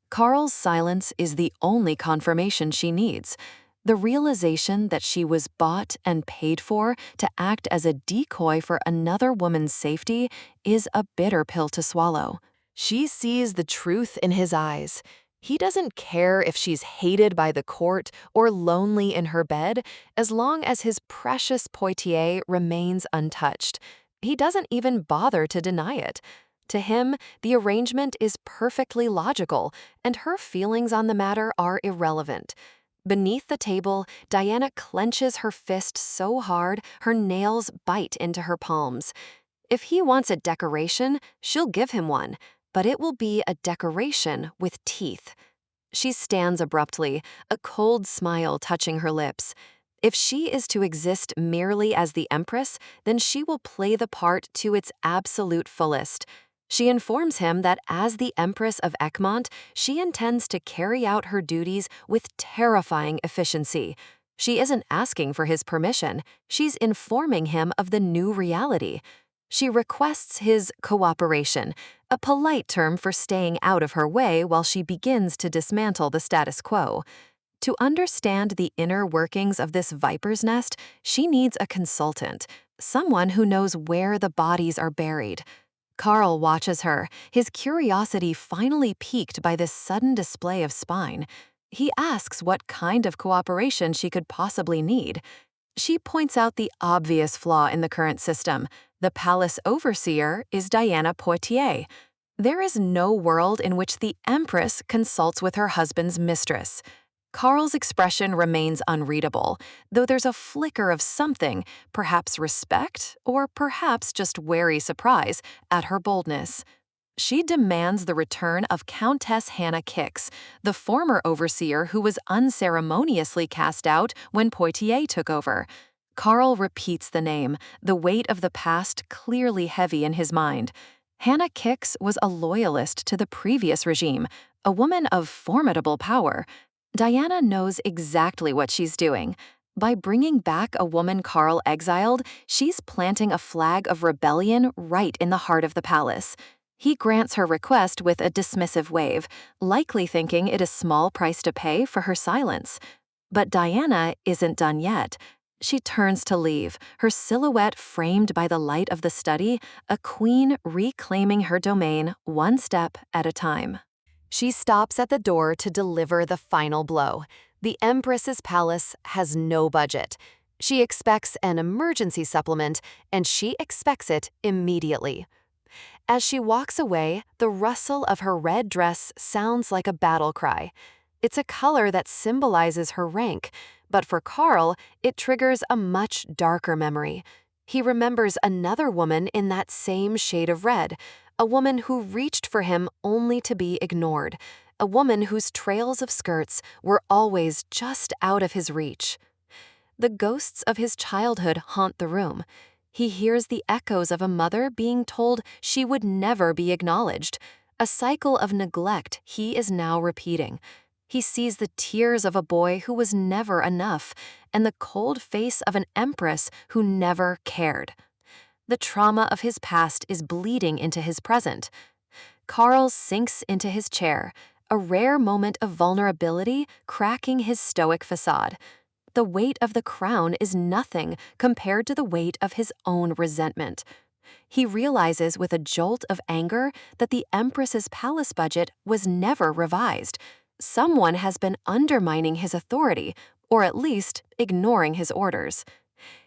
Carl's silence is the only confirmation she needs. The realization that she was bought and paid for to act as a decoy for another woman's safety is a bitter pill to swallow. She sees the truth in his eyes. He doesn't care if she's hated by the court or lonely in her bed, as long as his precious Poitiers remains untouched. He doesn't even bother to deny it. To him, the arrangement is perfectly logical, and her feelings on the matter are irrelevant. Beneath the table, Diana clenches her fist so hard her nails bite into her palms. If he wants a decoration, she'll give him one, but it will be a decoration with teeth. She stands abruptly, a cold smile touching her lips. If she is to exist merely as the Empress, then she will play the part to its absolute fullest. She informs him that as the Empress of Egmont, she intends to carry out her duties with terrifying efficiency. She isn't asking for his permission, she's informing him of the new reality. She requests his cooperation, a polite term for staying out of her way while she begins to dismantle the status quo. To understand the inner workings of this viper's nest, she needs a consultant, someone who knows where the bodies are buried. Carl watches her, his curiosity finally piqued by this sudden display of spine. He asks what kind of cooperation she could possibly need. She points out the obvious flaw in the current system. The palace overseer is Diana Poitiers. There is no world in which the Empress consults with her husband's mistress. Carl's expression remains unreadable, though there's a flicker of something, perhaps respect or perhaps just wary surprise, at her boldness. She demands the return of Countess Hannah Kix, the former overseer who was unceremoniously cast out when Poitiers took over. Carl repeats the name, the weight of the past clearly heavy in his mind. Hannah Kix was a loyalist to the previous regime, a woman of formidable power. Diana knows exactly what she's doing. By bringing back a woman Carl exiled, she's planting a flag of rebellion right in the heart of the palace. He grants her request with a dismissive wave, likely thinking it a small price to pay for her silence. But Diana isn't done yet. She turns to leave, her silhouette framed by the light of the study, a queen reclaiming her domain one step at a time. She stops at the door to deliver the final blow. The Empress's palace has no budget. She expects an emergency supplement, and she expects it immediately. As she walks away, the rustle of her red dress sounds like a battle cry. It's a color that symbolizes her rank, but for Carl, it triggers a much darker memory. He remembers another woman in that same shade of red, a woman who reached for him only to be ignored, a woman whose trails of skirts were always just out of his reach. The ghosts of his childhood haunt the room. He hears the echoes of a mother being told she would never be acknowledged, a cycle of neglect he is now repeating. He sees the tears of a boy who was never enough, and the cold face of an empress who never cared. The trauma of his past is bleeding into his present. Carl sinks into his chair, a rare moment of vulnerability cracking his stoic facade. The weight of the crown is nothing compared to the weight of his own resentment. He realizes with a jolt of anger that the Empress's palace budget was never revised. Someone has been undermining his authority, or at least ignoring his orders.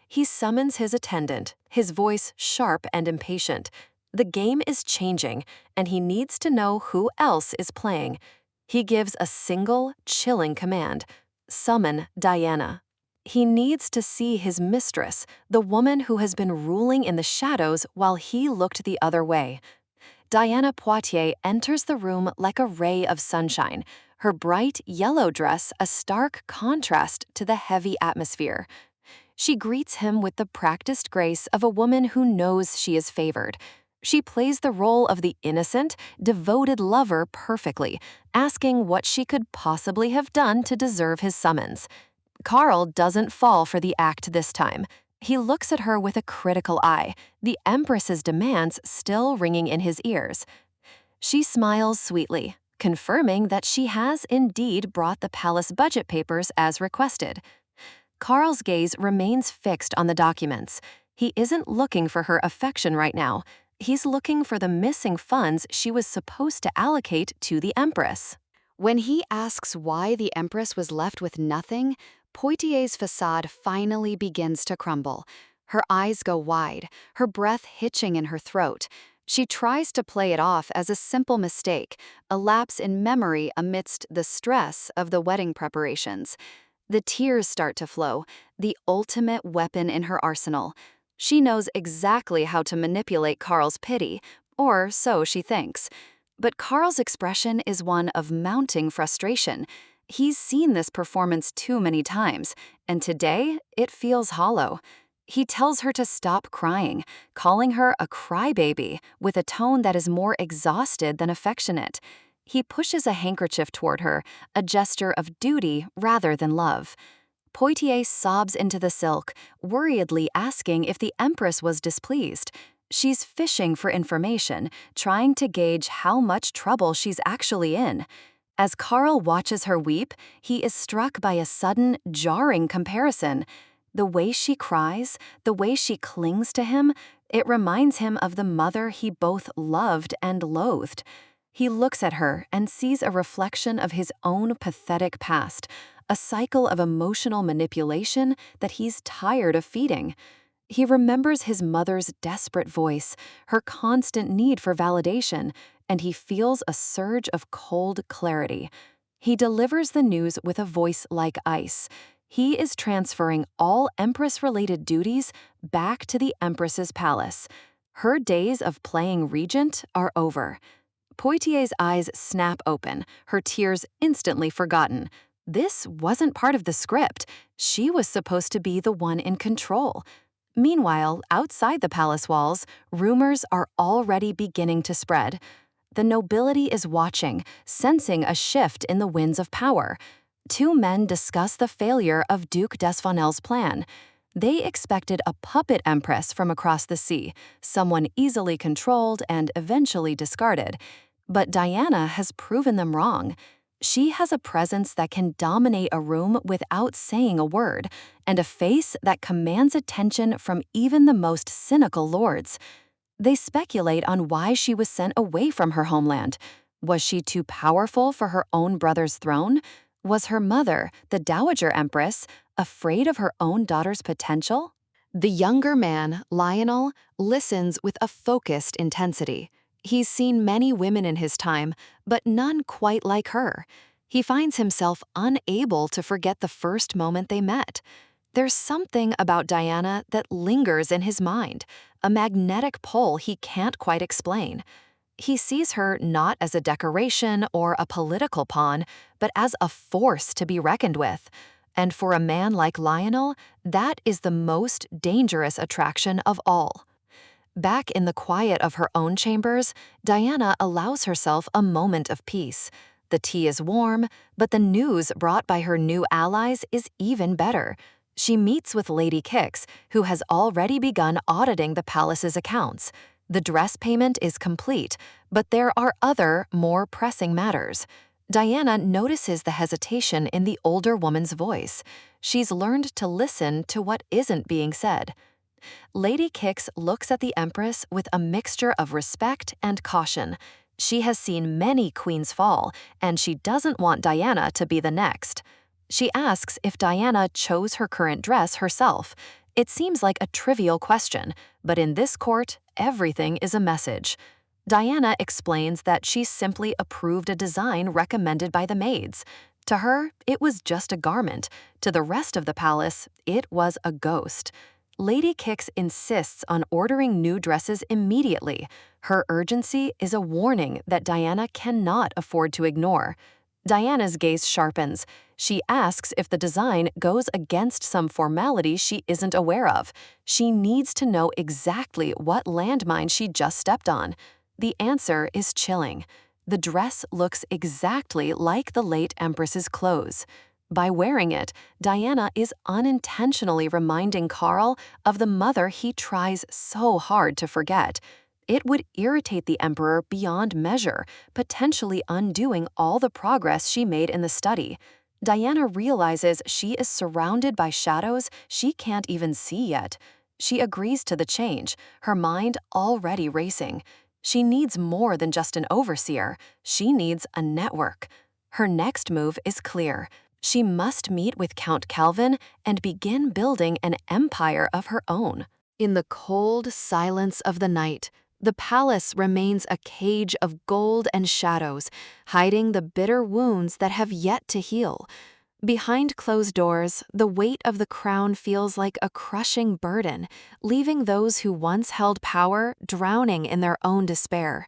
He summons his attendant, his voice sharp and impatient. The game is changing, and he needs to know who else is playing. He gives a single, chilling command: summon Diana. He needs to see his mistress, the woman who has been ruling in the shadows while he looked the other way. Diana Poitiers enters the room like a ray of sunshine, her bright yellow dress a stark contrast to the heavy atmosphere. She greets him with the practiced grace of a woman who knows she is favored. She plays the role of the innocent, devoted lover perfectly, asking what she could possibly have done to deserve his summons. Carl doesn't fall for the act this time. He looks at her with a critical eye, the Empress's demands still ringing in his ears. She smiles sweetly, confirming that she has indeed brought the palace budget papers as requested. Carl's gaze remains fixed on the documents. He isn't looking for her affection right now. He's looking for the missing funds she was supposed to allocate to the Empress. When he asks why the Empress was left with nothing, Poitier's facade finally begins to crumble. Her eyes go wide, her breath hitching in her throat. She tries to play it off as a simple mistake, a lapse in memory amidst the stress of the wedding preparations. The tears start to flow, the ultimate weapon in her arsenal. She knows exactly how to manipulate Carl's pity, or so she thinks. But Carl's expression is one of mounting frustration. He's seen this performance too many times, and today it feels hollow. He tells her to stop crying, calling her a crybaby with a tone that is more exhausted than affectionate. He pushes a handkerchief toward her, a gesture of duty rather than love. Poitiers sobs into the silk, worriedly asking if the Empress was displeased. She's fishing for information, trying to gauge how much trouble she's actually in. As Carl watches her weep, he is struck by a sudden, jarring comparison. The way she cries, the way she clings to him, it reminds him of the mother he both loved and loathed. He looks at her and sees a reflection of his own pathetic past, a cycle of emotional manipulation that he's tired of feeding. He remembers his mother's desperate voice, her constant need for validation, and he feels a surge of cold clarity. He delivers the news with a voice like ice. He is transferring all Empress-related duties back to the Empress's palace. Her days of playing regent are over. Poitier's eyes snap open, her tears instantly forgotten. This wasn't part of the script. She was supposed to be the one in control. Meanwhile, outside the palace walls, rumors are already beginning to spread. The nobility is watching, sensing a shift in the winds of power. Two men discuss the failure of Duke d'Esvanel's plan. They expected a puppet empress from across the sea, someone easily controlled and eventually discarded. But Diana has proven them wrong. She has a presence that can dominate a room without saying a word, and a face that commands attention from even the most cynical lords. They speculate on why she was sent away from her homeland. Was she too powerful for her own brother's throne? Was her mother, the Dowager Empress, afraid of her own daughter's potential? The younger man, Lionel, listens with a focused intensity. He's seen many women in his time, but none quite like her. He finds himself unable to forget the first moment they met. There's something about Diana that lingers in his mind, a magnetic pull he can't quite explain. He sees her not as a decoration or a political pawn, but as a force to be reckoned with. And for a man like Lionel, that is the most dangerous attraction of all. Back in the quiet of her own chambers, Diana allows herself a moment of peace. The tea is warm, but the news brought by her new allies is even better. She meets with Lady Kix, who has already begun auditing the palace's accounts. The dress payment is complete, but there are other, more pressing matters. Diana notices the hesitation in the older woman's voice. She's learned to listen to what isn't being said. Lady Kix looks at the Empress with a mixture of respect and caution. She has seen many queens fall, and she doesn't want Diana to be the next. She asks if Diana chose her current dress herself. It seems like a trivial question, but in this court, everything is a message. Diana explains that she simply approved a design recommended by the maids. To her, it was just a garment. To the rest of the palace, it was a ghost. Lady Kix insists on ordering new dresses immediately. Her urgency is a warning that Diana cannot afford to ignore. Diana's gaze sharpens. She asks if the design goes against some formality she isn't aware of. She needs to know exactly what landmine she just stepped on. The answer is chilling. The dress looks exactly like the late Empress's clothes. By wearing it, Diana is unintentionally reminding Carl of the mother he tries so hard to forget. It would irritate the Emperor beyond measure, potentially undoing all the progress she made in the study. Diana realizes she is surrounded by shadows she can't even see yet. She agrees to the change, her mind already racing. She needs more than just an overseer. She needs a network. Her next move is clear. She must meet with Count Calvin and begin building an empire of her own. In the cold silence of the night, the palace remains a cage of gold and shadows, hiding the bitter wounds that have yet to heal. Behind closed doors, the weight of the crown feels like a crushing burden, leaving those who once held power drowning in their own despair.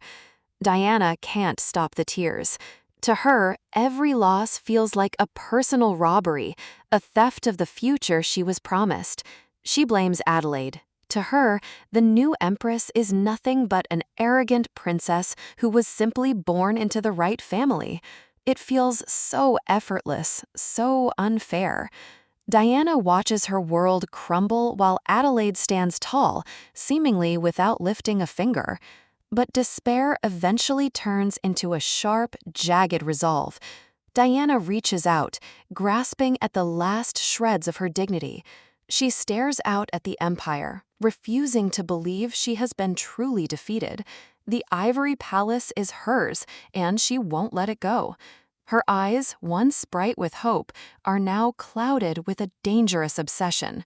Diana can't stop the tears. To her, every loss feels like a personal robbery, a theft of the future she was promised. She blames Adelaide. To her, the new Empress is nothing but an arrogant princess who was simply born into the right family. It feels so effortless, so unfair. Diana watches her world crumble while Adelaide stands tall, seemingly without lifting a finger. But despair eventually turns into a sharp, jagged resolve. Diana reaches out, grasping at the last shreds of her dignity. She stares out at the Empire, refusing to believe she has been truly defeated. The ivory palace is hers, and she won't let it go. Her eyes, once bright with hope, are now clouded with a dangerous obsession.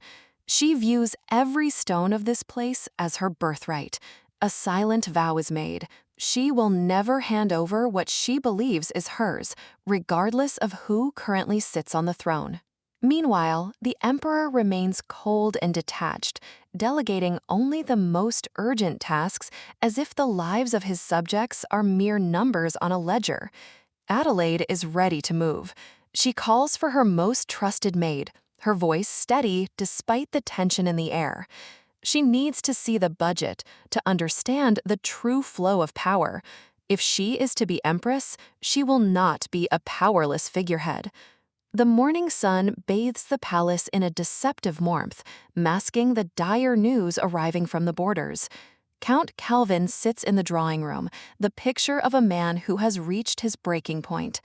She views every stone of this place as her birthright. A silent vow is made. She will never hand over what she believes is hers, regardless of who currently sits on the throne. Meanwhile, the emperor remains cold and detached, delegating only the most urgent tasks as if the lives of his subjects are mere numbers on a ledger. Adelaide is ready to move. She calls for her most trusted maid, her voice steady despite the tension in the air. She needs to see the budget to understand the true flow of power. If she is to be empress, she will not be a powerless figurehead. The morning sun bathes the palace in a deceptive warmth, masking the dire news arriving from the borders. Count Calvin sits in the drawing room, the picture of a man who has reached his breaking point.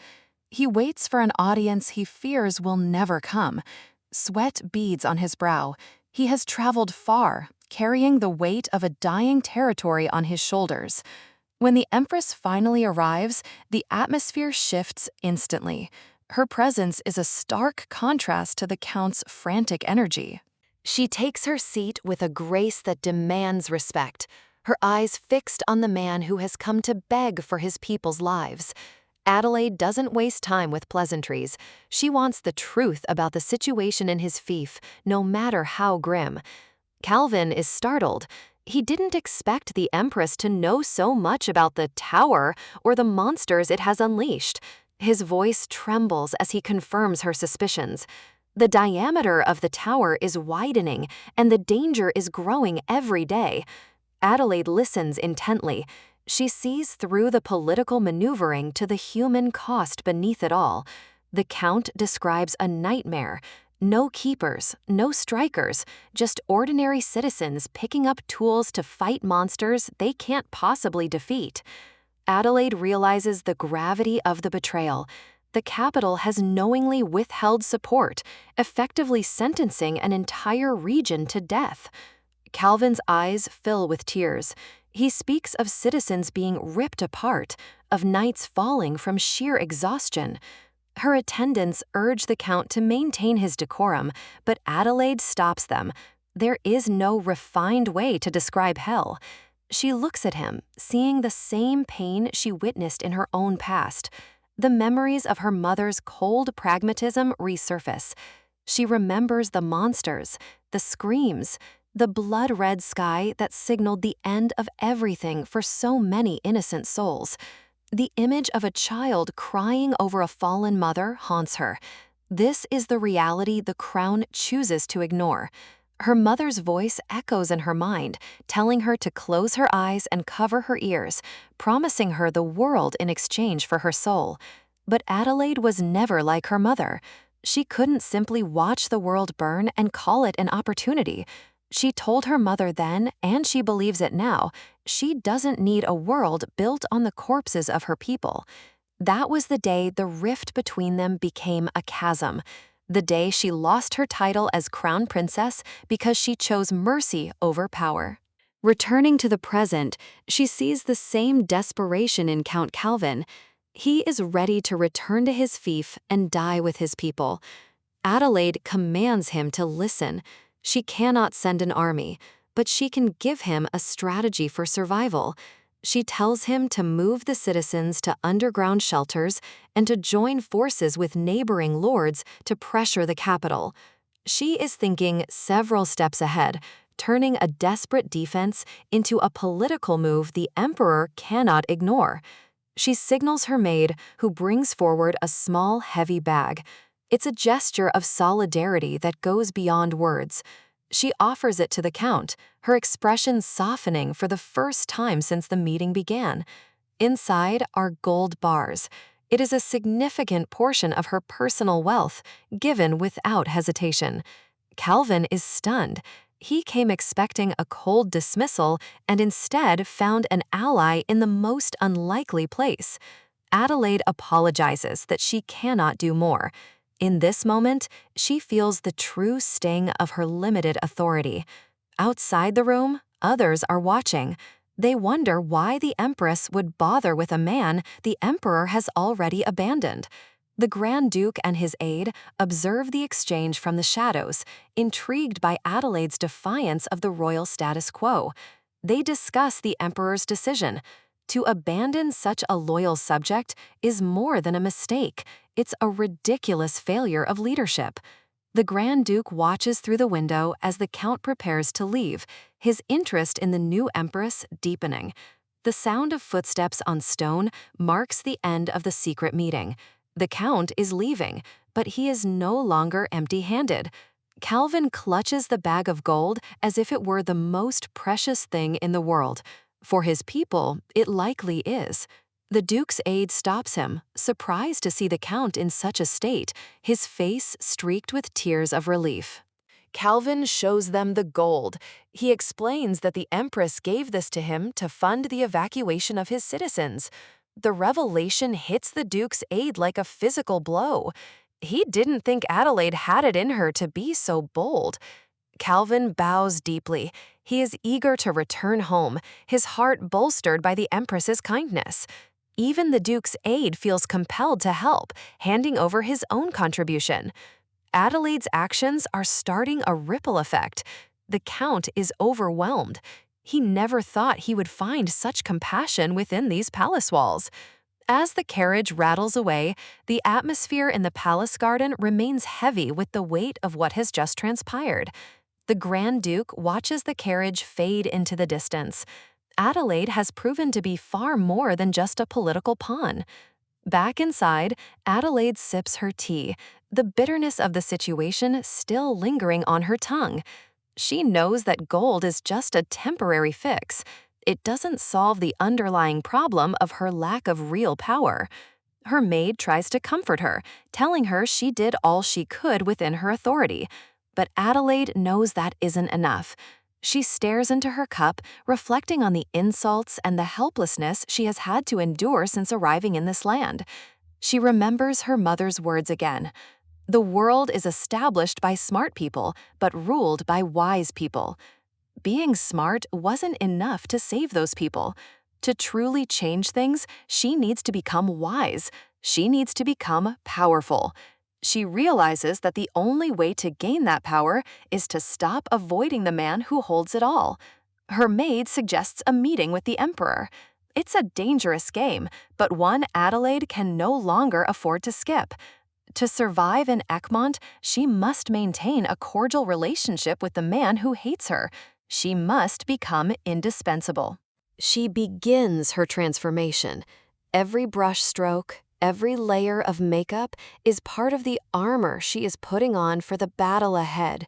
He waits for an audience he fears will never come. Sweat beads on his brow. He has traveled far, carrying the weight of a dying territory on his shoulders. When the Empress finally arrives, the atmosphere shifts instantly. Her presence is a stark contrast to the Count's frantic energy. She takes her seat with a grace that demands respect, her eyes fixed on the man who has come to beg for his people's lives. Adelaide doesn't waste time with pleasantries. She wants the truth about the situation in his fief, no matter how grim. Calvin is startled. He didn't expect the Empress to know so much about the tower or the monsters it has unleashed. His voice trembles as he confirms her suspicions. The diameter of the tower is widening, and the danger is growing every day. Adelaide listens intently. She sees through the political maneuvering to the human cost beneath it all. The Count describes a nightmare. No keepers, no strikers, just ordinary citizens picking up tools to fight monsters they can't possibly defeat. Adelaide realizes the gravity of the betrayal. The capital has knowingly withheld support, effectively sentencing an entire region to death. Calvin's eyes fill with tears. He speaks of citizens being ripped apart, of knights falling from sheer exhaustion. Her attendants urge the Count to maintain his decorum, but Adelaide stops them. There is no refined way to describe hell. She looks at him, seeing the same pain she witnessed in her own past. The memories of her mother's cold pragmatism resurface. She remembers the monsters, the screams, the blood-red sky that signaled the end of everything for so many innocent souls. The image of a child crying over a fallen mother haunts her. This is the reality the Crown chooses to ignore. Her mother's voice echoes in her mind, telling her to close her eyes and cover her ears, promising her the world in exchange for her soul. But Adelaide was never like her mother. She couldn't simply watch the world burn and call it an opportunity. She told her mother then, and she believes it now, she doesn't need a world built on the corpses of her people. That was the day the rift between them became a chasm. The day she lost her title as crown princess because she chose mercy over power. Returning to the present, she sees the same desperation in Count Calvin. He is ready to return to his fief and die with his people. Adelaide commands him to listen. She cannot send an army, but she can give him a strategy for survival. She tells him to move the citizens to underground shelters and to join forces with neighboring lords to pressure the capital. She is thinking several steps ahead, turning a desperate defense into a political move the emperor cannot ignore. She signals her maid, who brings forward a small, heavy bag. It's a gesture of solidarity that goes beyond words. She offers it to the Count, her expression softening for the first time since the meeting began. Inside are gold bars. It is a significant portion of her personal wealth, given without hesitation. Calvin is stunned. He came expecting a cold dismissal and instead found an ally in the most unlikely place. Adelaide apologizes that she cannot do more. In this moment, she feels the true sting of her limited authority. Outside the room, others are watching. They wonder why the Empress would bother with a man the Emperor has already abandoned. The Grand Duke and his aide observe the exchange from the shadows, intrigued by Adelaide's defiance of the royal status quo. They discuss the emperor's decision. To abandon such a loyal subject is more than a mistake. It's a ridiculous failure of leadership. The Grand Duke watches through the window as the Count prepares to leave, his interest in the new Empress deepening. The sound of footsteps on stone marks the end of the secret meeting. The Count is leaving, but he is no longer empty-handed. Calvin clutches the bag of gold as if it were the most precious thing in the world. For his people, it likely is. The Duke's aide stops him, surprised to see the Count in such a state, his face streaked with tears of relief. Calvin shows them the gold. He explains that the Empress gave this to him to fund the evacuation of his citizens. The revelation hits the Duke's aide like a physical blow. He didn't think Adelaide had it in her to be so bold. Calvin bows deeply. He is eager to return home, his heart bolstered by the Empress's kindness. Even the Duke's aide feels compelled to help, handing over his own contribution. Adelaide's actions are starting a ripple effect. The Count is overwhelmed. He never thought he would find such compassion within these palace walls. As the carriage rattles away, the atmosphere in the palace garden remains heavy with the weight of what has just transpired. The Grand Duke watches the carriage fade into the distance. Adelaide has proven to be far more than just a political pawn. Back inside, Adelaide sips her tea, the bitterness of the situation still lingering on her tongue. She knows that gold is just a temporary fix. It doesn't solve the underlying problem of her lack of real power. Her maid tries to comfort her, telling her she did all she could within her authority. But Adelaide knows that isn't enough. She stares into her cup, reflecting on the insults and the helplessness she has had to endure since arriving in this land. She remembers her mother's words again. The world is established by smart people, but ruled by wise people. Being smart wasn't enough to save those people. To truly change things, she needs to become wise. She needs to become powerful. She realizes that the only way to gain that power is to stop avoiding the man who holds it all. Her maid suggests a meeting with the Emperor. It's a dangerous game, but one Adelaide can no longer afford to skip. To survive in Egmont, she must maintain a cordial relationship with the man who hates her. She must become indispensable. She begins her transformation. Every brush stroke, every layer of makeup is part of the armor she is putting on for the battle ahead.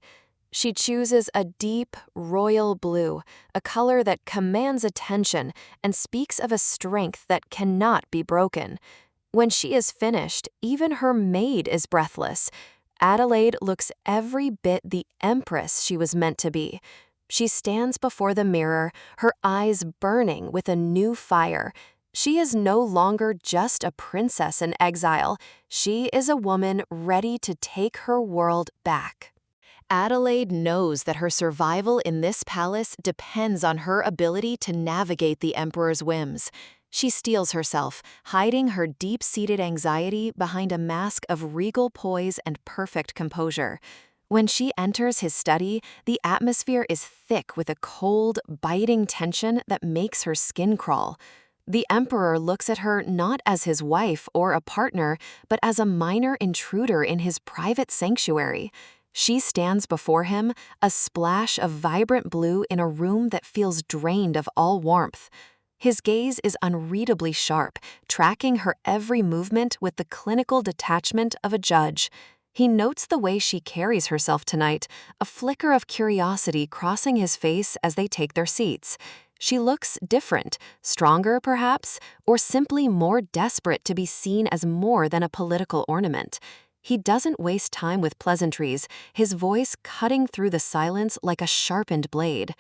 She chooses a deep, royal blue, a color that commands attention and speaks of a strength that cannot be broken. When she is finished, even her maid is breathless. Adelaide looks every bit the Empress she was meant to be. She stands before the mirror, her eyes burning with a new fire. She is no longer just a princess in exile. She is a woman ready to take her world back. Adelaide knows that her survival in this palace depends on her ability to navigate the Emperor's whims. She steels herself, hiding her deep-seated anxiety behind a mask of regal poise and perfect composure. When she enters his study, the atmosphere is thick with a cold, biting tension that makes her skin crawl. The Emperor looks at her not as his wife or a partner, but as a minor intruder in his private sanctuary. She stands before him, a splash of vibrant blue in a room that feels drained of all warmth. His gaze is unreadably sharp, tracking her every movement with the clinical detachment of a judge. He notes the way she carries herself tonight, a flicker of curiosity crossing his face as they take their seats. She looks different, stronger perhaps, or simply more desperate to be seen as more than a political ornament. He doesn't waste time with pleasantries, his voice cutting through the silence like a sharpened blade.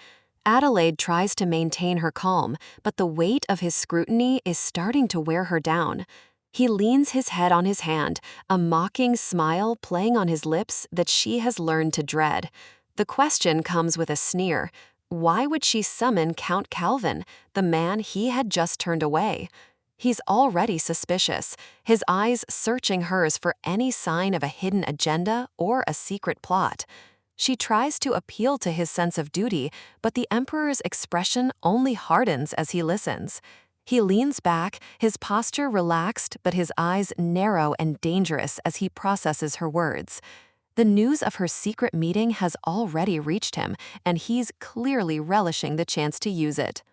Adelaide tries to maintain her calm, but the weight of his scrutiny is starting to wear her down. He leans his head on his hand, a mocking smile playing on his lips that she has learned to dread. The question comes with a sneer. Why would she summon Count Calvin, the man he had just turned away? He's already suspicious, his eyes searching hers for any sign of a hidden agenda or a secret plot. She tries to appeal to his sense of duty, but the Emperor's expression only hardens as he listens. He leans back, his posture relaxed but his eyes narrow and dangerous as he processes her words. The news of her secret meeting has already reached him, and he's clearly relishing the chance to use it.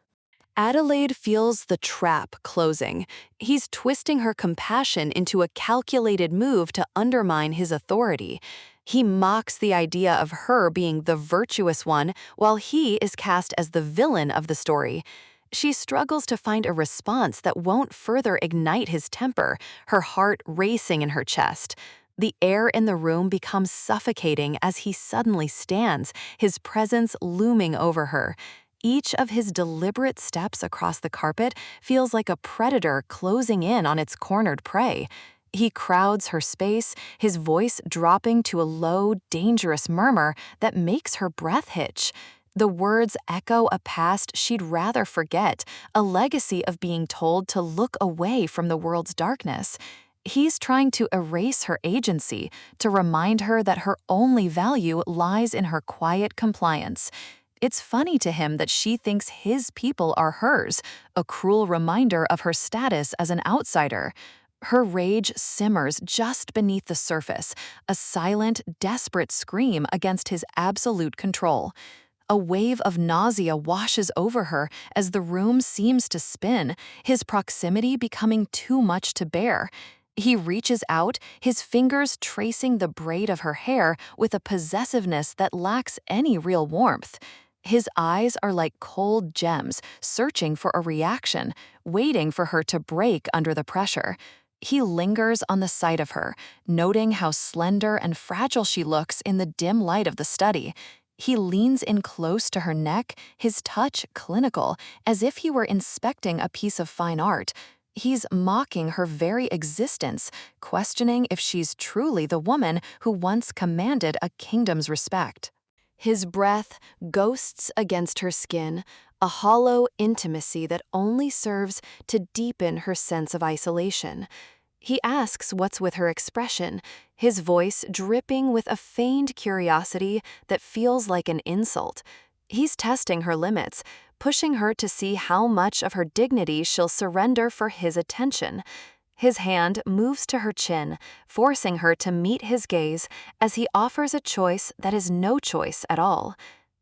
Adelaide feels the trap closing. He's twisting her compassion into a calculated move to undermine his authority. He mocks the idea of her being the virtuous one while he is cast as the villain of the story. She struggles to find a response that won't further ignite his temper, her heart racing in her chest. The air in the room becomes suffocating as he suddenly stands, his presence looming over her. Each of his deliberate steps across the carpet feels like a predator closing in on its cornered prey. He crowds her space, his voice dropping to a low, dangerous murmur that makes her breath hitch. The words echo a past she'd rather forget, a legacy of being told to look away from the world's darkness. He's trying to erase her agency, to remind her that her only value lies in her quiet compliance. It's funny to him that she thinks his people are hers, a cruel reminder of her status as an outsider. Her rage simmers just beneath the surface, a silent, desperate scream against his absolute control. A wave of nausea washes over her as the room seems to spin, his proximity becoming too much to bear. He reaches out, his fingers tracing the braid of her hair with a possessiveness that lacks any real warmth. His eyes are like cold gems, searching for a reaction, waiting for her to break under the pressure. He lingers on the sight of her, noting how slender and fragile she looks in the dim light of the study. He leans in close to her neck, his touch clinical, as if he were inspecting a piece of fine art. He's mocking her very existence, questioning if she's truly the woman who once commanded a kingdom's respect. His breath ghosts against her skin, a hollow intimacy that only serves to deepen her sense of isolation. He asks what's with her expression, his voice dripping with a feigned curiosity that feels like an insult. He's testing her limits, pushing her to see how much of her dignity she'll surrender for his attention. His hand moves to her chin, forcing her to meet his gaze as he offers a choice that is no choice at all.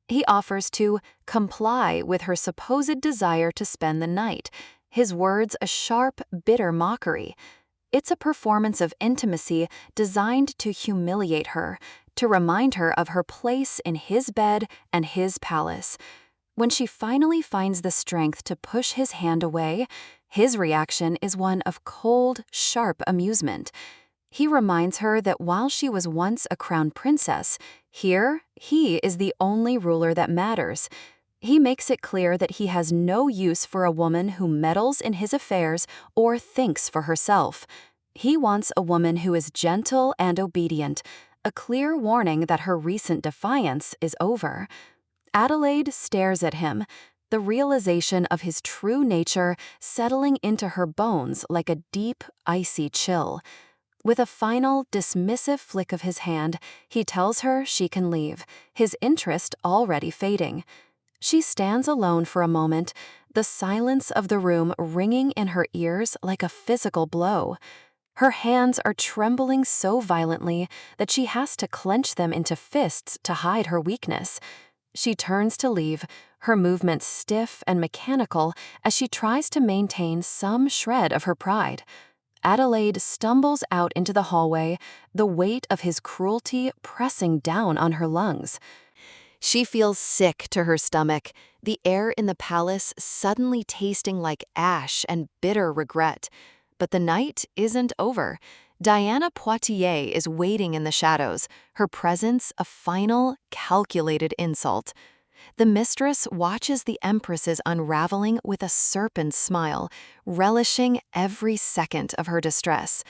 He offers to comply with her supposed desire to spend the night, his words a sharp, bitter mockery. It's a performance of intimacy designed to humiliate her, to remind her of her place in his bed and his palace. When she finally finds the strength to push his hand away, his reaction is one of cold, sharp amusement. He reminds her that while she was once a crown princess, here he is the only ruler that matters. He makes it clear that he has no use for a woman who meddles in his affairs or thinks for herself. He wants a woman who is gentle and obedient, a clear warning that her recent defiance is over. Adelaide stares at him, the realization of his true nature settling into her bones like a deep, icy chill. With a final, dismissive flick of his hand, he tells her she can leave, his interest already fading. She stands alone for a moment, the silence of the room ringing in her ears like a physical blow. Her hands are trembling so violently that she has to clench them into fists to hide her weakness. She turns to leave, her movements stiff and mechanical as she tries to maintain some shred of her pride. Adelaide stumbles out into the hallway, the weight of his cruelty pressing down on her lungs. She feels sick to her stomach, the air in the palace suddenly tasting like ash and bitter regret. But the night isn't over. Diana Poitiers is waiting in the shadows, her presence a final, calculated insult. The mistress watches the Empress's unraveling with a serpent's smile, relishing every second of her distress.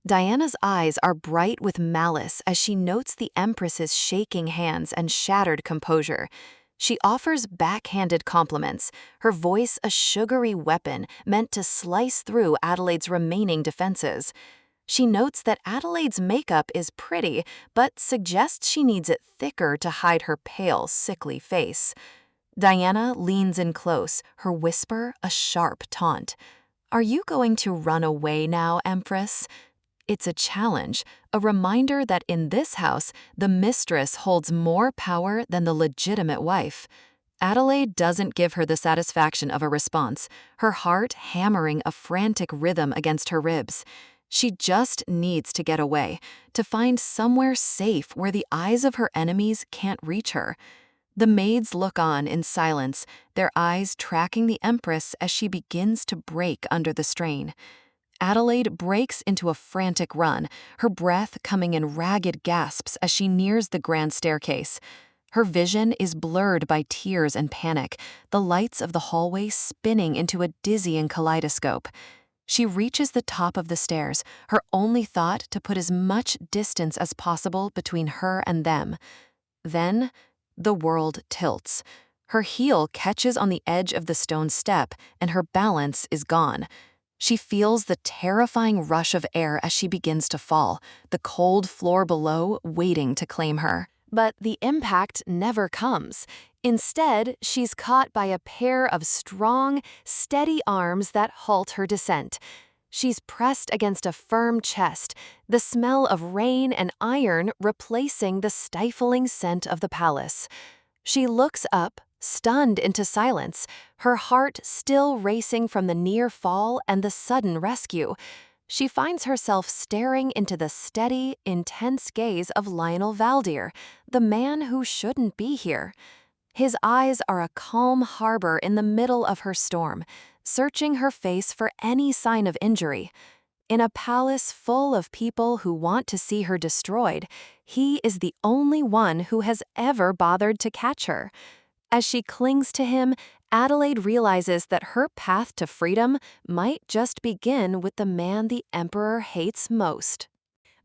Diana's eyes are bright with malice as she notes the Empress's shaking hands and shattered composure. She offers backhanded compliments, her voice a sugary weapon meant to slice through Adelaide's remaining defenses. She notes that Adelaide's makeup is pretty, but suggests she needs it thicker to hide her pale, sickly face. Diana leans in close, her whisper a sharp taunt. "Are you going to run away now, Empress?" It's a challenge, a reminder that in this house, the mistress holds more power than the legitimate wife. Adelaide doesn't give her the satisfaction of a response, her heart hammering a frantic rhythm against her ribs. She just needs to get away, to find somewhere safe where the eyes of her enemies can't reach her. The maids look on in silence, their eyes tracking the Empress as she begins to break under the strain. Adelaide breaks into a frantic run, her breath coming in ragged gasps as she nears the grand staircase. Her vision is blurred by tears and panic, the lights of the hallway spinning into a dizzying kaleidoscope. She reaches the top of the stairs, her only thought to put as much distance as possible between her and them. Then, the world tilts. Her heel catches on the edge of the stone step, and her balance is gone. She feels the terrifying rush of air as she begins to fall, the cold floor below waiting to claim her. But the impact never comes. Instead, she's caught by a pair of strong, steady arms that halt her descent. She's pressed against a firm chest, the smell of rain and iron replacing the stifling scent of the palace. She looks up, stunned into silence, her heart still racing from the near fall and the sudden rescue. She finds herself staring into the steady, intense gaze of Lionel Valdir, the man who shouldn't be here. His eyes are a calm harbor in the middle of her storm, searching her face for any sign of injury. In a palace full of people who want to see her destroyed, he is the only one who has ever bothered to catch her. As she clings to him, Adelaide realizes that her path to freedom might just begin with the man the Emperor hates most.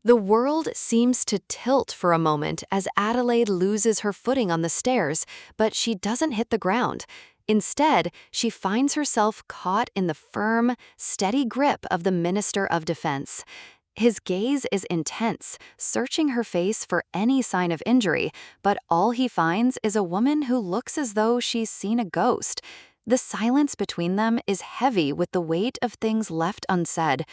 The world seems to tilt for a moment as Adelaide loses her footing on the stairs, but she doesn't hit the ground. Instead, she finds herself caught in the firm, steady grip of the Minister of Defense. His gaze is intense, searching her face for any sign of injury, but all he finds is a woman who looks as though she's seen a ghost. The silence between them is heavy with the weight of things left unsaid.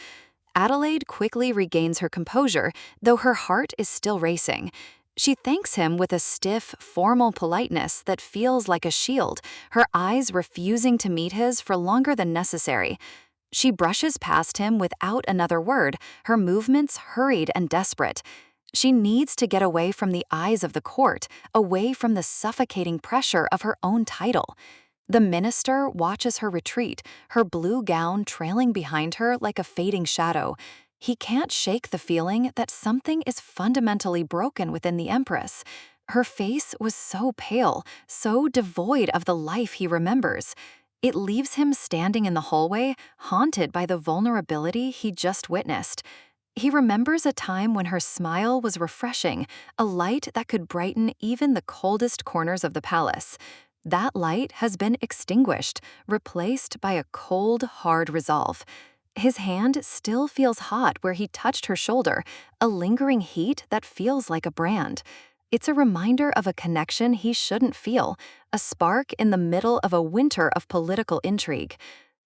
Adelaide quickly regains her composure, though her heart is still racing. She thanks him with a stiff, formal politeness that feels like a shield, her eyes refusing to meet his for longer than necessary. She brushes past him without another word, her movements hurried and desperate. She needs to get away from the eyes of the court, away from the suffocating pressure of her own title. The minister watches her retreat, her blue gown trailing behind her like a fading shadow. He can't shake the feeling that something is fundamentally broken within the Empress. Her face was so pale, so devoid of the life he remembers. It leaves him standing in the hallway, haunted by the vulnerability he just witnessed. He remembers a time when her smile was refreshing, a light that could brighten even the coldest corners of the palace. That light has been extinguished, replaced by a cold, hard resolve. His hand still feels hot where he touched her shoulder, a lingering heat that feels like a brand. It's a reminder of a connection he shouldn't feel, a spark in the middle of a winter of political intrigue.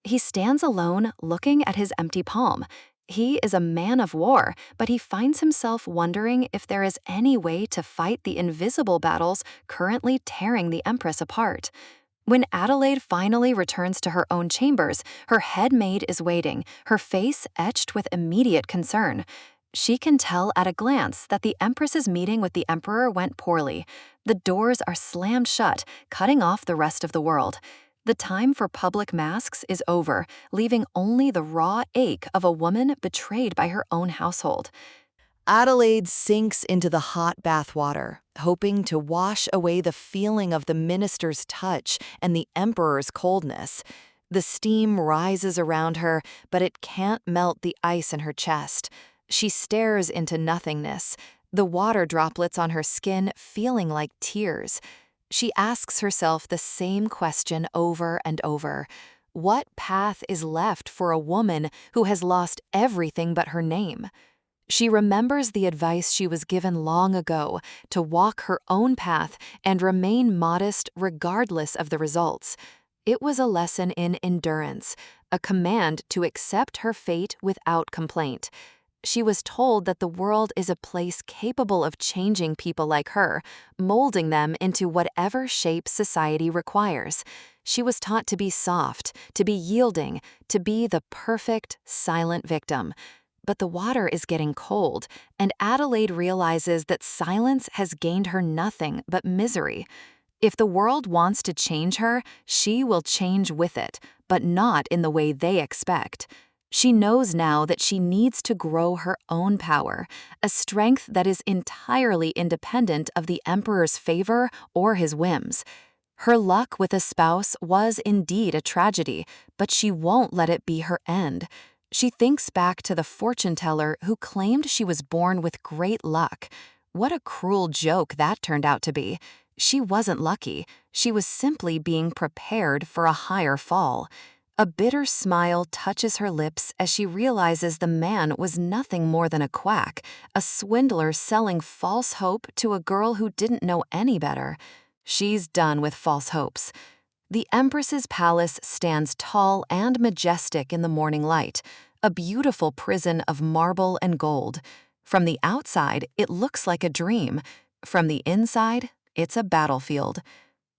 He stands alone, looking at his empty palm. He is a man of war, but he finds himself wondering if there is any way to fight the invisible battles currently tearing the Empress apart. When Adelaide finally returns to her own chambers, her head maid is waiting, her face etched with immediate concern. She can tell at a glance that the Empress's meeting with the Emperor went poorly. The doors are slammed shut, cutting off the rest of the world. The time for public masks is over, leaving only the raw ache of a woman betrayed by her own household. Adelaide sinks into the hot bath water, hoping to wash away the feeling of the minister's touch and the emperor's coldness. The steam rises around her, but it can't melt the ice in her chest. She stares into nothingness, the water droplets on her skin feeling like tears. She asks herself the same question over and over. What path is left for a woman who has lost everything but her name? She remembers the advice she was given long ago to walk her own path and remain modest regardless of the results. It was a lesson in endurance, a command to accept her fate without complaint. She was told that the world is a place capable of changing people like her, molding them into whatever shape society requires. She was taught to be soft, to be yielding, to be the perfect, silent victim. But the water is getting cold, and Adelaide realizes that silence has gained her nothing but misery. If the world wants to change her, she will change with it, but not in the way they expect. She knows now that she needs to grow her own power, a strength that is entirely independent of the Emperor's favor or his whims. Her luck with a spouse was indeed a tragedy, but she won't let it be her end. She thinks back to the fortune teller who claimed she was born with great luck. What a cruel joke that turned out to be. She wasn't lucky. She was simply being prepared for a higher fall. A bitter smile touches her lips as she realizes the man was nothing more than a quack, a swindler selling false hope to a girl who didn't know any better. She's done with false hopes. The Empress's palace stands tall and majestic in the morning light, a beautiful prison of marble and gold. From the outside, it looks like a dream. From the inside, it's a battlefield.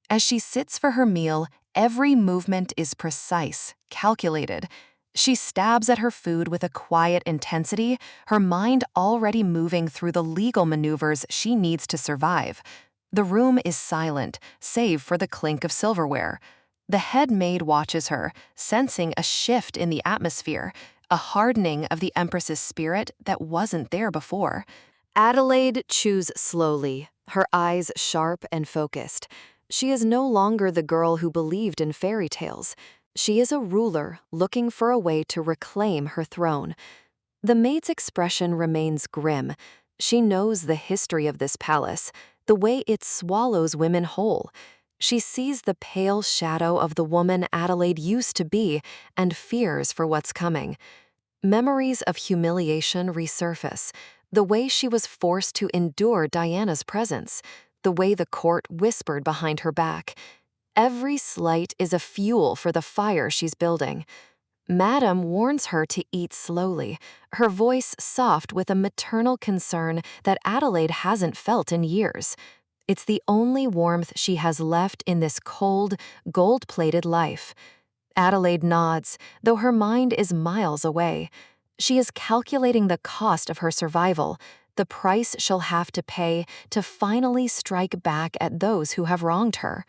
As she sits for her meal, every movement is precise, calculated. She stabs at her food with a quiet intensity, her mind already moving through the legal maneuvers she needs to survive. The room is silent, save for the clink of silverware. The head maid watches her, sensing a shift in the atmosphere, a hardening of the Empress's spirit that wasn't there before. Adelaide chews slowly, her eyes sharp and focused. She is no longer the girl who believed in fairy tales. She is a ruler looking for a way to reclaim her throne. The maid's expression remains grim. She knows the history of this palace, the way it swallows women whole. She sees the pale shadow of the woman Adelaide used to be and fears for what's coming. Memories of humiliation resurface, the way she was forced to endure Diana's presence, the way the court whispered behind her back. Every slight is a fuel for the fire she's building. Madam warns her to eat slowly, her voice soft with a maternal concern that Adelaide hasn't felt in years. It's the only warmth she has left in this cold, gold-plated life. Adelaide nods, though her mind is miles away. She is calculating the cost of her survival, the price she'll have to pay to finally strike back at those who have wronged her.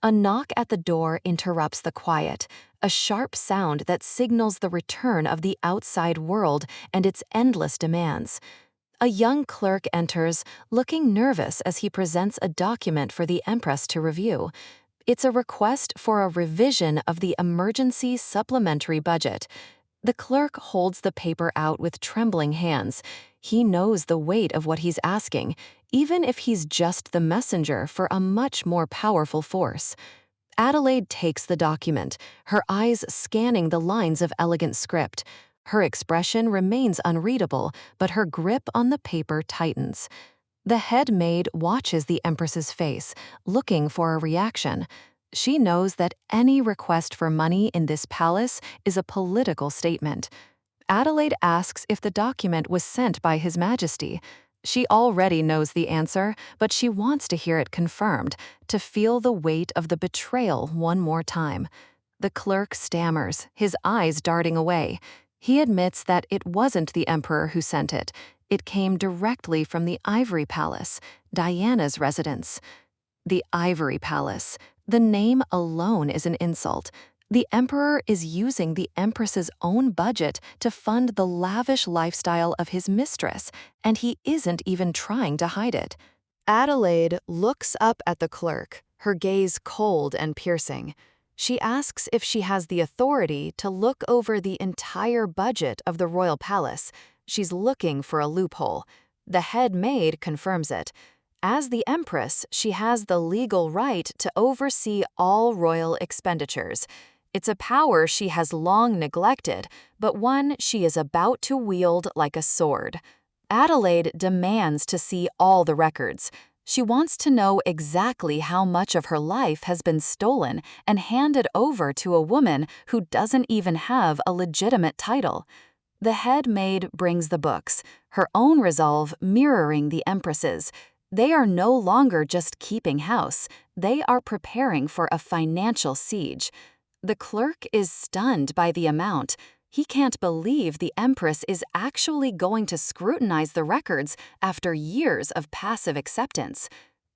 A knock at the door interrupts the quiet, a sharp sound that signals the return of the outside world and its endless demands. A young clerk enters, looking nervous as he presents a document for the Empress to review. It's a request for a revision of the emergency supplementary budget. The clerk holds the paper out with trembling hands. He knows the weight of what he's asking, even if he's just the messenger for a much more powerful force. Adelaide takes the document, her eyes scanning the lines of elegant script. Her expression remains unreadable, but her grip on the paper tightens. The head maid watches the Empress's face, looking for a reaction. She knows that any request for money in this palace is a political statement. Adelaide asks if the document was sent by His Majesty. She already knows the answer, but she wants to hear it confirmed, to feel the weight of the betrayal one more time. The clerk stammers, his eyes darting away. He admits that it wasn't the Emperor who sent it. It came directly from the Ivory Palace, Diana's residence. The Ivory Palace. The name alone is an insult. The Emperor is using the Empress's own budget to fund the lavish lifestyle of his mistress, and he isn't even trying to hide it. Adelaide looks up at the clerk, her gaze cold and piercing. She asks if she has the authority to look over the entire budget of the royal palace. She's looking for a loophole. The head maid confirms it. As the Empress, she has the legal right to oversee all royal expenditures. It's a power she has long neglected, but one she is about to wield like a sword. Adelaide demands to see all the records. She wants to know exactly how much of her life has been stolen and handed over to a woman who doesn't even have a legitimate title. The head maid brings the books, her own resolve mirroring the Empress's. They are no longer just keeping house, they are preparing for a financial siege. The clerk is stunned by the amount. He can't believe the Empress is actually going to scrutinize the records after years of passive acceptance.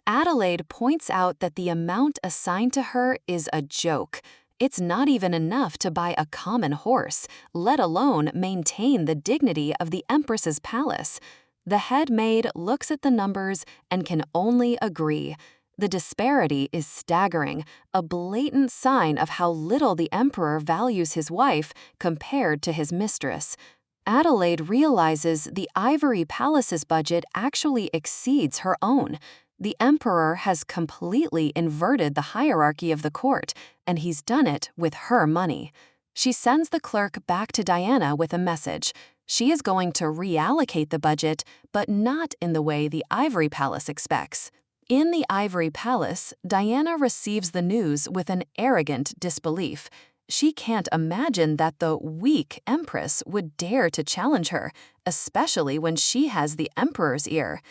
Adelaide points out that the amount assigned to her is a joke. It's not even enough to buy a common horse, let alone maintain the dignity of the Empress's palace. The head maid looks at the numbers and can only agree. The disparity is staggering, a blatant sign of how little the emperor values his wife compared to his mistress. Adelaide realizes the Ivory Palace's budget actually exceeds her own. The emperor has completely inverted the hierarchy of the court, and he's done it with her money. She sends the clerk back to Diana with a message. She is going to reallocate the budget, but not in the way the Ivory Palace expects. In the Ivory Palace, Diana receives the news with an arrogant disbelief. She can't imagine that the weak Empress would dare to challenge her, especially when she has the Emperor's ear.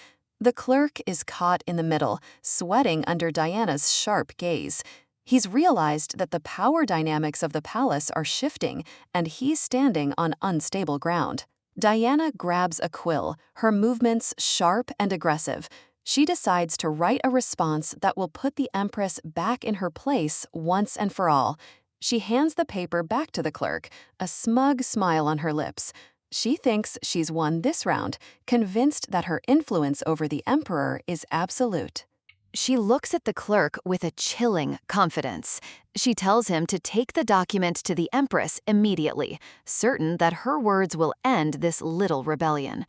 The clerk is caught in the middle, sweating under Diana's sharp gaze. He's realized that the power dynamics of the palace are shifting, and he's standing on unstable ground. Diana grabs a quill, her movements sharp and aggressive. She decides to write a response that will put the Empress back in her place once and for all. She hands the paper back to the clerk, a smug smile on her lips. She thinks she's won this round, convinced that her influence over the Emperor is absolute. She looks at the clerk with a chilling confidence. She tells him to take the document to the Empress immediately, certain that her words will end this little rebellion.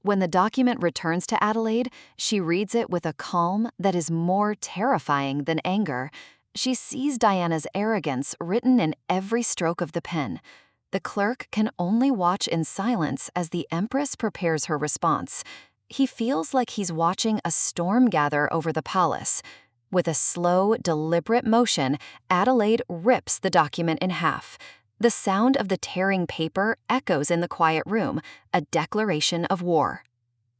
When the document returns to Adelaide, she reads it with a calm that is more terrifying than anger. She sees Diana's arrogance written in every stroke of the pen. The clerk can only watch in silence as the Empress prepares her response. He feels like he's watching a storm gather over the palace. With a slow, deliberate motion, Adelaide rips the document in half. The sound of the tearing paper echoes in the quiet room, a declaration of war.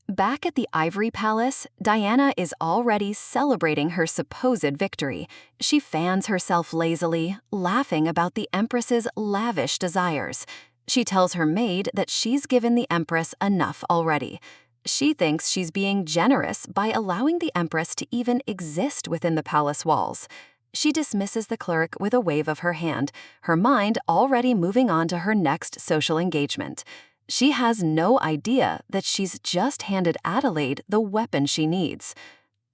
Back at the Ivory Palace, Diana is already celebrating her supposed victory. She fans herself lazily, laughing about the Empress's lavish desires. She tells her maid that she's given the Empress enough already. She thinks she's being generous by allowing the Empress to even exist within the palace walls. She dismisses the clerk with a wave of her hand, her mind already moving on to her next social engagement. She has no idea that she's just handed Adelaide the weapon she needs.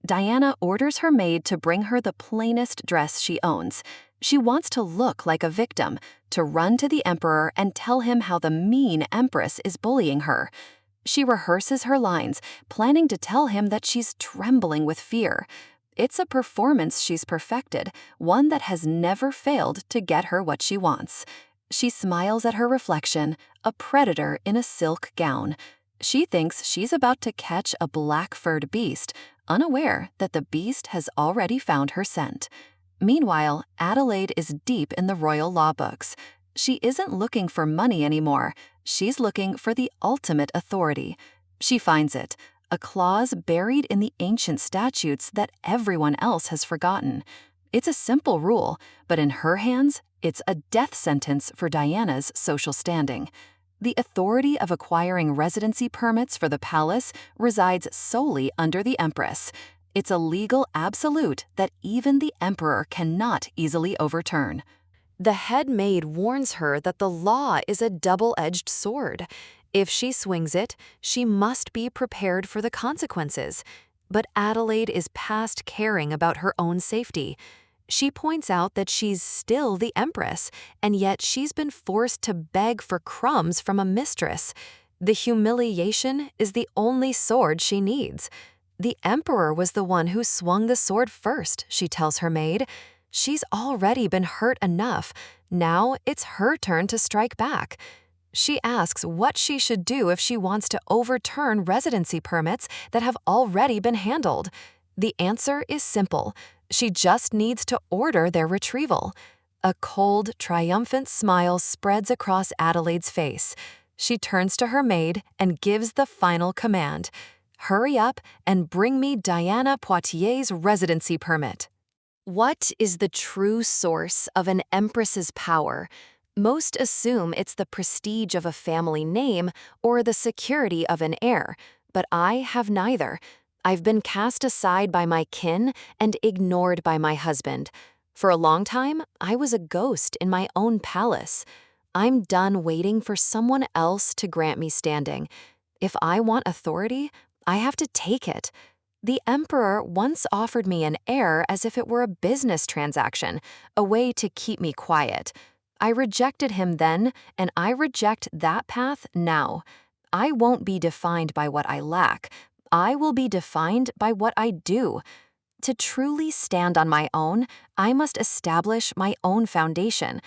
Diana orders her maid to bring her the plainest dress she owns. She wants to look like a victim, to run to the Emperor and tell him how the mean Empress is bullying her. She rehearses her lines, planning to tell him that she's trembling with fear. It's a performance she's perfected, one that has never failed to get her what she wants. She smiles at her reflection, a predator in a silk gown. She thinks she's about to catch a black-furred beast, unaware that the beast has already found her scent. Meanwhile, Adelaide is deep in the royal law books. She isn't looking for money anymore. She's looking for the ultimate authority. She finds it, a clause buried in the ancient statutes that everyone else has forgotten. It's a simple rule, but in her hands, it's a death sentence for Diana's social standing. The authority of acquiring residency permits for the palace resides solely under the Empress. It's a legal absolute that even the Emperor cannot easily overturn. The head maid warns her that the law is a double-edged sword. If she swings it, she must be prepared for the consequences. But Adelaide is past caring about her own safety. She points out that she's still the Empress, and yet she's been forced to beg for crumbs from a mistress. The humiliation is the only sword she needs. The emperor was the one who swung the sword first, she tells her maid. She's already been hurt enough. Now it's her turn to strike back. She asks what she should do if she wants to overturn residency permits that have already been handled. The answer is simple. She just needs to order their retrieval. A cold, triumphant smile spreads across Adelaide's face. She turns to her maid and gives the final command. Hurry up and bring me Diana Poitier's residency permit. What is the true source of an empress's power? Most assume it's the prestige of a family name or the security of an heir, but I have neither. I've been cast aside by my kin and ignored by my husband. For a long time, I was a ghost in my own palace. I'm done waiting for someone else to grant me standing. If I want authority, I have to take it. The emperor once offered me an heir as if it were a business transaction, a way to keep me quiet. I rejected him then, and I reject that path now. I won't be defined by what I lack. I will be defined by what I do. To truly stand on my own, I must establish my own foundation.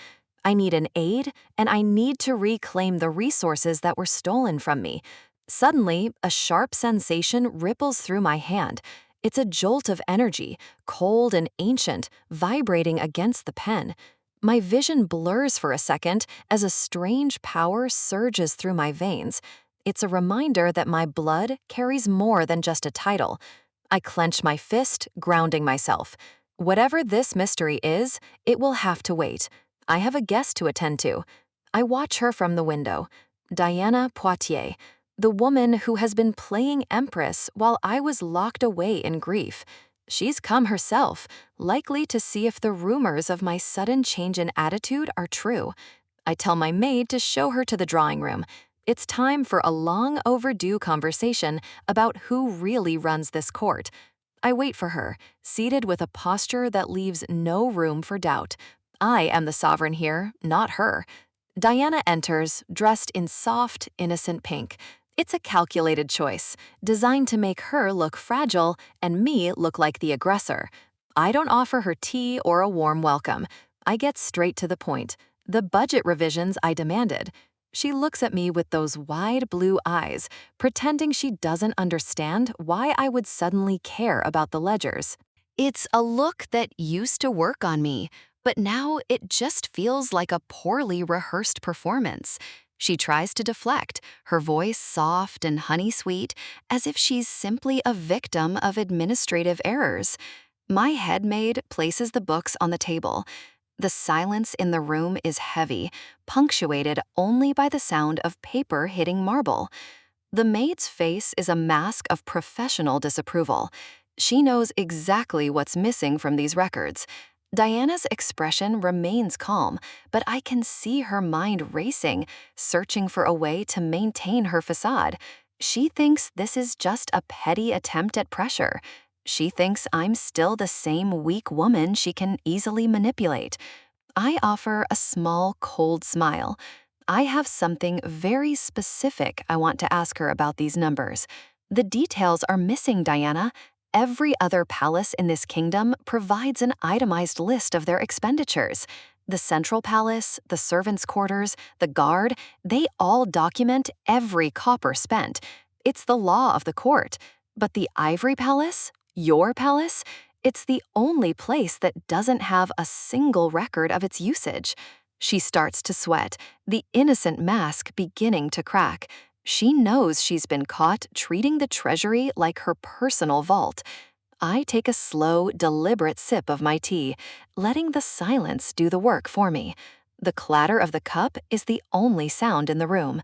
I need an aide, and I need to reclaim the resources that were stolen from me. Suddenly, a sharp sensation ripples through my hand. It's a jolt of energy, cold and ancient, vibrating against the pen. My vision blurs for a second as a strange power surges through my veins. It's a reminder that my blood carries more than just a title. I clench my fist, grounding myself. Whatever this mystery is, it will have to wait. I have a guest to attend to. I watch her from the window. Diana Poitier, the woman who has been playing Empress while I was locked away in grief. She's come herself, likely to see if the rumors of my sudden change in attitude are true. I tell my maid to show her to the drawing room. It's time for a long overdue conversation about who really runs this court. I wait for her, seated with a posture that leaves no room for doubt. I am the sovereign here, not her. Diana enters, dressed in soft, innocent pink. It's a calculated choice, designed to make her look fragile and me look like the aggressor. I don't offer her tea or a warm welcome. I get straight to the point. The budget revisions I demanded. She looks at me with those wide blue eyes, pretending she doesn't understand why I would suddenly care about the ledgers. It's a look that used to work on me, but now it just feels like a poorly rehearsed performance. She tries to deflect, her voice soft and honey-sweet, as if she's simply a victim of administrative errors. My head maid places the books on the table. The silence in the room is heavy, punctuated only by the sound of paper hitting marble. The maid's face is a mask of professional disapproval. She knows exactly what's missing from these records. Diana's expression remains calm, but I can see her mind racing, searching for a way to maintain her facade. She thinks this is just a petty attempt at pressure. She thinks I'm still the same weak woman she can easily manipulate. I offer a small, cold smile. I have something very specific I want to ask her about these numbers. The details are missing, Diana. Every other palace in this kingdom provides an itemized list of their expenditures. The central palace, the servants' quarters, the guard, they all document every copper spent. It's the law of the court. But the Ivory Palace, your palace, it's the only place that doesn't have a single record of its usage. She starts to sweat, the innocent mask beginning to crack. She knows she's been caught treating the treasury like her personal vault. I take a slow, deliberate sip of my tea, letting the silence do the work for me. The clatter of the cup is the only sound in the room.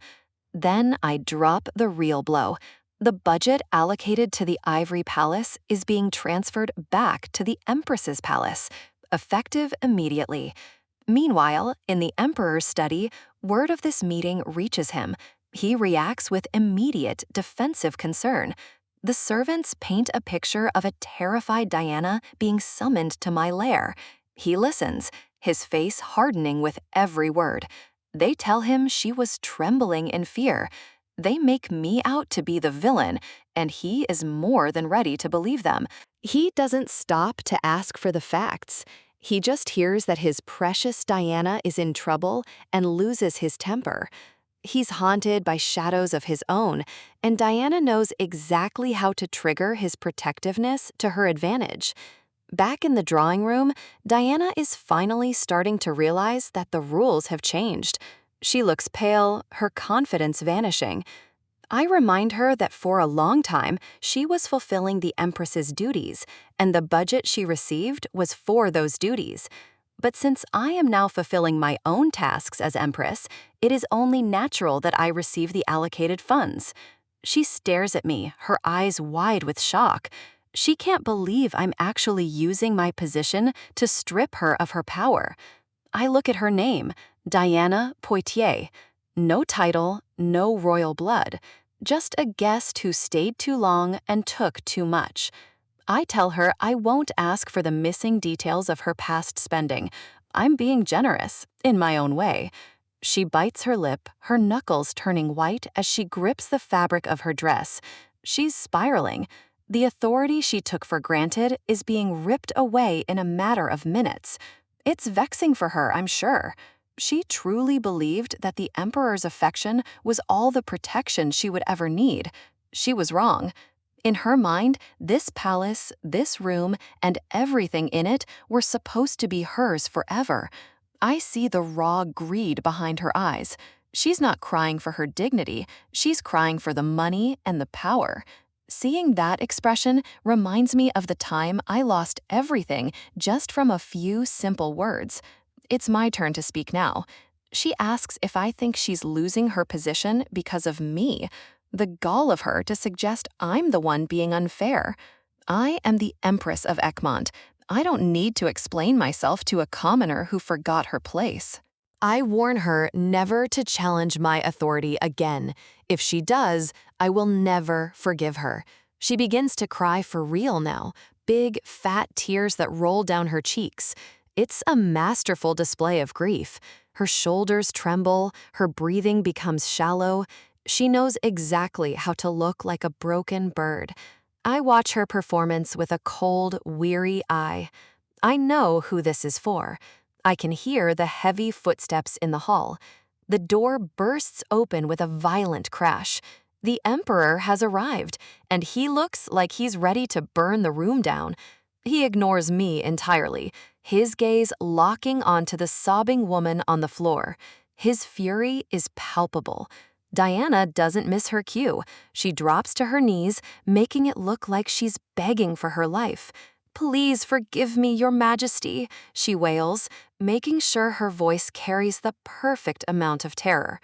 Then I drop the real blow. The budget allocated to the Ivory Palace is being transferred back to the Empress's palace, effective immediately. Meanwhile, in the Emperor's study, word of this meeting reaches him. He reacts with immediate defensive concern. The servants paint a picture of a terrified Diana being summoned to my lair. He listens, his face hardening with every word. They tell him she was trembling in fear. They make me out to be the villain, and he is more than ready to believe them. He doesn't stop to ask for the facts. He just hears that his precious Diana is in trouble and loses his temper. He's haunted by shadows of his own, and Diana knows exactly how to trigger his protectiveness to her advantage. Back in the drawing room, Diana is finally starting to realize that the rules have changed. She looks pale, her confidence vanishing. I remind her that for a long time, she was fulfilling the Empress's duties, and the budget she received was for those duties. But since I am now fulfilling my own tasks as Empress, it is only natural that I receive the allocated funds. She stares at me, her eyes wide with shock. She can't believe I'm actually using my position to strip her of her power. I look at her name, Diana Poitiers. No title, no royal blood, just a guest who stayed too long and took too much. I tell her I won't ask for the missing details of her past spending. I'm being generous, in my own way. She bites her lip, her knuckles turning white as she grips the fabric of her dress. She's spiraling. The authority she took for granted is being ripped away in a matter of minutes. It's vexing for her, I'm sure. She truly believed that the Emperor's affection was all the protection she would ever need. She was wrong. In her mind, this palace, this room, and everything in it were supposed to be hers forever. I see the raw greed behind her eyes. She's not crying for her dignity, she's crying for the money and the power. Seeing that expression reminds me of the time I lost everything just from a few simple words. It's my turn to speak now. She asks if I think she's losing her position because of me. The gall of her to suggest I'm the one being unfair. I am the Empress of Egmont. I don't need to explain myself to a commoner who forgot her place. I warn her never to challenge my authority again. If she does, I will never forgive her. She begins to cry for real now, big, fat tears that roll down her cheeks. It's a masterful display of grief. Her shoulders tremble, her breathing becomes shallow. She knows exactly how to look like a broken bird. I watch her performance with a cold, weary eye. I know who this is for. I can hear the heavy footsteps in the hall. The door bursts open with a violent crash. The Emperor has arrived, and he looks like he's ready to burn the room down. He ignores me entirely, his gaze locking onto the sobbing woman on the floor. His fury is palpable. Diana doesn't miss her cue. She drops to her knees, making it look like she's begging for her life. "Please forgive me, Your Majesty," she wails, making sure her voice carries the perfect amount of terror.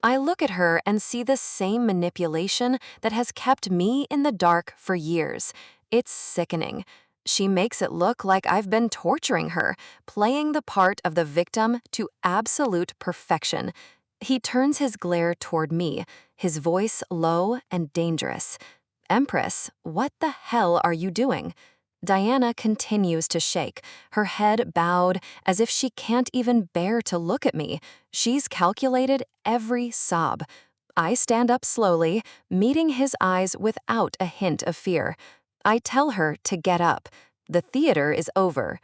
I look at her and see the same manipulation that has kept me in the dark for years. It's sickening. She makes it look like I've been torturing her, playing the part of the victim to absolute perfection. He turns his glare toward me, his voice low and dangerous. "Empress, what the hell are you doing?" Diana continues to shake, her head bowed as if she can't even bear to look at me. She's calculated every sob. I stand up slowly, meeting his eyes without a hint of fear. I tell her to get up. The theater is over.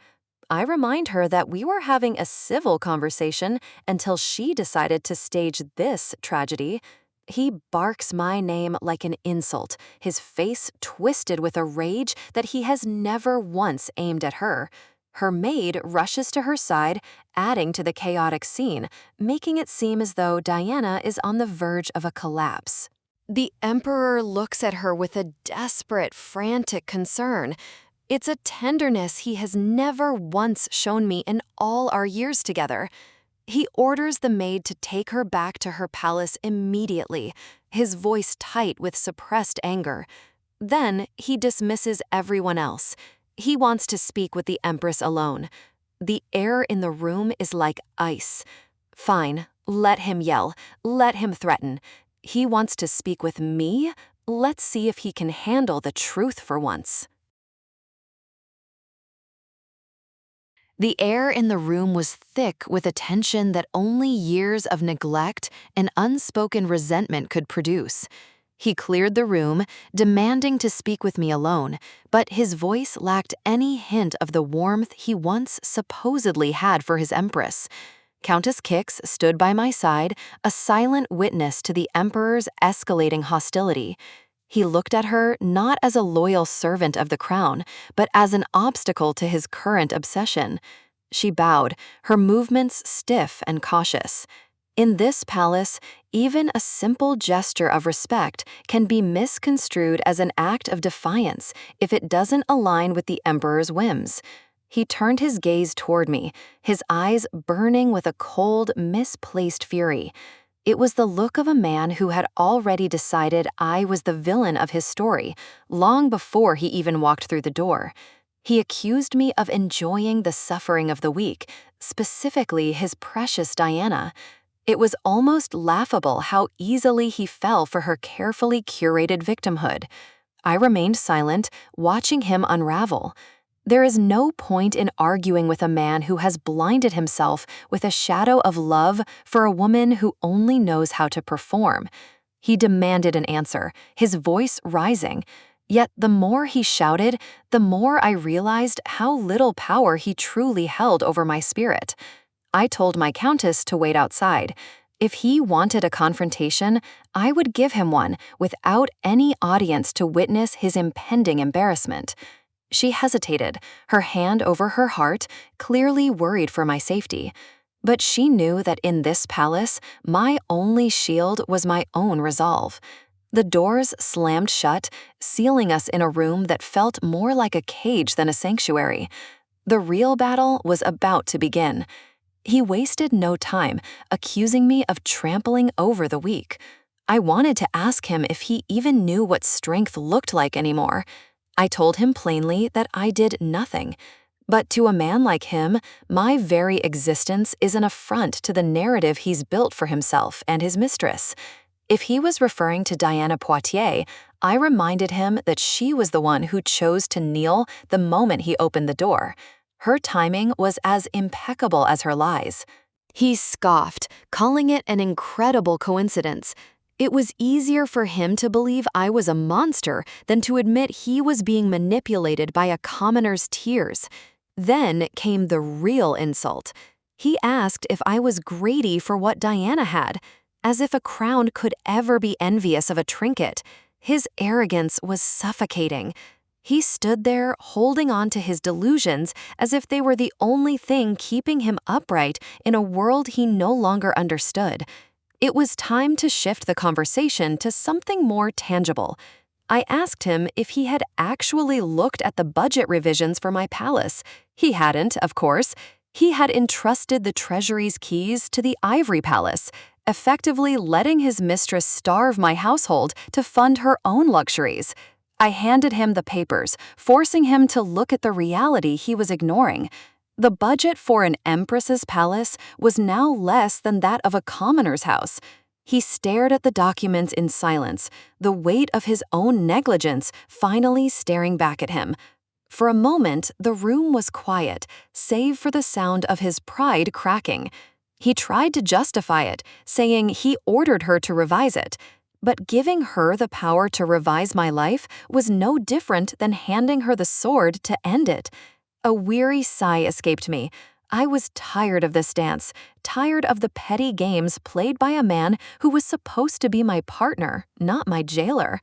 I remind her that we were having a civil conversation until she decided to stage this tragedy. He barks my name like an insult, his face twisted with a rage that he has never once aimed at her. Her maid rushes to her side, adding to the chaotic scene, making it seem as though Diana is on the verge of a collapse. The Emperor looks at her with a desperate, frantic concern. It's a tenderness he has never once shown me in all our years together. He orders the maid to take her back to her palace immediately, his voice tight with suppressed anger. Then he dismisses everyone else. He wants to speak with the Empress alone. The air in the room is like ice. Fine, let him yell, let him threaten. He wants to speak with me? Let's see if he can handle the truth for once. The air in the room was thick with a tension that only years of neglect and unspoken resentment could produce. He cleared the room, demanding to speak with me alone, but his voice lacked any hint of the warmth he once supposedly had for his Empress. Countess Kix stood by my side, a silent witness to the Emperor's escalating hostility. He looked at her not as a loyal servant of the crown, but as an obstacle to his current obsession. She bowed, her movements stiff and cautious. In this palace, even a simple gesture of respect can be misconstrued as an act of defiance if it doesn't align with the Emperor's whims. He turned his gaze toward me, his eyes burning with a cold, misplaced fury. It was the look of a man who had already decided I was the villain of his story, long before he even walked through the door. He accused me of enjoying the suffering of the weak, specifically his precious Diana. It was almost laughable how easily he fell for her carefully curated victimhood. I remained silent, watching him unravel. There is no point in arguing with a man who has blinded himself with a shadow of love for a woman who only knows how to perform. He demanded an answer, his voice rising. Yet the more he shouted, the more I realized how little power he truly held over my spirit. I told my countess to wait outside. If he wanted a confrontation, I would give him one without any audience to witness his impending embarrassment. She hesitated, her hand over her heart, clearly worried for my safety. But she knew that in this palace, my only shield was my own resolve. The doors slammed shut, sealing us in a room that felt more like a cage than a sanctuary. The real battle was about to begin. He wasted no time, accusing me of trampling over the weak. I wanted to ask him if he even knew what strength looked like anymore. I told him plainly that I did nothing. But to a man like him, my very existence is an affront to the narrative he's built for himself and his mistress. If he was referring to Diana Poitiers, I reminded him that she was the one who chose to kneel the moment he opened the door. Her timing was as impeccable as her lies. He scoffed, calling it an incredible coincidence. It was easier for him to believe I was a monster than to admit he was being manipulated by a commoner's tears. Then came the real insult. He asked if I was greedy for what Diana had, as if a crown could ever be envious of a trinket. His arrogance was suffocating. He stood there holding on to his delusions as if they were the only thing keeping him upright in a world he no longer understood. It was time to shift the conversation to something more tangible. I asked him if he had actually looked at the budget revisions for my palace. He hadn't, of course. He had entrusted the treasury's keys to the Ivory Palace, effectively letting his mistress starve my household to fund her own luxuries. I handed him the papers, forcing him to look at the reality he was ignoring. The budget for an empress's palace was now less than that of a commoner's house. He stared at the documents in silence, the weight of his own negligence finally staring back at him. For a moment, the room was quiet, save for the sound of his pride cracking. He tried to justify it, saying he ordered her to revise it. But giving her the power to revise my life was no different than handing her the sword to end it. A weary sigh escaped me. I was tired of this dance, tired of the petty games played by a man who was supposed to be my partner, not my jailer.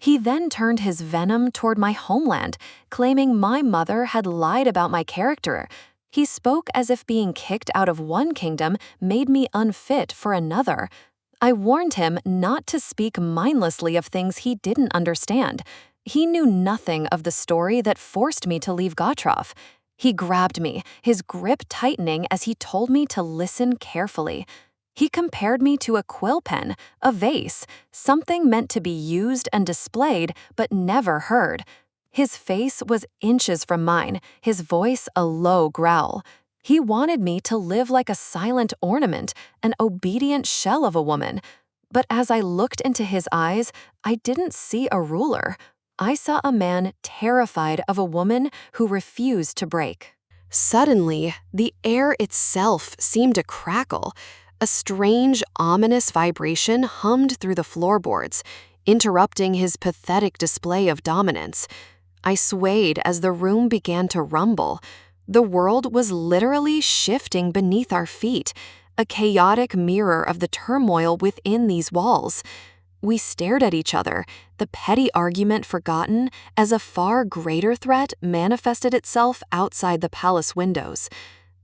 He then turned his venom toward my homeland, claiming my mother had lied about my character. He spoke as if being kicked out of one kingdom made me unfit for another. I warned him not to speak mindlessly of things he didn't understand. He knew nothing of the story that forced me to leave Gautrov. He grabbed me, his grip tightening as he told me to listen carefully. He compared me to a quill pen, a vase, something meant to be used and displayed but never heard. His face was inches from mine, his voice a low growl. He wanted me to live like a silent ornament, an obedient shell of a woman. But as I looked into his eyes, I didn't see a ruler. I saw a man terrified of a woman who refused to break. Suddenly, the air itself seemed to crackle. A strange, ominous vibration hummed through the floorboards, interrupting his pathetic display of dominance. I swayed as the room began to rumble. The world was literally shifting beneath our feet, a chaotic mirror of the turmoil within these walls. We stared at each other, the petty argument forgotten, as a far greater threat manifested itself outside the palace windows.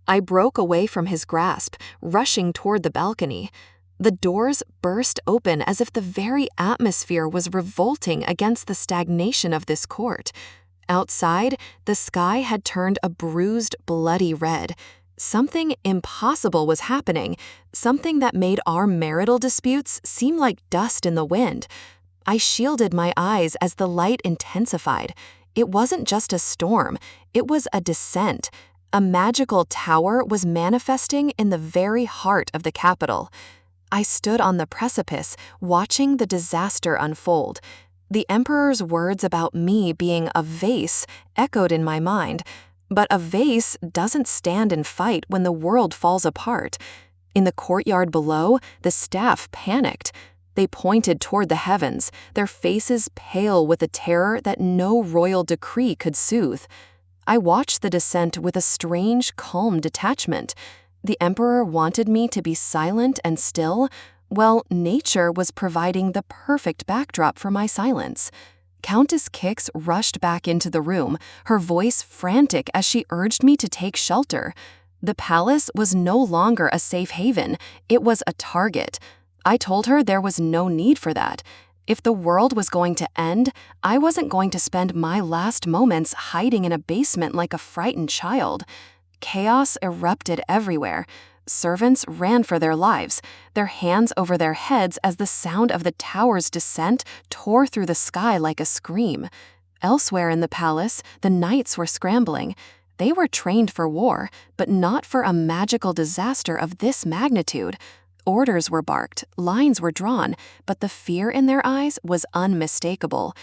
I broke away from his grasp, rushing toward the balcony. The doors burst open as if the very atmosphere was revolting against the stagnation of this court. Outside, the sky had turned a bruised, bloody red. Something impossible was happening, something that made our marital disputes seem like dust in the wind. I shielded my eyes as the light intensified. It wasn't just a storm, it was a descent. A magical tower was manifesting in the very heart of the capital. I stood on the precipice, watching the disaster unfold. The emperor's words about me being a vase echoed in my mind. But a vase doesn't stand and fight when the world falls apart. In the courtyard below, the staff panicked. They pointed toward the heavens, their faces pale with a terror that no royal decree could soothe. I watched the descent with a strange, calm detachment. The emperor wanted me to be silent and still. Well, nature was providing the perfect backdrop for my silence. Countess Kix rushed back into the room, her voice frantic as she urged me to take shelter. The palace was no longer a safe haven, it was a target. I told her there was no need for that. If the world was going to end, I wasn't going to spend my last moments hiding in a basement like a frightened child. Chaos erupted everywhere. Servants ran for their lives, their hands over their heads as the sound of the tower's descent tore through the sky like a scream. Elsewhere in the palace, the knights were scrambling. They were trained for war, but not for a magical disaster of this magnitude. Orders were barked, lines were drawn, but the fear in their eyes was unmistakable.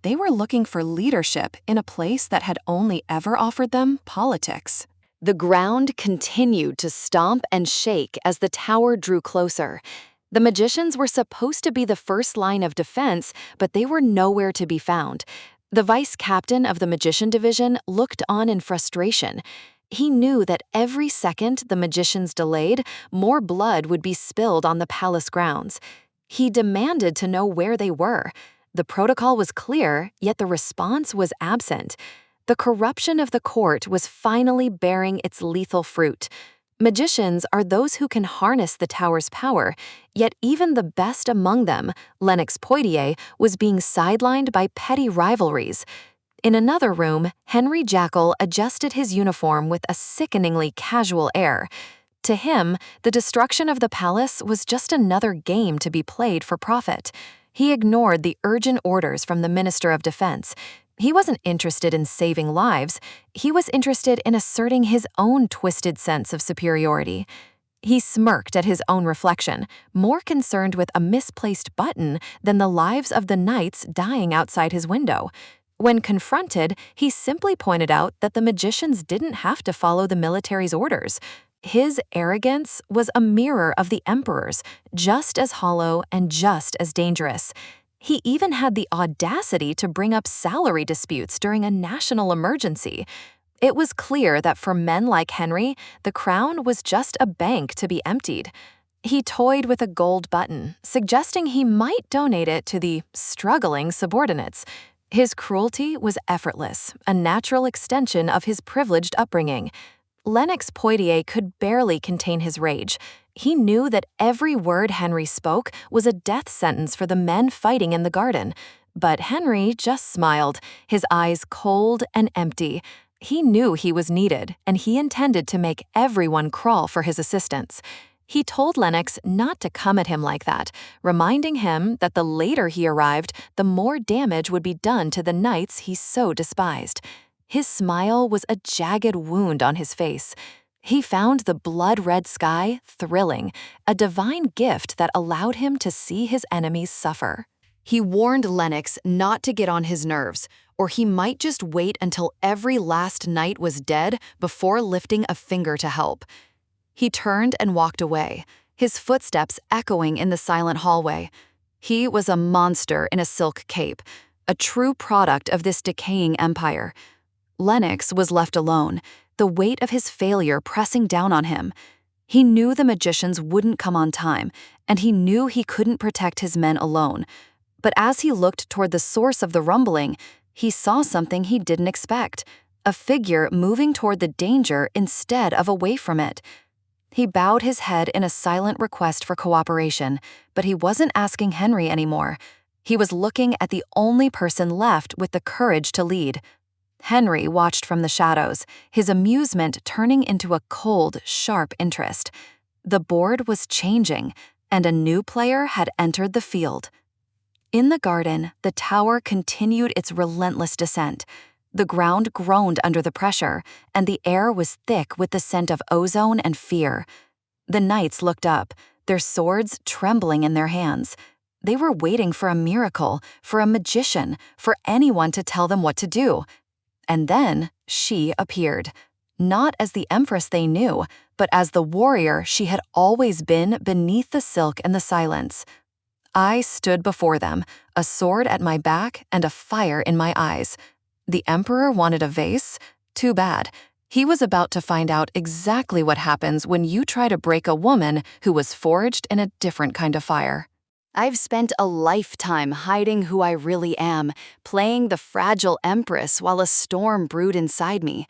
They were looking for leadership in a place that had only ever offered them politics. The ground continued to stomp and shake as the tower drew closer. The magicians were supposed to be the first line of defense, but they were nowhere to be found. The vice captain of the magician division looked on in frustration. He knew that every second the magicians delayed, more blood would be spilled on the palace grounds. He demanded to know where they were. The protocol was clear, yet the response was absent. The corruption of the court was finally bearing its lethal fruit. Magicians are those who can harness the tower's power, yet even the best among them, Lennox Poitier, was being sidelined by petty rivalries. In another room, Henry Jackal adjusted his uniform with a sickeningly casual air. To him, the destruction of the palace was just another game to be played for profit. He ignored the urgent orders from the Minister of Defense. He wasn't interested in saving lives. He was interested in asserting his own twisted sense of superiority. He smirked at his own reflection, more concerned with a misplaced button than the lives of the knights dying outside his window. When confronted, he simply pointed out that the magicians didn't have to follow the military's orders. His arrogance was a mirror of the emperor's, just as hollow and just as dangerous. He even had the audacity to bring up salary disputes during a national emergency. It was clear that for men like Henry, the crown was just a bank to be emptied. He toyed with a gold button, suggesting he might donate it to the struggling subordinates. His cruelty was effortless, a natural extension of his privileged upbringing. Lennox Poitier could barely contain his rage. He knew that every word Henry spoke was a death sentence for the men fighting in the garden. But Henry just smiled, his eyes cold and empty. He knew he was needed, and he intended to make everyone crawl for his assistance. He told Lennox not to come at him like that, reminding him that the later he arrived, the more damage would be done to the knights he so despised. His smile was a jagged wound on his face. He found the blood-red sky thrilling, a divine gift that allowed him to see his enemies suffer. He warned Lennox not to get on his nerves, or he might just wait until every last knight was dead before lifting a finger to help. He turned and walked away, his footsteps echoing in the silent hallway. He was a monster in a silk cape, a true product of this decaying empire. Lennox was left alone, the weight of his failure pressing down on him. He knew the magicians wouldn't come on time, and he knew he couldn't protect his men alone. But as he looked toward the source of the rumbling, he saw something he didn't expect, a figure moving toward the danger instead of away from it. He bowed his head in a silent request for cooperation, but he wasn't asking Henry anymore. He was looking at the only person left with the courage to lead. Henry watched from the shadows, his amusement turning into a cold, sharp interest. The board was changing, and a new player had entered the field. In the garden, the tower continued its relentless descent. The ground groaned under the pressure, and the air was thick with the scent of ozone and fear. The knights looked up, their swords trembling in their hands. They were waiting for a miracle, for a magician, for anyone to tell them what to do. And then she appeared, not as the Empress they knew, but as the warrior she had always been beneath the silk and the silence. I stood before them, a sword at my back and a fire in my eyes. The Emperor wanted a vase? Too bad. He was about to find out exactly what happens when you try to break a woman who was forged in a different kind of fire. I've spent a lifetime hiding who I really am, playing the fragile Empress while a storm brewed inside me.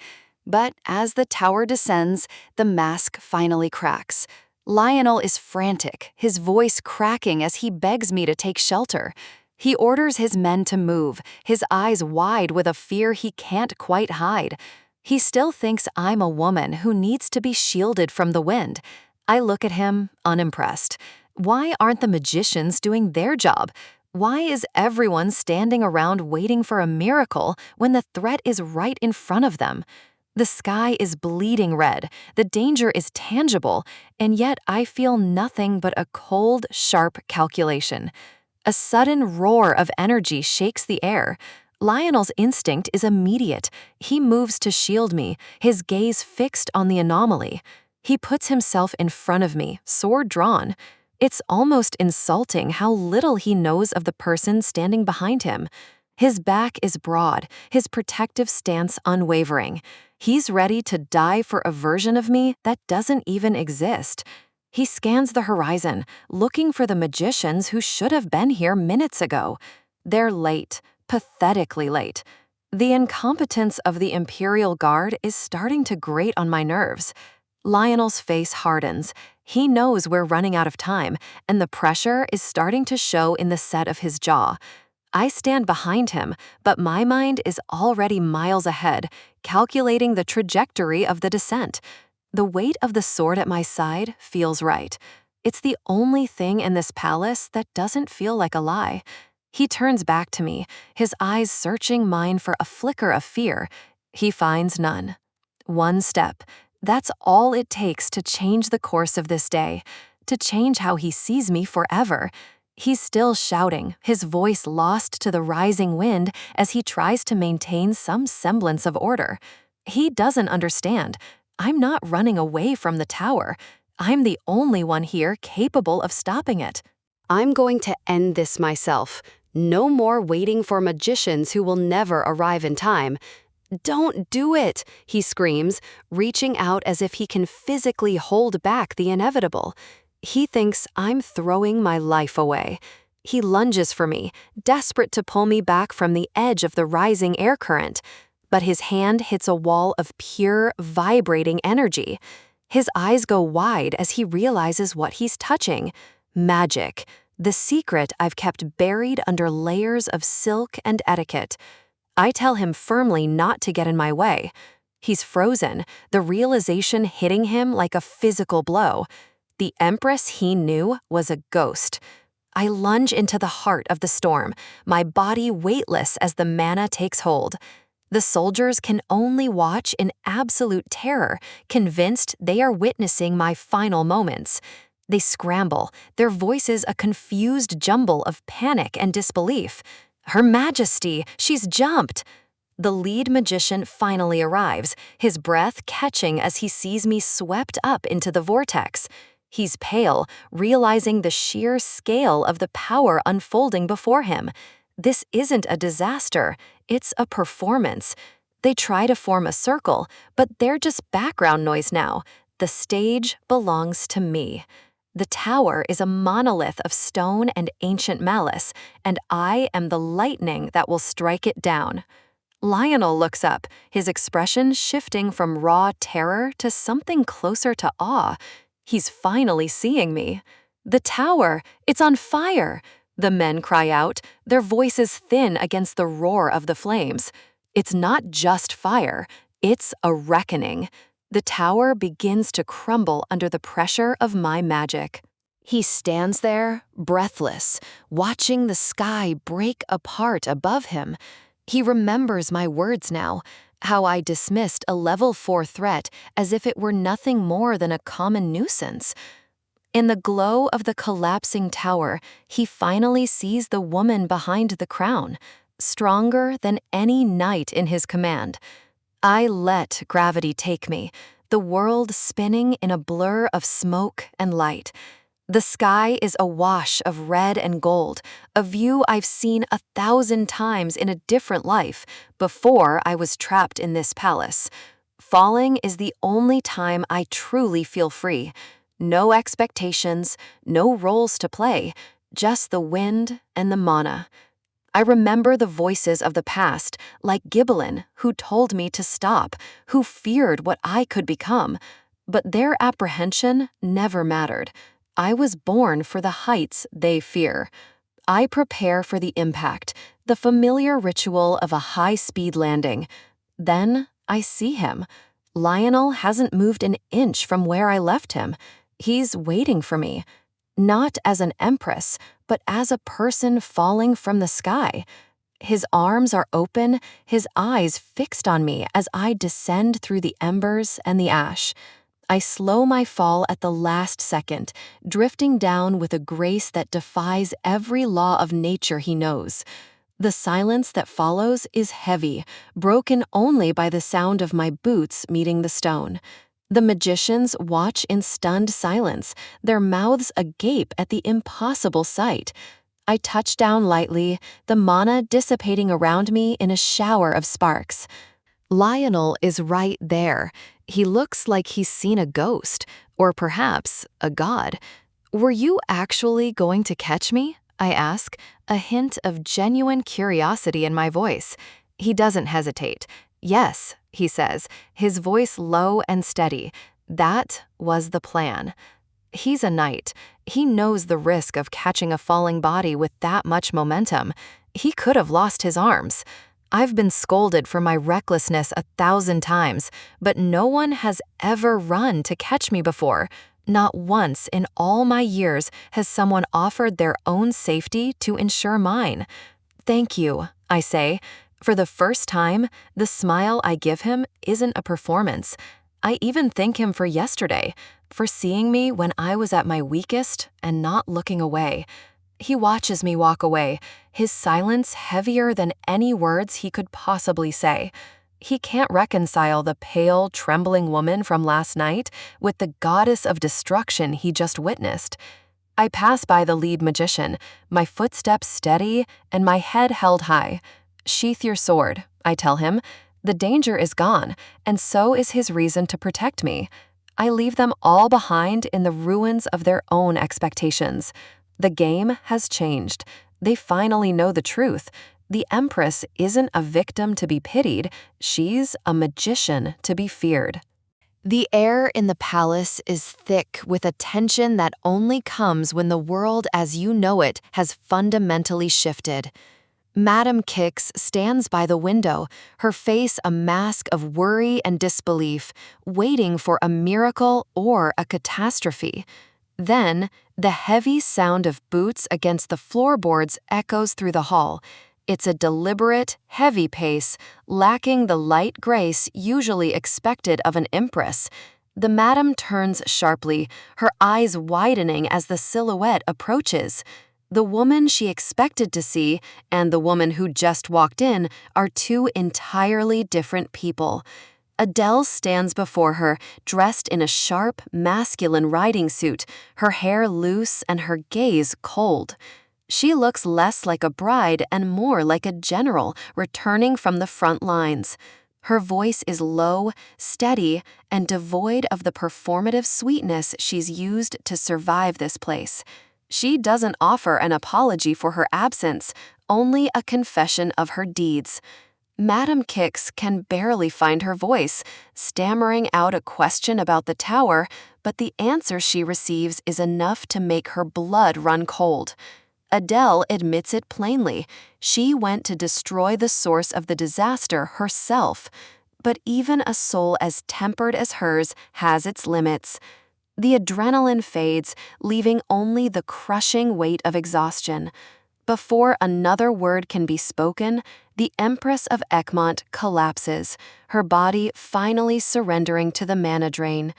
But as the tower descends, the mask finally cracks. Lionel is frantic, his voice cracking as he begs me to take shelter. He orders his men to move, his eyes wide with a fear he can't quite hide. He still thinks I'm a woman who needs to be shielded from the wind. I look at him, unimpressed. Why aren't the magicians doing their job? Why is everyone standing around waiting for a miracle when the threat is right in front of them? The sky is bleeding red, the danger is tangible, and yet I feel nothing but a cold, sharp calculation. A sudden roar of energy shakes the air. Lionel's instinct is immediate. He moves to shield me, his gaze fixed on the anomaly. He puts himself in front of me, sword drawn. It's almost insulting how little he knows of the person standing behind him. His back is broad, his protective stance unwavering. He's ready to die for a version of me that doesn't even exist. He scans the horizon, looking for the magicians who should have been here minutes ago. They're late, pathetically late. The incompetence of the Imperial Guard is starting to grate on my nerves. Lionel's face hardens. He knows we're running out of time, and the pressure is starting to show in the set of his jaw. I stand behind him, but my mind is already miles ahead, calculating the trajectory of the descent. The weight of the sword at my side feels right. It's the only thing in this palace that doesn't feel like a lie. He turns back to me, his eyes searching mine for a flicker of fear. He finds none. One step. That's all it takes to change the course of this day, to change how he sees me forever. He's still shouting, his voice lost to the rising wind as he tries to maintain some semblance of order. He doesn't understand. I'm not running away from the tower. I'm the only one here capable of stopping it. I'm going to end this myself. No more waiting for magicians who will never arrive in time. Don't do it, he screams, reaching out as if he can physically hold back the inevitable. He thinks I'm throwing my life away. He lunges for me, desperate to pull me back from the edge of the rising air current. But his hand hits a wall of pure, vibrating energy. His eyes go wide as he realizes what he's touching. Magic, the secret I've kept buried under layers of silk and etiquette. I tell him firmly not to get in my way. He's frozen, the realization hitting him like a physical blow. The Empress he knew was a ghost. I lunge into the heart of the storm, my body weightless as the mana takes hold. The soldiers can only watch in absolute terror, convinced they are witnessing my final moments. They scramble, their voices a confused jumble of panic and disbelief. Her Majesty, she's jumped! The lead magician finally arrives, his breath catching as he sees me swept up into the vortex. He's pale, realizing the sheer scale of the power unfolding before him. This isn't a disaster, it's a performance. They try to form a circle, but they're just background noise now. The stage belongs to me. The tower is a monolith of stone and ancient malice, and I am the lightning that will strike it down. Lionel looks up, his expression shifting from raw terror to something closer to awe. He's finally seeing me. The tower, it's on fire! The men cry out, their voices thin against the roar of the flames. It's not just fire, it's a reckoning. The tower begins to crumble under the pressure of my magic. He stands there, breathless, watching the sky break apart above him. He remembers my words now, how I dismissed a level 4 threat as if it were nothing more than a common nuisance. In the glow of the collapsing tower, he finally sees the woman behind the crown, stronger than any knight in his command. I let gravity take me, the world spinning in a blur of smoke and light. The sky is a wash of red and gold, a view I've seen 1,000 times in a different life before I was trapped in this palace. Falling is the only time I truly feel free. No expectations, no roles to play, just the wind and the mana. I remember the voices of the past, like Ghibellin, who told me to stop, who feared what I could become. But their apprehension never mattered. I was born for the heights they fear. I prepare for the impact, the familiar ritual of a high-speed landing. Then I see him. Lionel hasn't moved an inch from where I left him. He's waiting for me. Not as an empress, but as a person falling from the sky. His arms are open, his eyes fixed on me as I descend through the embers and the ash. I slow my fall at the last second, drifting down with a grace that defies every law of nature he knows. The silence that follows is heavy, broken only by the sound of my boots meeting the stone. The magicians watch in stunned silence, their mouths agape at the impossible sight. I touch down lightly, the mana dissipating around me in a shower of sparks. Lionel is right there. He looks like he's seen a ghost, or perhaps a god. "Were you actually going to catch me?" I ask, a hint of genuine curiosity in my voice. He doesn't hesitate. "Yes," he says, his voice low and steady. "That was the plan." He's a knight. He knows the risk of catching a falling body with that much momentum. He could have lost his arms. I've been scolded for my recklessness 1,000 times, but no one has ever run to catch me before. Not once in all my years has someone offered their own safety to ensure mine. "Thank you," I say. For the first time, the smile I give him isn't a performance. I even thank him for yesterday, for seeing me when I was at my weakest and not looking away. He watches me walk away, his silence heavier than any words he could possibly say. He can't reconcile the pale, trembling woman from last night with the goddess of destruction he just witnessed. I pass by the lead magician, my footsteps steady and my head held high. "Sheath your sword," I tell him. The danger is gone, and so is his reason to protect me. I leave them all behind in the ruins of their own expectations. The game has changed. They finally know the truth. The Empress isn't a victim to be pitied, she's a magician to be feared. The air in the palace is thick with a tension that only comes when the world as you know it has fundamentally shifted. Madame Kix stands by the window, her face a mask of worry and disbelief, waiting for a miracle or a catastrophe. Then, the heavy sound of boots against the floorboards echoes through the hall. It's a deliberate, heavy pace, lacking the light grace usually expected of an empress. The madam turns sharply, her eyes widening as the silhouette approaches. The woman she expected to see and the woman who just walked in are two entirely different people. Adele stands before her, dressed in a sharp, masculine riding suit, her hair loose and her gaze cold. She looks less like a bride and more like a general returning from the front lines. Her voice is low, steady, and devoid of the performative sweetness she's used to survive this place. She doesn't offer an apology for her absence, only a confession of her deeds. Madam Kix can barely find her voice, stammering out a question about the tower, but the answer she receives is enough to make her blood run cold. Adele admits it plainly. She went to destroy the source of the disaster herself. But even a soul as tempered as hers has its limits. The adrenaline fades, leaving only the crushing weight of exhaustion. Before another word can be spoken, the Empress of Egmont collapses, her body finally surrendering to the mana drain.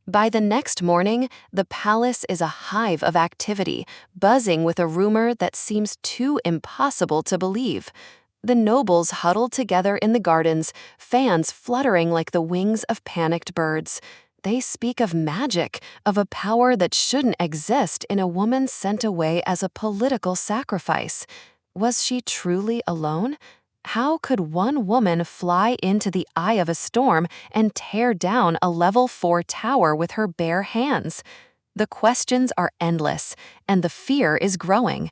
By the next morning, the palace is a hive of activity, buzzing with a rumor that seems too impossible to believe. The nobles huddle together in the gardens, fans fluttering like the wings of panicked birds. They speak of magic, of a power that shouldn't exist in a woman sent away as a political sacrifice. Was she truly alone? How could one woman fly into the eye of a storm and tear down a level 4 tower with her bare hands? The questions are endless, and the fear is growing.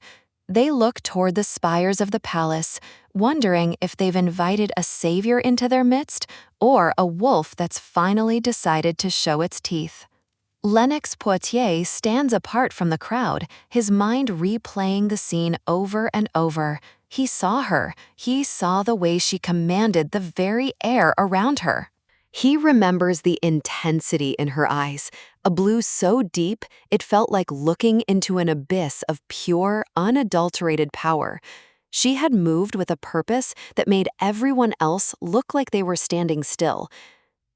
They look toward the spires of the palace, wondering if they've invited a savior into their midst or a wolf that's finally decided to show its teeth. Lennox Poitiers stands apart from the crowd, his mind replaying the scene over and over. He saw her. He saw the way she commanded the very air around her. He remembers the intensity in her eyes, a blue so deep it felt like looking into an abyss of pure, unadulterated power. She had moved with a purpose that made everyone else look like they were standing still.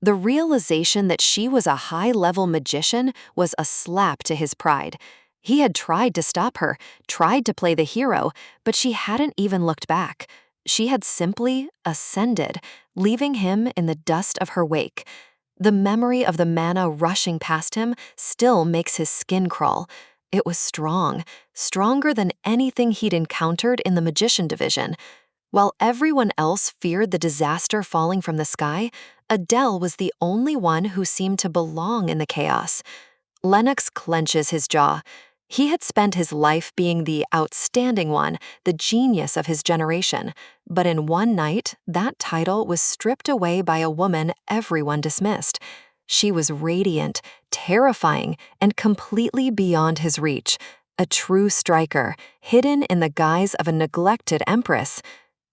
The realization that she was a high-level magician was a slap to his pride. He had tried to stop her, tried to play the hero, but she hadn't even looked back. She had simply ascended, leaving him in the dust of her wake. The memory of the mana rushing past him still makes his skin crawl. It was strong, stronger than anything he'd encountered in the magician division. While everyone else feared the disaster falling from the sky, Adele was the only one who seemed to belong in the chaos. Lennox clenches his jaw. He had spent his life being the outstanding one, the genius of his generation, but in one night, that title was stripped away by a woman everyone dismissed. She was radiant, terrifying, and completely beyond his reach, a true striker, hidden in the guise of a neglected empress.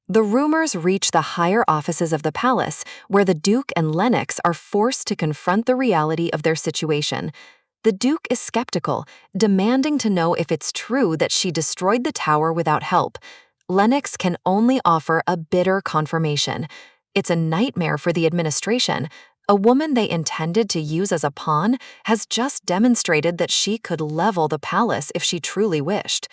The rumors reach the higher offices of the palace, where the Duke and Lennox are forced to confront the reality of their situation. The Duke is skeptical, demanding to know if it's true that she destroyed the tower without help. Lennox can only offer a bitter confirmation. It's a nightmare for the administration. A woman they intended to use as a pawn has just demonstrated that she could level the palace if she truly wished.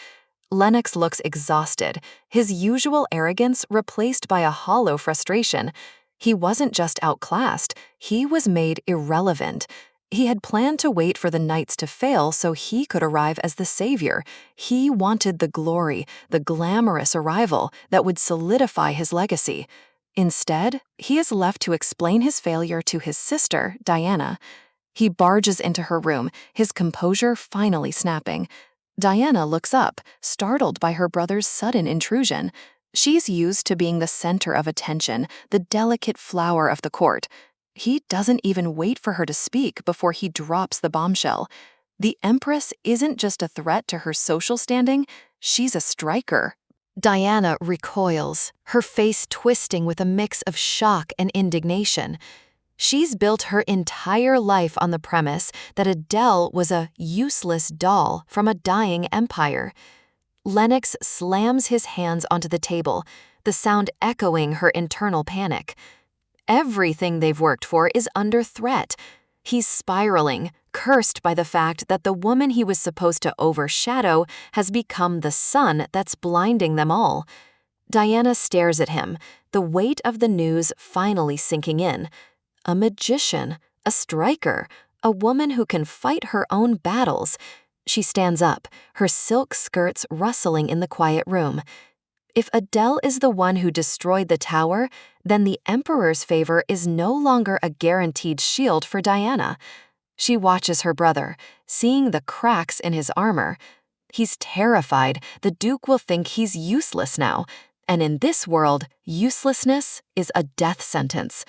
Lennox looks exhausted, his usual arrogance replaced by a hollow frustration. He wasn't just outclassed, he was made irrelevant. He had planned to wait for the knights to fail so he could arrive as the savior. He wanted the glory, the glamorous arrival that would solidify his legacy. Instead, he is left to explain his failure to his sister, Diana. He barges into her room, his composure finally snapping. Diana looks up, startled by her brother's sudden intrusion. She's used to being the center of attention, the delicate flower of the court. He doesn't even wait for her to speak before he drops the bombshell. The Empress isn't just a threat to her social standing, she's a striker. Diana recoils, her face twisting with a mix of shock and indignation. She's built her entire life on the premise that Adele was a useless doll from a dying empire. Lennox slams his hands onto the table, the sound echoing her internal panic. Everything they've worked for is under threat. He's spiraling, cursed by the fact that the woman he was supposed to overshadow has become the sun that's blinding them all. Diana stares at him, the weight of the news finally sinking in. A magician, a striker, a woman who can fight her own battles. She stands up, her silk skirts rustling in the quiet room. If Adele is the one who destroyed the tower, then the Emperor's favor is no longer a guaranteed shield for Diana. She watches her brother, seeing the cracks in his armor. He's terrified the Duke will think he's useless now, and in this world, uselessness is a death sentence.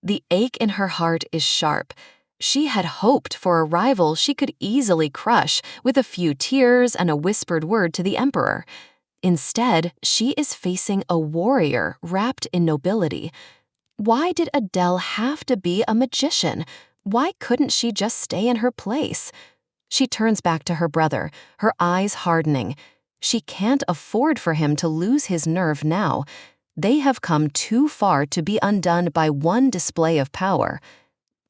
The ache in her heart is sharp. She had hoped for a rival she could easily crush with a few tears and a whispered word to the Emperor. Instead, she is facing a warrior wrapped in nobility. Why did Adele have to be a magician? Why couldn't she just stay in her place? She turns back to her brother, her eyes hardening. She can't afford for him to lose his nerve now. They have come too far to be undone by one display of power.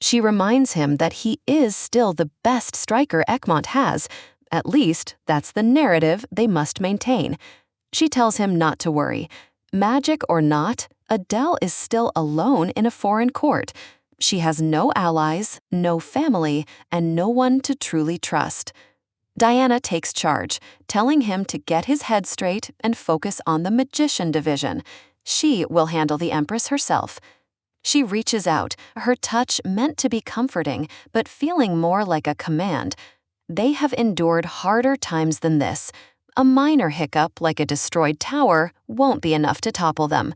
She reminds him that he is still the best striker Egmont has. At least, that's the narrative they must maintain. She tells him not to worry. Magic or not, Adele is still alone in a foreign court. She has no allies, no family, and no one to truly trust. Diana takes charge, telling him to get his head straight and focus on the magician division. She will handle the Empress herself. She reaches out, her touch meant to be comforting, but feeling more like a command. They have endured harder times than this. A minor hiccup like a destroyed tower won't be enough to topple them.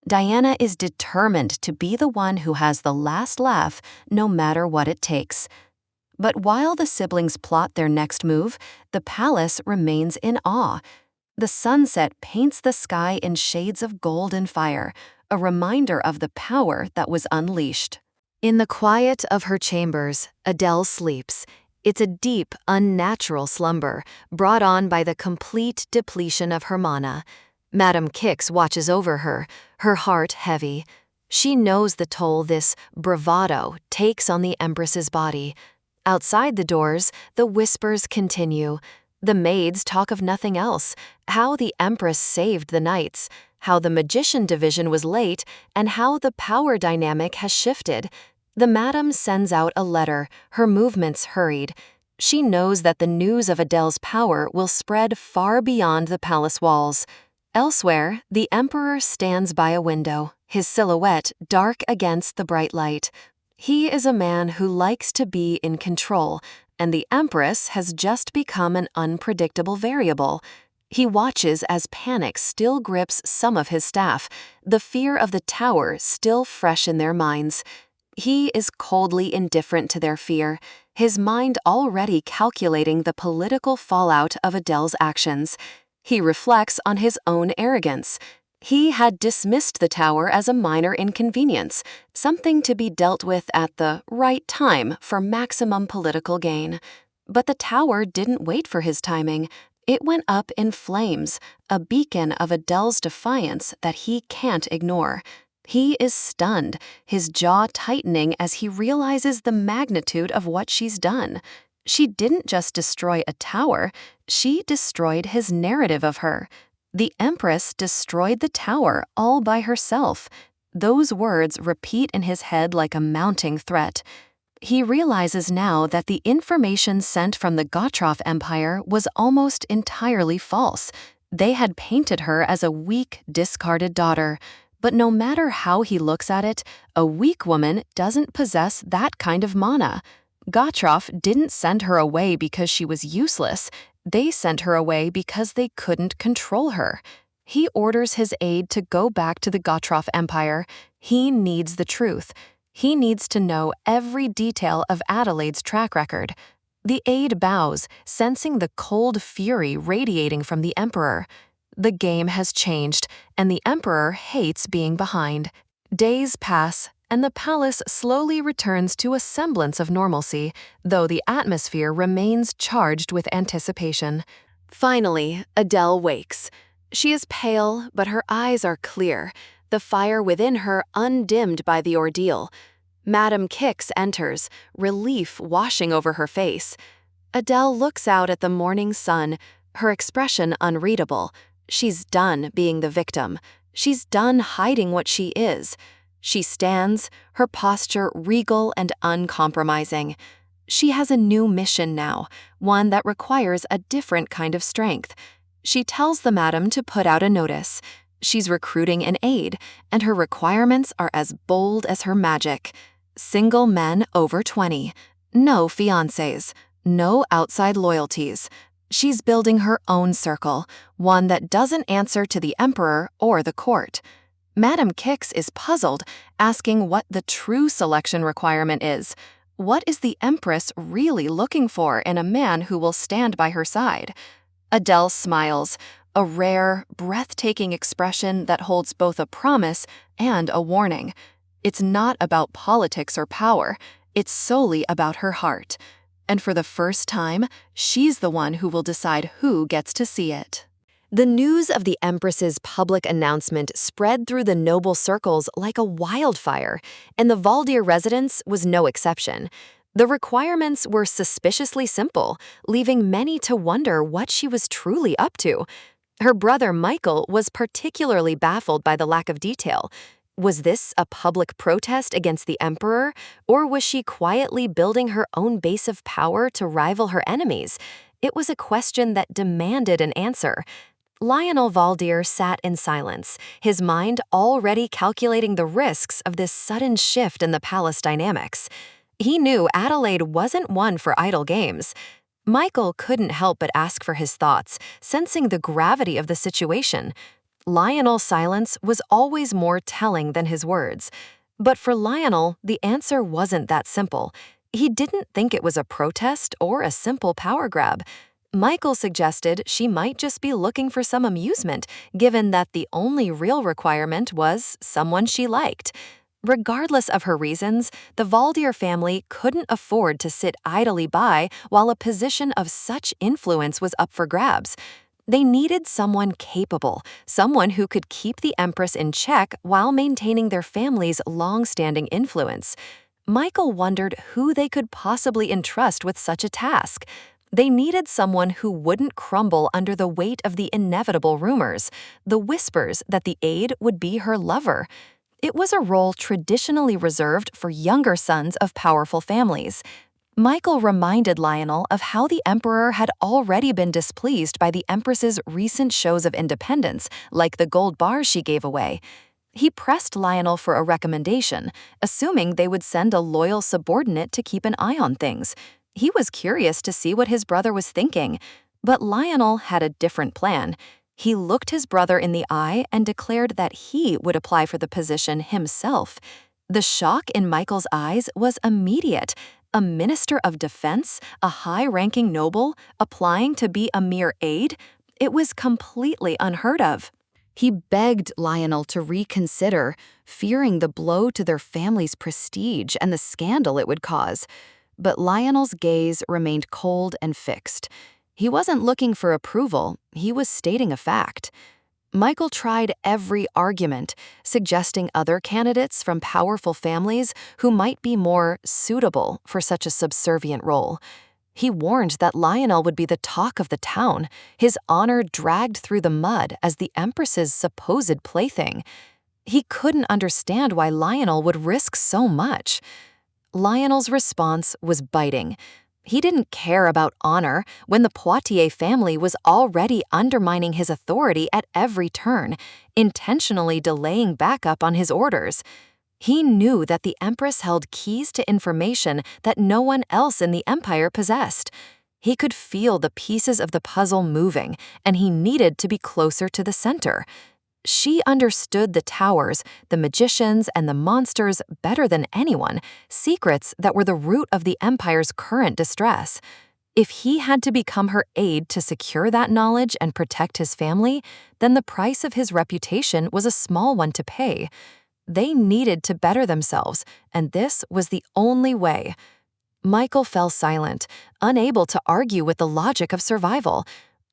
Diana is determined to be the one who has the last laugh, no matter what it takes. But while the siblings plot their next move, the palace remains in awe. The sunset paints the sky in shades of gold and fire, a reminder of the power that was unleashed. In the quiet of her chambers, Adele sleeps. It's a deep, unnatural slumber, brought on by the complete depletion of her mana. Madame Kix watches over her, her heart heavy. She knows the toll this bravado takes on the Empress's body. Outside the doors, the whispers continue. The maids talk of nothing else, how the Empress saved the knights, how the magician division was late, and how the power dynamic has shifted. The madam sends out a letter, her movements hurried. She knows that the news of Adele's power will spread far beyond the palace walls. Elsewhere, the Emperor stands by a window, his silhouette dark against the bright light. He is a man who likes to be in control, and the Empress has just become an unpredictable variable. He watches as panic still grips some of his staff, the fear of the tower still fresh in their minds. He is coldly indifferent to their fear, his mind already calculating the political fallout of Adele's actions. He reflects on his own arrogance. He had dismissed the tower as a minor inconvenience, something to be dealt with at the right time for maximum political gain. But the tower didn't wait for his timing. It went up in flames, a beacon of Adele's defiance that he can't ignore. He is stunned, his jaw tightening as he realizes the magnitude of what she's done. She didn't just destroy a tower, she destroyed his narrative of her. The Empress destroyed the tower all by herself. Those words repeat in his head like a mounting threat. He realizes now that the information sent from the Gottroff Empire was almost entirely false. They had painted her as a weak, discarded daughter. But no matter how he looks at it, a weak woman doesn't possess that kind of mana. Gottroff didn't send her away because she was useless. They sent her away because they couldn't control her. He orders his aide to go back to the Gottroff Empire. He needs the truth. He needs to know every detail of Adelaide's track record. The aide bows, sensing the cold fury radiating from the Emperor. The game has changed, and the Emperor hates being behind. Days pass, and the palace slowly returns to a semblance of normalcy, though the atmosphere remains charged with anticipation. Finally, Adele wakes. She is pale, but her eyes are clear, the fire within her undimmed by the ordeal. Madame Kix enters, relief washing over her face. Adele looks out at the morning sun, her expression unreadable. She's done being the victim. She's done hiding what she is. She stands, her posture regal and uncompromising. She has a new mission now, one that requires a different kind of strength. She tells the madam to put out a notice. She's recruiting an aide, and her requirements are as bold as her magic. Single men over 20. No fiancés. No outside loyalties. She's building her own circle, one that doesn't answer to the emperor or the court. Madame Kix is puzzled, asking what the true selection requirement is. What is the Empress really looking for in a man who will stand by her side? Adele smiles, a rare, breathtaking expression that holds both a promise and a warning. It's not about politics or power, it's solely about her heart. And for the first time, she's the one who will decide who gets to see it. The news of the Empress's public announcement spread through the noble circles like a wildfire, and the Valdir residence was no exception. The requirements were suspiciously simple, leaving many to wonder what she was truly up to. Her brother Michael was particularly baffled by the lack of detail. Was this a public protest against the emperor, or was she quietly building her own base of power to rival her enemies? It was a question that demanded an answer. Lionel Valdir sat in silence, his mind already calculating the risks of this sudden shift in the palace dynamics. He knew Adelaide wasn't one for idle games. Michael couldn't help but ask for his thoughts, sensing the gravity of the situation. Lionel's silence was always more telling than his words. But for Lionel, the answer wasn't that simple. He didn't think it was a protest or a simple power grab. Michael suggested she might just be looking for some amusement, given that the only real requirement was someone she liked. Regardless of her reasons, the Valdir family couldn't afford to sit idly by while a position of such influence was up for grabs. They needed someone capable, someone who could keep the Empress in check while maintaining their family's long-standing influence. Michael wondered who they could possibly entrust with such a task. They needed someone who wouldn't crumble under the weight of the inevitable rumors, the whispers that the aide would be her lover. It was a role traditionally reserved for younger sons of powerful families. Michael reminded Lionel of how the emperor had already been displeased by the Empress's recent shows of independence, like the gold bars she gave away. He pressed Lionel for a recommendation, assuming they would send a loyal subordinate to keep an eye on things. He was curious to see what his brother was thinking, but Lionel had a different plan. He looked his brother in the eye and declared that he would apply for the position himself. The shock in Michael's eyes was immediate. A minister of defense, a high-ranking noble, applying to be a mere aide? It was completely unheard of. He begged Lionel to reconsider, fearing the blow to their family's prestige and the scandal it would cause. But Lionel's gaze remained cold and fixed. He wasn't looking for approval, he was stating a fact. Michael tried every argument, suggesting other candidates from powerful families who might be more suitable for such a subservient role. He warned that Lionel would be the talk of the town, his honor dragged through the mud as the Empress's supposed plaything. He couldn't understand why Lionel would risk so much. Lionel's response was biting. He didn't care about honor when the Poitiers family was already undermining his authority at every turn, intentionally delaying backup on his orders. He knew that the Empress held keys to information that no one else in the empire possessed. He could feel the pieces of the puzzle moving, and he needed to be closer to the center. She understood the towers, the magicians, and the monsters better than anyone, secrets that were the root of the Empire's current distress. If he had to become her aide to secure that knowledge and protect his family, then the price of his reputation was a small one to pay. They needed to better themselves, and this was the only way. Michael fell silent, unable to argue with the logic of survival.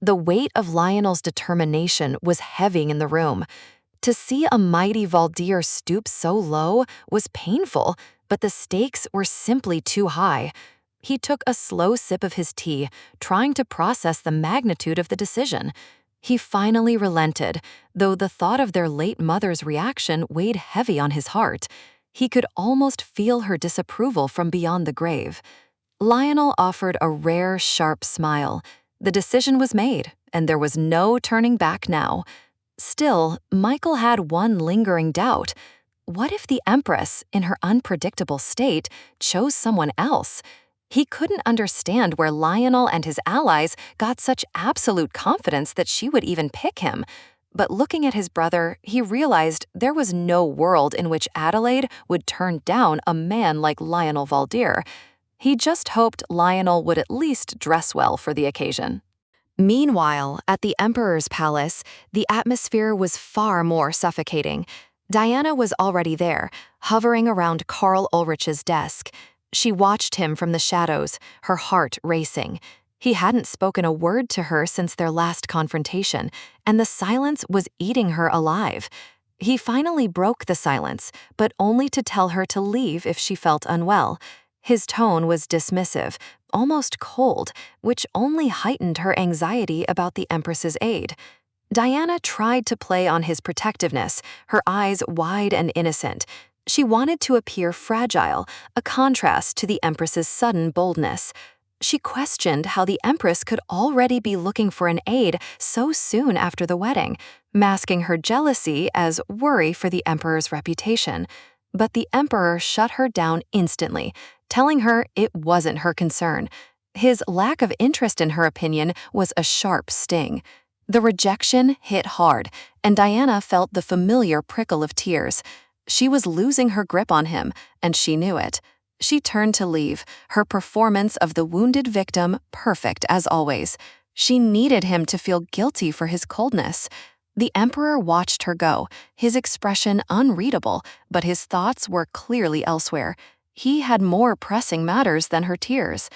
The weight of Lionel's determination was heavy in the room. To see a mighty Valdir stoop so low was painful, but the stakes were simply too high. He took a slow sip of his tea, trying to process the magnitude of the decision. He finally relented, though the thought of their late mother's reaction weighed heavy on his heart. He could almost feel her disapproval from beyond the grave. Lionel offered a rare, sharp smile. The decision was made, and there was no turning back now. Still, Michael had one lingering doubt. What if the Empress, in her unpredictable state, chose someone else? He couldn't understand where Lionel and his allies got such absolute confidence that she would even pick him. But looking at his brother, he realized there was no world in which Adelaide would turn down a man like Lionel Valdir. He just hoped Lionel would at least dress well for the occasion. Meanwhile, at the Emperor's palace, the atmosphere was far more suffocating. Diana was already there, hovering around Karl Ulrich's desk. She watched him from the shadows, her heart racing. He hadn't spoken a word to her since their last confrontation, and the silence was eating her alive. He finally broke the silence, but only to tell her to leave if she felt unwell. His tone was dismissive, almost cold, which only heightened her anxiety about the Empress's aide. Diana tried to play on his protectiveness, her eyes wide and innocent. She wanted to appear fragile, a contrast to the Empress's sudden boldness. She questioned how the Empress could already be looking for an aide so soon after the wedding, masking her jealousy as worry for the Emperor's reputation. But the Emperor shut her down instantly, telling her it wasn't her concern. His lack of interest in her opinion was a sharp sting. The rejection hit hard, and Diana felt the familiar prickle of tears. She was losing her grip on him, and she knew it. She turned to leave, her performance of the wounded victim perfect as always. She needed him to feel guilty for his coldness. The Emperor watched her go, his expression unreadable, but his thoughts were clearly elsewhere. He had more pressing matters than her tears.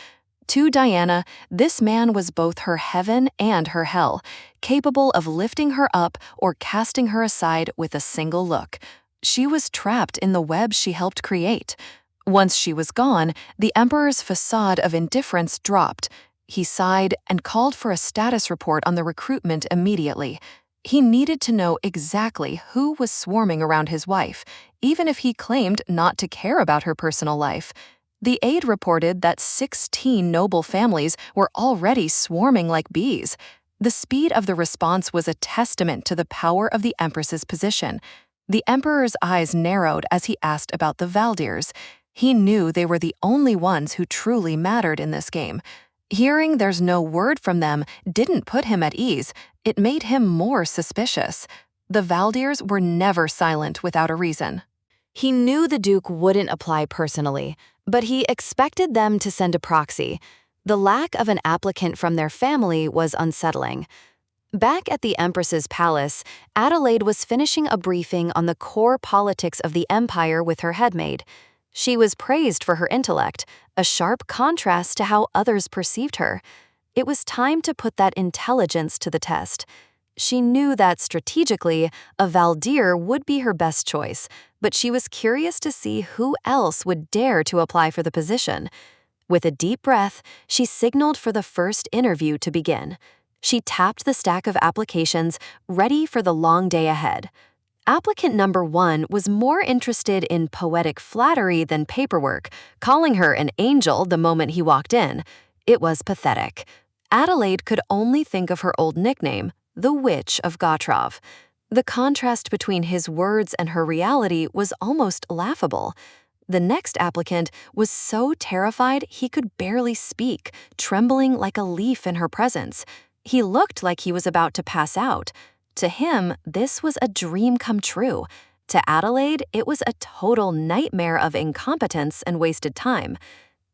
To Diana, this man was both her heaven and her hell, capable of lifting her up or casting her aside with a single look. She was trapped in the web she helped create. Once she was gone, the Emperor's facade of indifference dropped. He sighed and called for a status report on the recruitment immediately. He needed to know exactly who was swarming around his wife, even if he claimed not to care about her personal life. The aide reported that 16 noble families were already swarming like bees. The speed of the response was a testament to the power of the Empress's position. The Emperor's eyes narrowed as he asked about the Valdirs. He knew they were the only ones who truly mattered in this game. Hearing there's no word from them didn't put him at ease. It made him more suspicious. The Valdirs were never silent without a reason. He knew the Duke wouldn't apply personally, but he expected them to send a proxy. The lack of an applicant from their family was unsettling. Back at the Empress's palace, Adelaide was finishing a briefing on the core politics of the empire with her headmaid. She was praised for her intellect, a sharp contrast to how others perceived her. It was time to put that intelligence to the test. She knew that strategically, a Valdir would be her best choice, but she was curious to see who else would dare to apply for the position. With a deep breath, she signaled for the first interview to begin. She tapped the stack of applications, ready for the long day ahead. Applicant number 1 was more interested in poetic flattery than paperwork, calling her an angel the moment he walked in. It was pathetic. Adelaide could only think of her old nickname, the Witch of Gautrov. The contrast between his words and her reality was almost laughable. The next applicant was so terrified he could barely speak, trembling like a leaf in her presence. He looked like he was about to pass out. To him, this was a dream come true. To Adelaide, it was a total nightmare of incompetence and wasted time.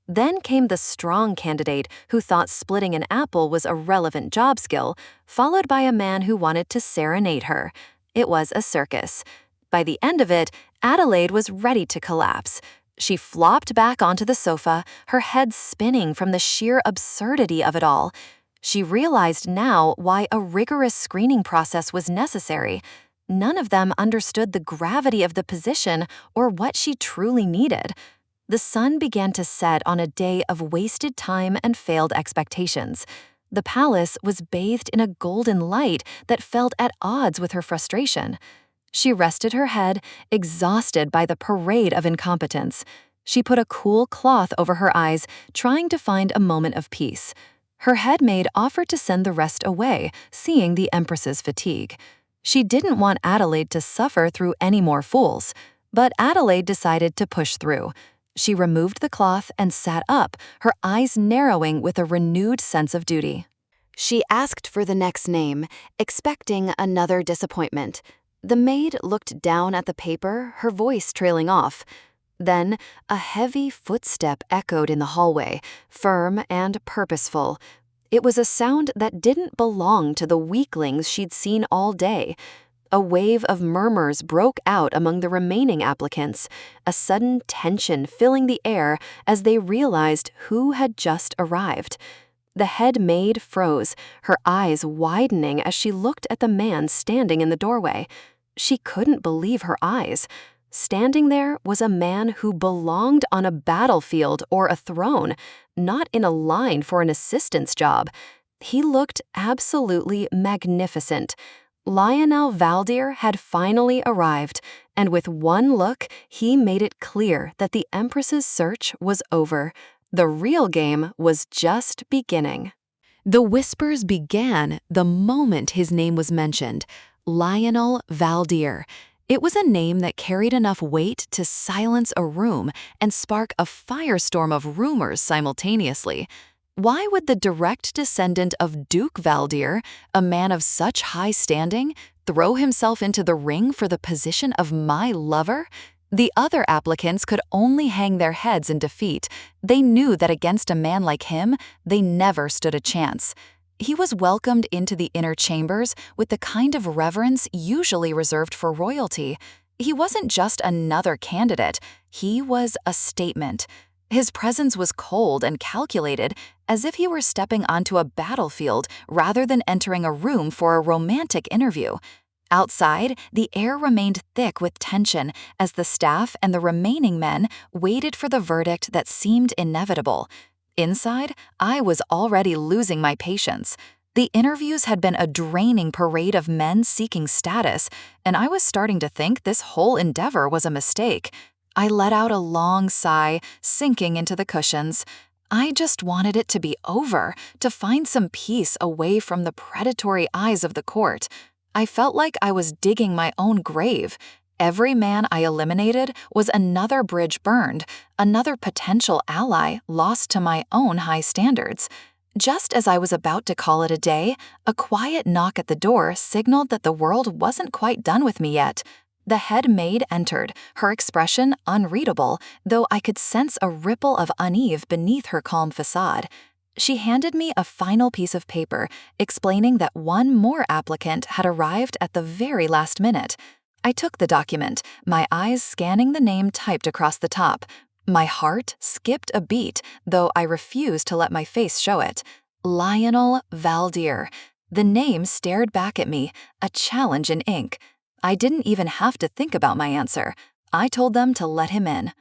Then came the strong candidate who thought splitting an apple was a relevant job skill, followed by a man who wanted to serenade her. It was a circus. By the end of it, Adelaide was ready to collapse. She flopped back onto the sofa, her head spinning from the sheer absurdity of it all. She realized now why a rigorous screening process was necessary. None of them understood the gravity of the position or what she truly needed. The sun began to set on a day of wasted time and failed expectations. The palace was bathed in a golden light that felt at odds with her frustration. She rested her head, exhausted by the parade of incompetence. She put a cool cloth over her eyes, trying to find a moment of peace. Her headmaid offered to send the rest away, seeing the Empress's fatigue. She didn't want Adelaide to suffer through any more fools, but Adelaide decided to push through. She removed the cloth and sat up, her eyes narrowing with a renewed sense of duty. She asked for the next name, expecting another disappointment. The maid looked down at the paper, her voice trailing off. Then, a heavy footstep echoed in the hallway, firm and purposeful. It was a sound that didn't belong to the weaklings she'd seen all day. A wave of murmurs broke out among the remaining applicants, a sudden tension filling the air as they realized who had just arrived. The head maid froze, her eyes widening as she looked at the man standing in the doorway. She couldn't believe her eyes. Standing there was a man who belonged on a battlefield or a throne, not in a line for an assistant's job. He looked absolutely magnificent. Lionel Valdir had finally arrived, and with one look, he made it clear that the Empress's search was over. The real game was just beginning. The whispers began the moment his name was mentioned. Lionel Valdir. It was a name that carried enough weight to silence a room and spark a firestorm of rumors simultaneously. Why would the direct descendant of Duke Valdir, a man of such high standing, throw himself into the ring for the position of my lover? The other applicants could only hang their heads in defeat. They knew that against a man like him, they never stood a chance. He was welcomed into the inner chambers with the kind of reverence usually reserved for royalty. He wasn't just another candidate, he was a statement. His presence was cold and calculated, as if he were stepping onto a battlefield rather than entering a room for a romantic interview. Outside, the air remained thick with tension as the staff and the remaining men waited for the verdict that seemed inevitable. Inside, I was already losing my patience. The interviews had been a draining parade of men seeking status, and I was starting to think this whole endeavor was a mistake. I let out a long sigh, sinking into the cushions. I just wanted it to be over, to find some peace away from the predatory eyes of the court. I felt like I was digging my own grave. Every man I eliminated was another bridge burned, another potential ally lost to my own high standards. Just as I was about to call it a day, a quiet knock at the door signaled that the world wasn't quite done with me yet. The head maid entered, her expression unreadable, though I could sense a ripple of unease beneath her calm facade. She handed me a final piece of paper, explaining that one more applicant had arrived at the very last minute. I took the document, my eyes scanning the name typed across the top. My heart skipped a beat, though I refused to let my face show it. Lionel Valdir. The name stared back at me, a challenge in ink. I didn't even have to think about my answer. I told them to let him in.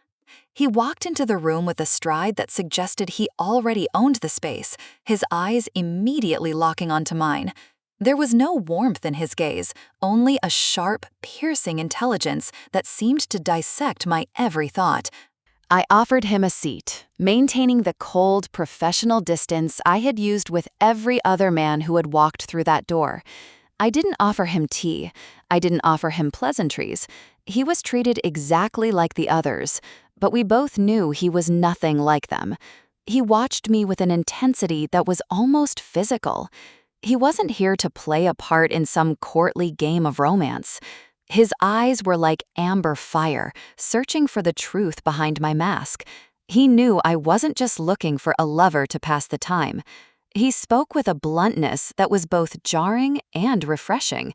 He walked into the room with a stride that suggested he already owned the space, his eyes immediately locking onto mine. There was no warmth in his gaze, only a sharp, piercing intelligence that seemed to dissect my every thought. I offered him a seat, maintaining the cold, professional distance I had used with every other man who had walked through that door. I didn't offer him tea. I didn't offer him pleasantries. He was treated exactly like the others, but we both knew he was nothing like them. He watched me with an intensity that was almost physical. He wasn't here to play a part in some courtly game of romance. His eyes were like amber fire, searching for the truth behind my mask. He knew I wasn't just looking for a lover to pass the time. He spoke with a bluntness that was both jarring and refreshing.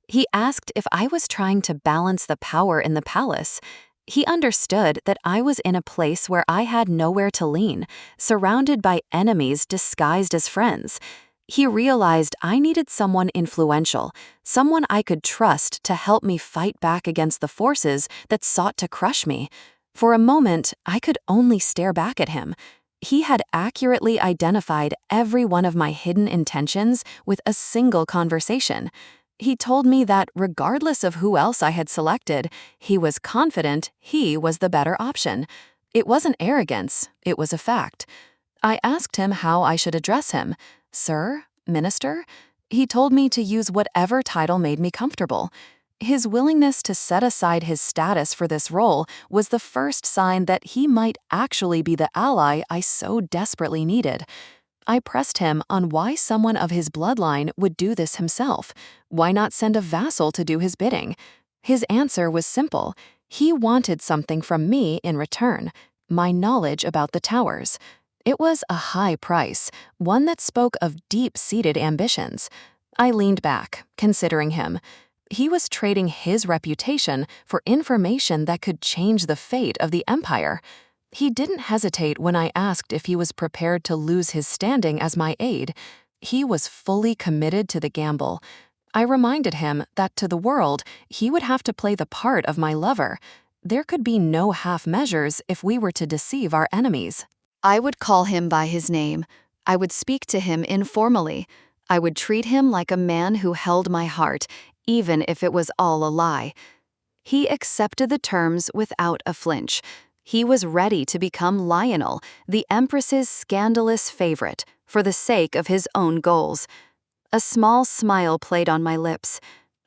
He asked if I was trying to balance the power in the palace. He understood that I was in a place where I had nowhere to lean, surrounded by enemies disguised as friends. He realized I needed someone influential, someone I could trust to help me fight back against the forces that sought to crush me. For a moment, I could only stare back at him. He had accurately identified every one of my hidden intentions with a single conversation. He told me that regardless of who else I had selected, he was confident he was the better option. It wasn't arrogance, it was a fact. I asked him how I should address him. Sir? Minister? He told me to use whatever title made me comfortable. His willingness to set aside his status for this role was the first sign that he might actually be the ally I so desperately needed. I pressed him on why someone of his bloodline would do this himself. Why not send a vassal to do his bidding? His answer was simple. He wanted something from me in return, my knowledge about the towers. It was a high price, one that spoke of deep-seated ambitions. I leaned back, considering him. He was trading his reputation for information that could change the fate of the empire. He didn't hesitate when I asked if he was prepared to lose his standing as my aide. He was fully committed to the gamble. I reminded him that to the world, he would have to play the part of my lover. There could be no half measures if we were to deceive our enemies. I would call him by his name. I would speak to him informally. I would treat him like a man who held my heart, even if it was all a lie. He accepted the terms without a flinch. He was ready to become Lionel, the Empress's scandalous favorite, for the sake of his own goals. A small smile played on my lips.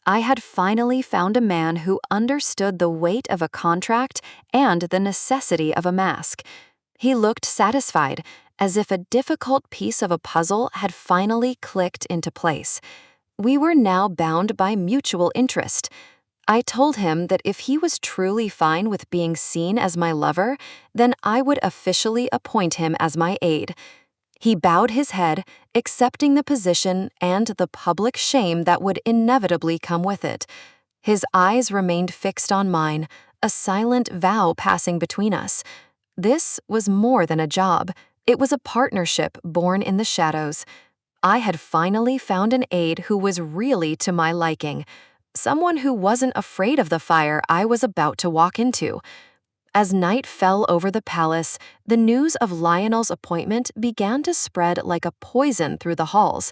I had finally found a man who understood the weight of a contract and the necessity of a mask. He looked satisfied, as if a difficult piece of a puzzle had finally clicked into place. We were now bound by mutual interest. I told him that if he was truly fine with being seen as my lover, then I would officially appoint him as my aide. He bowed his head, accepting the position and the public shame that would inevitably come with it. His eyes remained fixed on mine, a silent vow passing between us. This was more than a job. It was a partnership born in the shadows. I had finally found an aide who was really to my liking, someone who wasn't afraid of the fire I was about to walk into. As night fell over the palace, the news of Lionel's appointment began to spread like a poison through the halls.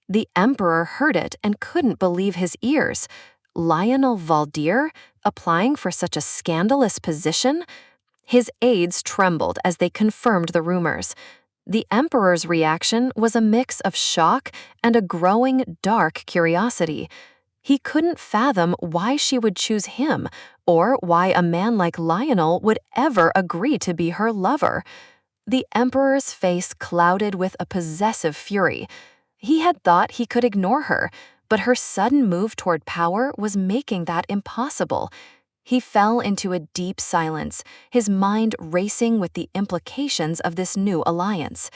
The emperor heard it and couldn't believe his ears. Lionel Valdir, applying for such a scandalous position? His aides trembled as they confirmed the rumors. The emperor's reaction was a mix of shock and a growing, dark curiosity. He couldn't fathom why she would choose him, or why a man like Lionel would ever agree to be her lover. The emperor's face clouded with a possessive fury. He had thought he could ignore her, but her sudden move toward power was making that impossible. He fell into a deep silence, his mind racing with the implications of this new alliance.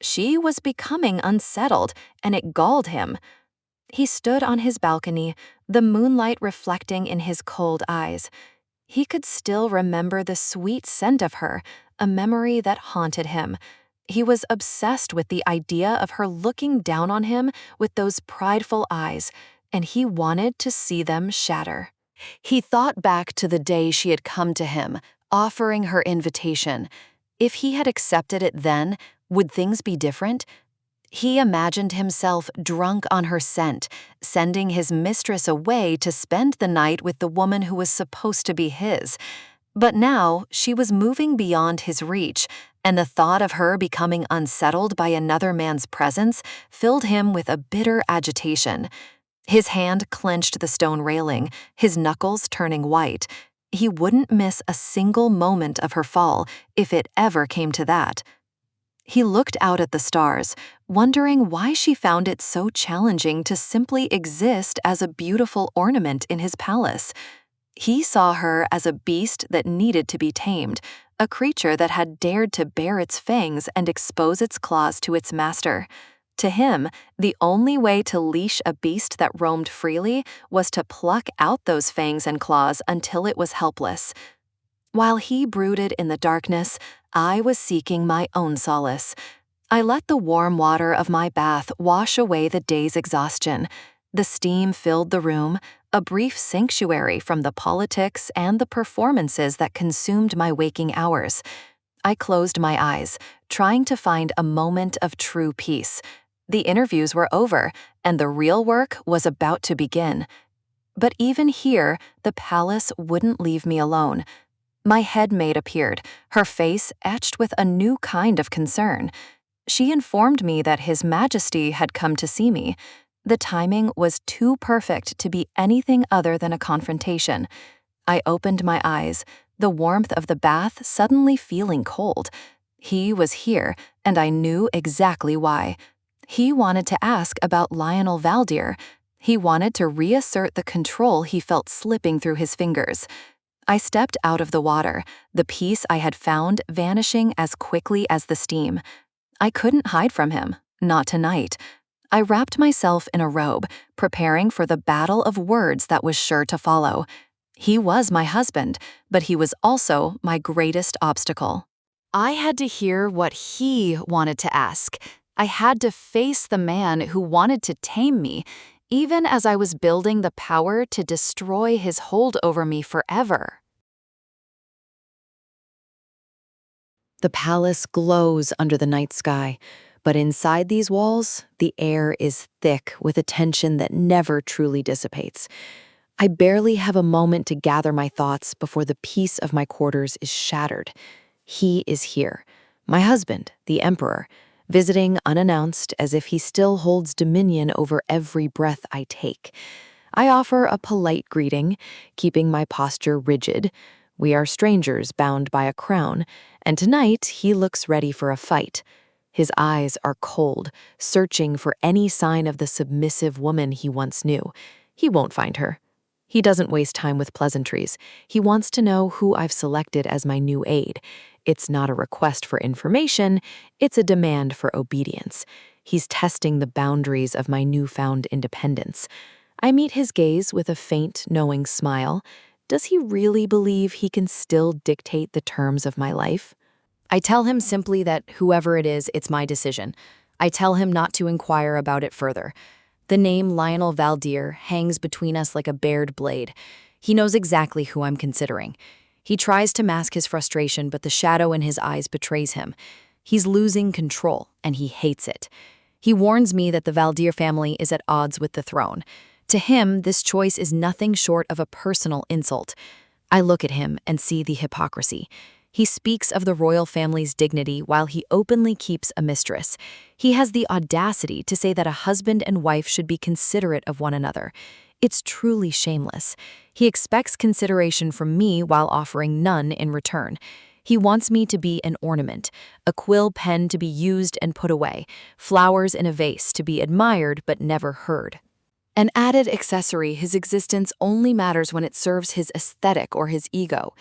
She was becoming unsettled, and it galled him. He stood on his balcony, the moonlight reflecting in his cold eyes. He could still remember the sweet scent of her, a memory that haunted him. He was obsessed with the idea of her looking down on him with those prideful eyes, and he wanted to see them shatter. He thought back to the day she had come to him, offering her invitation. If he had accepted it then, would things be different? He imagined himself drunk on her scent, sending his mistress away to spend the night with the woman who was supposed to be his. But now she was moving beyond his reach, and the thought of her becoming unsettled by another man's presence filled him with a bitter agitation. His hand clenched the stone railing, his knuckles turning white. He wouldn't miss a single moment of her fall, if it ever came to that. He looked out at the stars, wondering why she found it so challenging to simply exist as a beautiful ornament in his palace. He saw her as a beast that needed to be tamed, a creature that had dared to bare its fangs and expose its claws to its master. To him, the only way to leash a beast that roamed freely was to pluck out those fangs and claws until it was helpless. While he brooded in the darkness, I was seeking my own solace. I let the warm water of my bath wash away the day's exhaustion. The steam filled the room, a brief sanctuary from the politics and the performances that consumed my waking hours. I closed my eyes, trying to find a moment of true peace. The interviews were over, and the real work was about to begin. But even here, the palace wouldn't leave me alone. My headmaid appeared, her face etched with a new kind of concern. She informed me that His Majesty had come to see me. The timing was too perfect to be anything other than a confrontation. I opened my eyes, the warmth of the bath suddenly feeling cold. He was here, and I knew exactly why. He wanted to ask about Lionel Valdir. He wanted to reassert the control he felt slipping through his fingers. I stepped out of the water, the peace I had found vanishing as quickly as the steam. I couldn't hide from him, not tonight. I wrapped myself in a robe, preparing for the battle of words that was sure to follow. He was my husband, but he was also my greatest obstacle. I had to hear what he wanted to ask. I had to face the man who wanted to tame me, even as I was building the power to destroy his hold over me forever. The palace glows under the night sky, but inside these walls, the air is thick with a tension that never truly dissipates. I barely have a moment to gather my thoughts before the peace of my quarters is shattered. He is here, my husband, the Emperor, visiting unannounced as if he still holds dominion over every breath I take. I offer a polite greeting, keeping my posture rigid. We are strangers bound by a crown, and tonight he looks ready for a fight. His eyes are cold, searching for any sign of the submissive woman he once knew. He won't find her. He doesn't waste time with pleasantries. He wants to know who I've selected as my new aide. It's not a request for information, it's a demand for obedience. He's testing the boundaries of my newfound independence. I meet his gaze with a faint, knowing smile. Does he really believe he can still dictate the terms of my life? I tell him simply that whoever it is, it's my decision. I tell him not to inquire about it further. The name Lionel Valdir hangs between us like a bared blade. He knows exactly who I'm considering. He tries to mask his frustration, but the shadow in his eyes betrays him. He's losing control, and he hates it. He warns me that the Valdir family is at odds with the throne. To him, this choice is nothing short of a personal insult. I look at him and see the hypocrisy. He speaks of the royal family's dignity while he openly keeps a mistress. He has the audacity to say that a husband and wife should be considerate of one another. It's truly shameless. He expects consideration from me while offering none in return. He wants me to be an ornament, a quill pen to be used and put away, flowers in a vase to be admired but never heard. An added accessory, his existence only matters when it serves his aesthetic or his ego.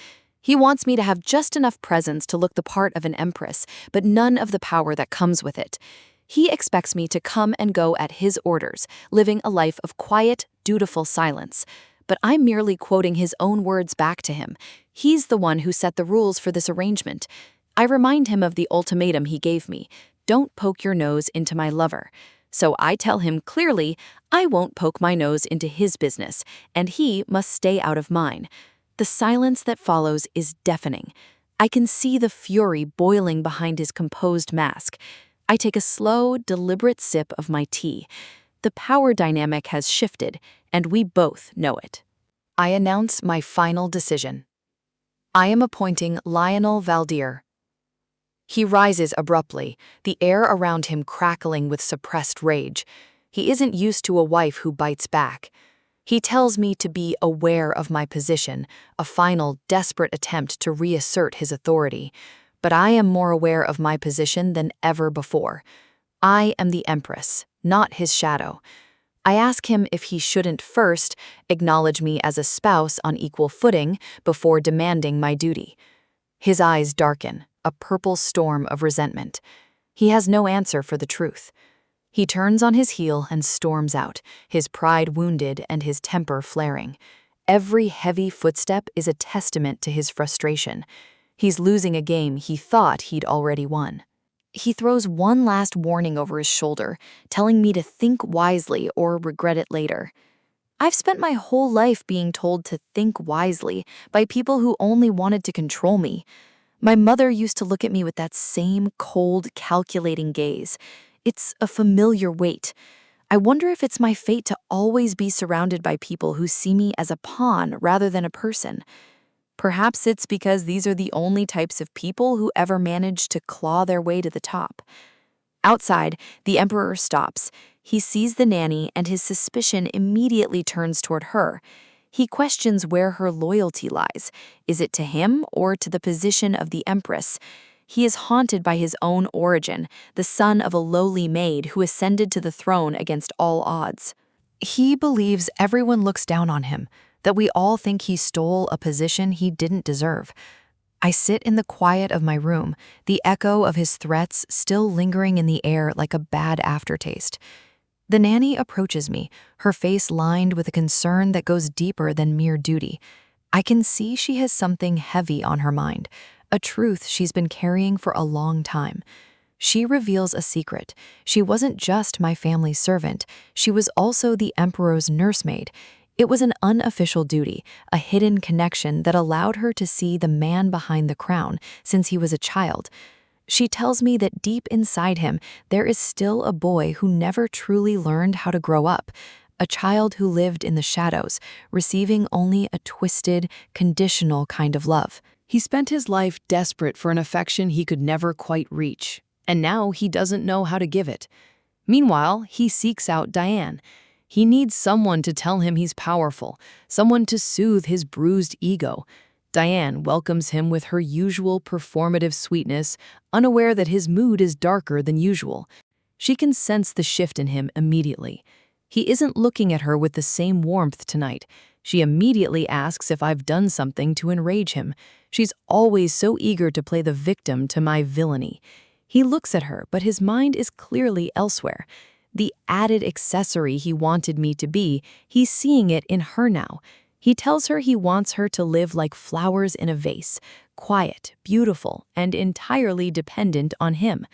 He wants me to have just enough presence to look the part of an empress, but none of the power that comes with it. He expects me to come and go at his orders, living a life of quiet, dutiful silence. But I'm merely quoting his own words back to him. He's the one who set the rules for this arrangement. I remind him of the ultimatum he gave me. Don't poke your nose into my lover. So I tell him clearly I won't poke my nose into his business, and he must stay out of mine. The silence that follows is deafening. I can see the fury boiling behind his composed mask. I take a slow, deliberate sip of my tea. The power dynamic has shifted, and we both know it. I announce my final decision. I am appointing Lionel Valdir. He rises abruptly, the air around him crackling with suppressed rage. He isn't used to a wife who bites back. He tells me to be aware of my position, a final, desperate attempt to reassert his authority. But I am more aware of my position than ever before. I am the Empress, not his shadow. I ask him if he shouldn't first acknowledge me as a spouse on equal footing before demanding my duty. His eyes darken, a purple storm of resentment. He has no answer for the truth. He turns on his heel and storms out, his pride wounded and his temper flaring. Every heavy footstep is a testament to his frustration. He's losing a game he thought he'd already won. He throws one last warning over his shoulder, telling me to think wisely or regret it later. I've spent my whole life being told to think wisely by people who only wanted to control me. My mother used to look at me with that same cold, calculating gaze. It's a familiar weight. I wonder if it's my fate to always be surrounded by people who see me as a pawn rather than a person. Perhaps it's because these are the only types of people who ever manage to claw their way to the top. Outside, the Emperor stops. He sees the nanny, and his suspicion immediately turns toward her. He questions where her loyalty lies. Is it to him or to the position of the Empress? He is haunted by his own origin, the son of a lowly maid who ascended to the throne against all odds. He believes everyone looks down on him, that we all think he stole a position he didn't deserve. I sit in the quiet of my room, the echo of his threats still lingering in the air like a bad aftertaste. The nanny approaches me, her face lined with a concern that goes deeper than mere duty. I can see she has something heavy on her mind, a truth she's been carrying for a long time. She reveals a secret. She wasn't just my family's servant, she was also the Emperor's nursemaid. It was an unofficial duty, a hidden connection that allowed her to see the man behind the crown since he was a child. She tells me that deep inside him, there is still a boy who never truly learned how to grow up, a child who lived in the shadows, receiving only a twisted, conditional kind of love. He spent his life desperate for an affection he could never quite reach, and now he doesn't know how to give it. Meanwhile, he seeks out Diane. He needs someone to tell him he's powerful, someone to soothe his bruised ego. Diane welcomes him with her usual performative sweetness, unaware that his mood is darker than usual. She can sense the shift in him immediately. He isn't looking at her with the same warmth tonight. She immediately asks if I've done something to enrage him. She's always so eager to play the victim to my villainy. He looks at her, but his mind is clearly elsewhere. The added accessory he wanted me to be, he's seeing it in her now. He tells her he wants her to live like flowers in a vase, quiet, beautiful, and entirely dependent on him.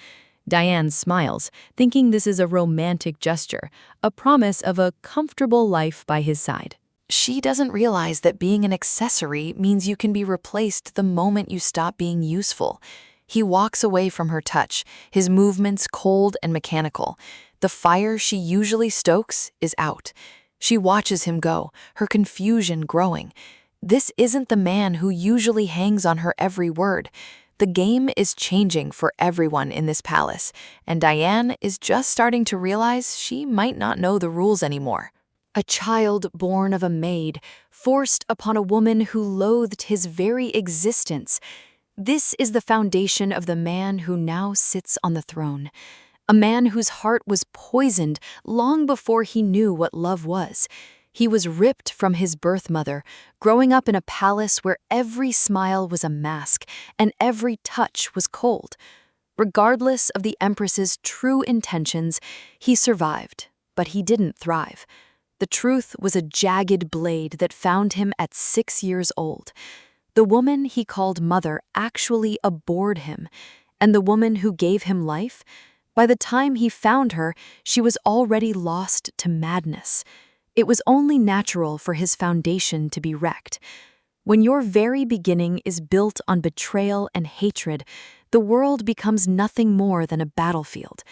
Diane smiles, thinking this is a romantic gesture, a promise of a comfortable life by his side. She doesn't realize that being an accessory means you can be replaced the moment you stop being useful. He walks away from her touch, his movements cold and mechanical. The fire she usually stokes is out. She watches him go, her confusion growing. This isn't the man who usually hangs on her every word. The game is changing for everyone in this palace, and Diane is just starting to realize she might not know the rules anymore. A child born of a maid, forced upon a woman who loathed his very existence. This is the foundation of the man who now sits on the throne. A man whose heart was poisoned long before he knew what love was. He was ripped from his birth mother, growing up in a palace where every smile was a mask and every touch was cold. Regardless of the Empress's true intentions, he survived, but he didn't thrive. The truth was a jagged blade that found him at 6 years old. The woman he called mother actually abhorred him, and the woman who gave him life, by the time he found her, she was already lost to madness. It was only natural for his foundation to be wrecked. When your very beginning is built on betrayal and hatred, the world becomes nothing more than a battlefield.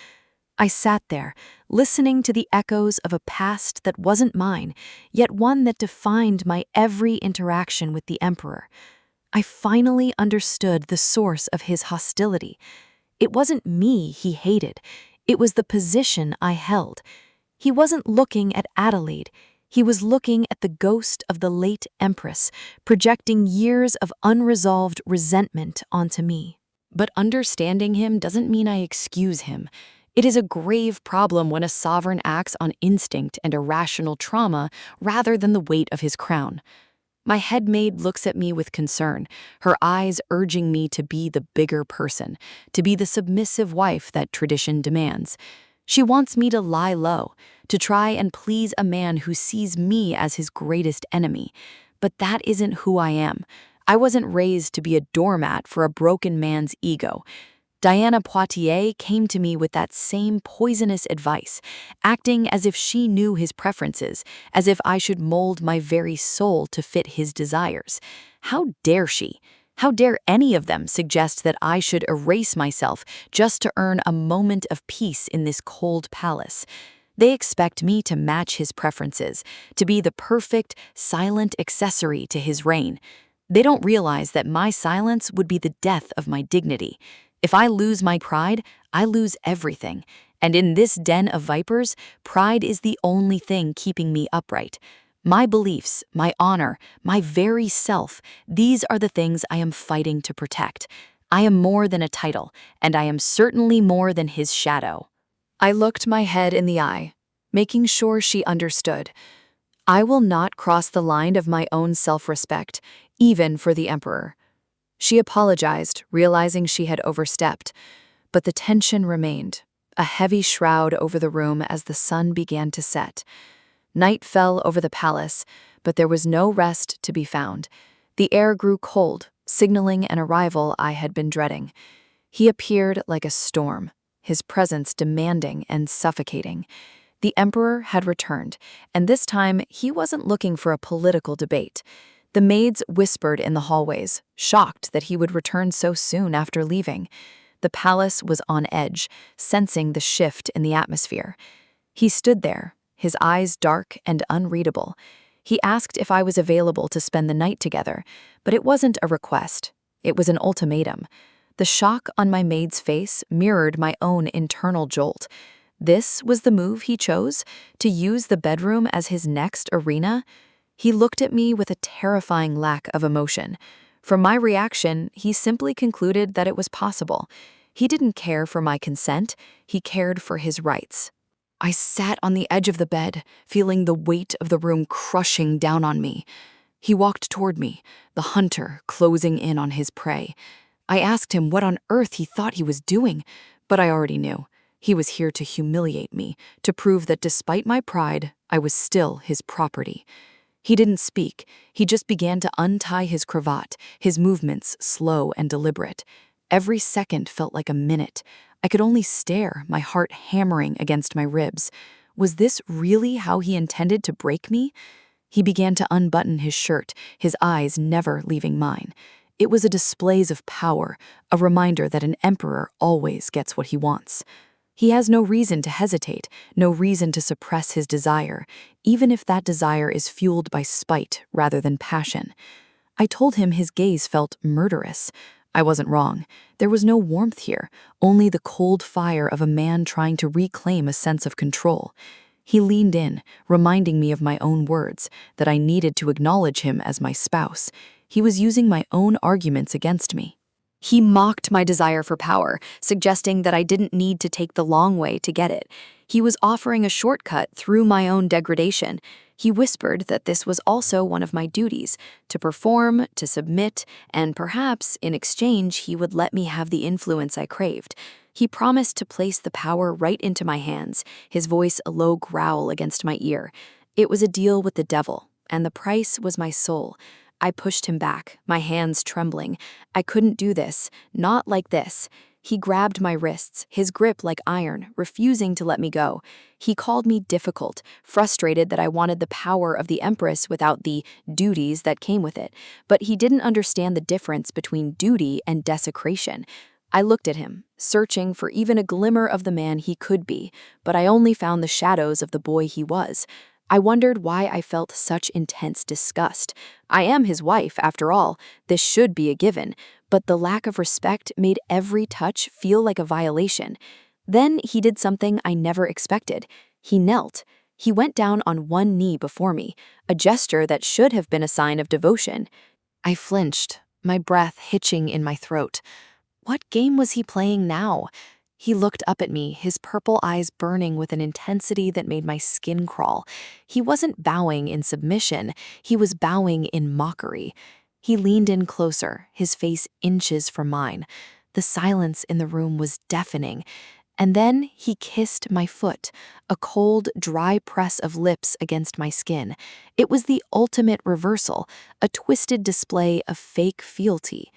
I sat there, listening to the echoes of a past that wasn't mine, yet one that defined my every interaction with the Emperor. I finally understood the source of his hostility. It wasn't me he hated, it was the position I held. He wasn't looking at Adelaide, he was looking at the ghost of the late Empress, projecting years of unresolved resentment onto me. But understanding him doesn't mean I excuse him. It is a grave problem when a sovereign acts on instinct and irrational trauma rather than the weight of his crown. My headmaid looks at me with concern, her eyes urging me to be the bigger person, to be the submissive wife that tradition demands. She wants me to lie low, to try and please a man who sees me as his greatest enemy. But that isn't who I am. I wasn't raised to be a doormat for a broken man's ego. Diana Poitiers came to me with that same poisonous advice, acting as if she knew his preferences, as if I should mold my very soul to fit his desires. How dare she? How dare any of them suggest that I should erase myself just to earn a moment of peace in this cold palace? They expect me to match his preferences, to be the perfect, silent accessory to his reign. They don't realize that my silence would be the death of my dignity. If I lose my pride, I lose everything. And in this den of vipers, pride is the only thing keeping me upright. My beliefs, my honor, my very self, these are the things I am fighting to protect. I am more than a title, and I am certainly more than his shadow. I looked my head in the eye, making sure she understood. I will not cross the line of my own self-respect, even for the emperor. She apologized, realizing she had overstepped, but the tension remained, a heavy shroud over the room as the sun began to set. Night fell over the palace, but there was no rest to be found. The air grew cold, signaling an arrival I had been dreading. He appeared like a storm, his presence demanding and suffocating. The emperor had returned, and this time he wasn't looking for a political debate. The maids whispered in the hallways, shocked that he would return so soon after leaving. The palace was on edge, sensing the shift in the atmosphere. He stood there, his eyes dark and unreadable. He asked if I was available to spend the night together, but it wasn't a request. It was an ultimatum. The shock on my maid's face mirrored my own internal jolt. This was the move he chose, to use the bedroom as his next arena? He looked at me with a terrifying lack of emotion. From my reaction, he simply concluded that it was possible. He didn't care for my consent, he cared for his rights. I sat on the edge of the bed, feeling the weight of the room crushing down on me. He walked toward me, the hunter closing in on his prey. I asked him what on earth he thought he was doing, but I already knew. He was here to humiliate me, to prove that despite my pride, I was still his property. He didn't speak. He just began to untie his cravat, his movements slow and deliberate. Every second felt like a minute. I could only stare, my heart hammering against my ribs. Was this really how he intended to break me? He began to unbutton his shirt, his eyes never leaving mine. It was a display of power, a reminder that an emperor always gets what he wants. He has no reason to hesitate, no reason to suppress his desire, even if that desire is fueled by spite rather than passion. I told him his gaze felt murderous. I wasn't wrong. There was no warmth here, only the cold fire of a man trying to reclaim a sense of control. He leaned in, reminding me of my own words, that I needed to acknowledge him as my spouse. He was using my own arguments against me. He mocked my desire for power, suggesting that I didn't need to take the long way to get it. He was offering a shortcut through my own degradation. He whispered that this was also one of my duties, to perform, to submit, and perhaps, in exchange, he would let me have the influence I craved. He promised to place the power right into my hands, his voice a low growl against my ear. It was a deal with the devil, and the price was my soul. I pushed him back, my hands trembling. I couldn't do this, not like this. He grabbed my wrists, his grip like iron, refusing to let me go. He called me difficult, frustrated that I wanted the power of the Empress without the duties that came with it. But he didn't understand the difference between duty and desecration. I looked at him, searching for even a glimmer of the man he could be, but I only found the shadows of the boy he was. I wondered why I felt such intense disgust. I am his wife, after all. This should be a given, but the lack of respect made every touch feel like a violation. Then he did something I never expected. He knelt. He went down on one knee before me, a gesture that should have been a sign of devotion. I flinched, my breath hitching in my throat. What game was he playing now? He looked up at me, his purple eyes burning with an intensity that made my skin crawl. He wasn't bowing in submission, he was bowing in mockery. He leaned in closer, his face inches from mine. The silence in the room was deafening. And then he kissed my foot, a cold, dry press of lips against my skin. It was the ultimate reversal, a twisted display of fake fealty.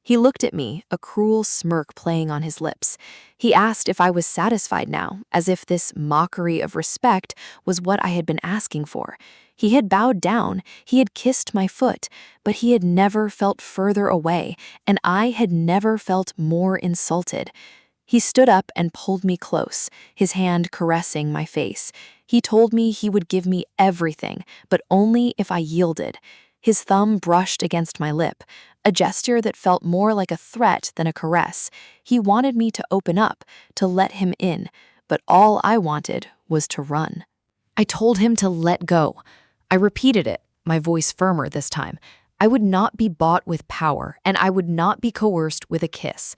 He looked at me, a cruel smirk playing on his lips. He asked if I was satisfied now, as if this mockery of respect was what I had been asking for. He had bowed down, he had kissed my foot, but he had never felt further away, and I had never felt more insulted. He stood up and pulled me close, his hand caressing my face. He told me he would give me everything, but only if I yielded. His thumb brushed against my lip, a gesture that felt more like a threat than a caress. He wanted me to open up, to let him in, but all I wanted was to run. I told him to let go. I repeated it, my voice firmer this time. I would not be bought with power, and I would not be coerced with a kiss.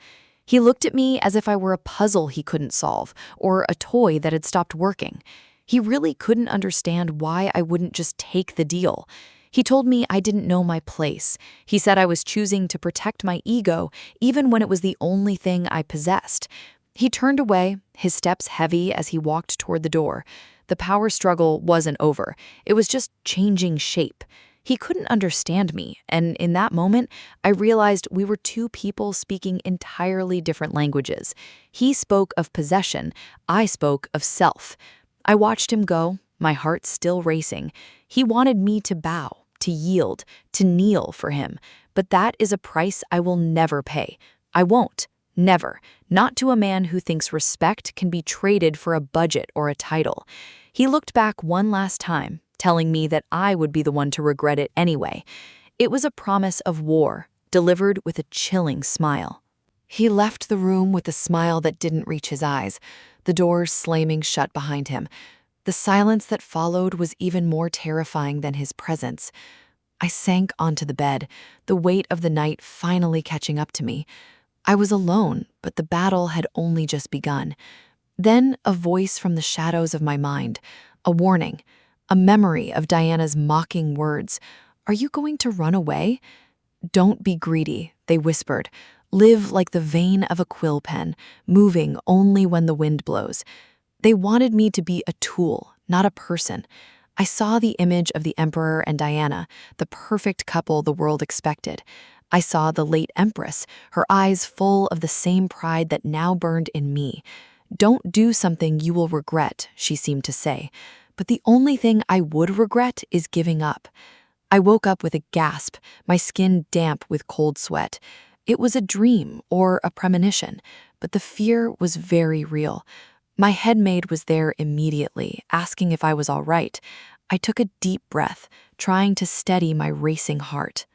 He looked at me as if I were a puzzle he couldn't solve, or a toy that had stopped working. He really couldn't understand why I wouldn't just take the deal. He told me I didn't know my place. He said I was choosing to protect my ego, even when it was the only thing I possessed. He turned away, his steps heavy as he walked toward the door. The power struggle wasn't over. It was just changing shape. He couldn't understand me, and in that moment, I realized we were two people speaking entirely different languages. He spoke of possession, I spoke of self. I watched him go, my heart still racing. He wanted me to bow, to yield, to kneel for him, but that is a price I will never pay. I won't. Never. Not to a man who thinks respect can be traded for a budget or a title. He looked back one last time, telling me that I would be the one to regret it anyway. It was a promise of war, delivered with a chilling smile. He left the room with a smile that didn't reach his eyes, the doors slamming shut behind him. The silence that followed was even more terrifying than his presence. I sank onto the bed, the weight of the night finally catching up to me. I was alone, but the battle had only just begun. Then a voice from the shadows of my mind, a warning, a memory of Diana's mocking words. "Are you going to run away?" "Don't be greedy," they whispered. "Live like the vein of a quill pen, moving only when the wind blows." They wanted me to be a tool, not a person. I saw the image of the Emperor and Diana, the perfect couple the world expected. I saw the late Empress, her eyes full of the same pride that now burned in me. "Don't do something you will regret," she seemed to say. But the only thing I would regret is giving up. I woke up with a gasp, my skin damp with cold sweat. It was a dream or a premonition, but the fear was very real. My headmaid was there immediately, asking if I was all right. I took a deep breath, trying to steady my racing heart.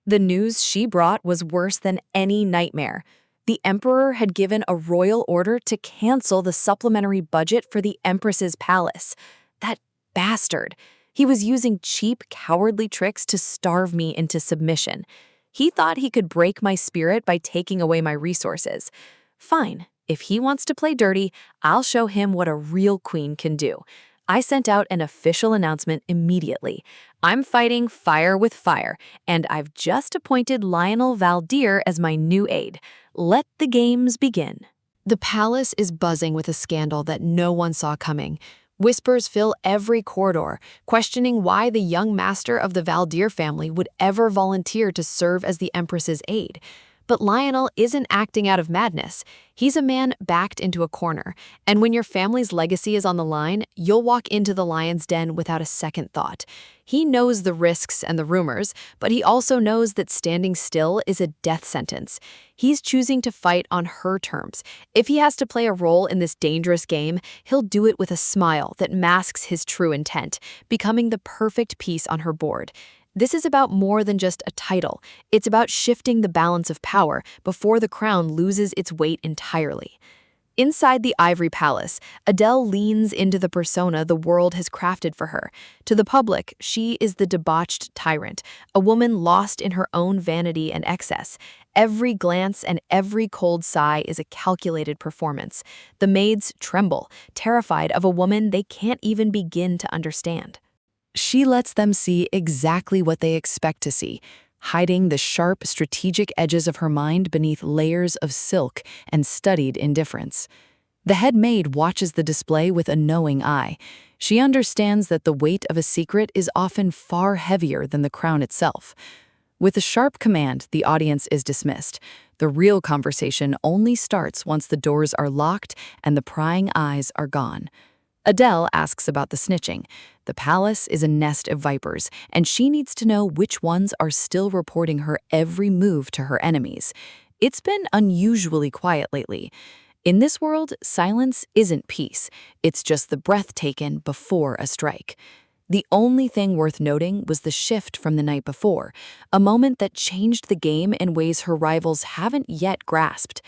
The news she brought was worse than any nightmare. The Emperor had given a royal order to cancel the supplementary budget for the Empress's palace. That bastard. He was using cheap, cowardly tricks to starve me into submission. He thought he could break my spirit by taking away my resources. Fine. If he wants to play dirty, I'll show him what a real queen can do. I sent out an official announcement immediately. I'm fighting fire with fire, and I've just appointed Lionel Valdir as my new aide. Let the games begin. The palace is buzzing with a scandal that no one saw coming. Whispers fill every corridor, questioning why the young master of the Valdir family would ever volunteer to serve as the Empress's aide. But Lionel isn't acting out of madness. He's a man backed into a corner, and when your family's legacy is on the line, you'll walk into the lion's den without a second thought. He knows the risks and the rumors, but he also knows that standing still is a death sentence. He's choosing to fight on her terms. If he has to play a role in this dangerous game, he'll do it with a smile that masks his true intent, becoming the perfect piece on her board. This is about more than just a title. It's about shifting the balance of power before the crown loses its weight entirely. Inside the Ivory Palace, Adele leans into the persona the world has crafted for her. To the public, she is the debauched tyrant, a woman lost in her own vanity and excess. Every glance and every cold sigh is a calculated performance. The maids tremble, terrified of a woman they can't even begin to understand. She lets them see exactly what they expect to see, hiding the sharp, strategic edges of her mind beneath layers of silk and studied indifference. The head maid watches the display with a knowing eye. She understands that the weight of a secret is often far heavier than the crown itself. With a sharp command, the audience is dismissed. The real conversation only starts once the doors are locked and the prying eyes are gone. Adele asks about the snitching. The palace is a nest of vipers, and she needs to know which ones are still reporting her every move to her enemies. It's been unusually quiet lately. In this world, silence isn't peace. It's just the breath taken before a strike. The only thing worth noting was the shift from the night before, a moment that changed the game in ways her rivals haven't yet grasped.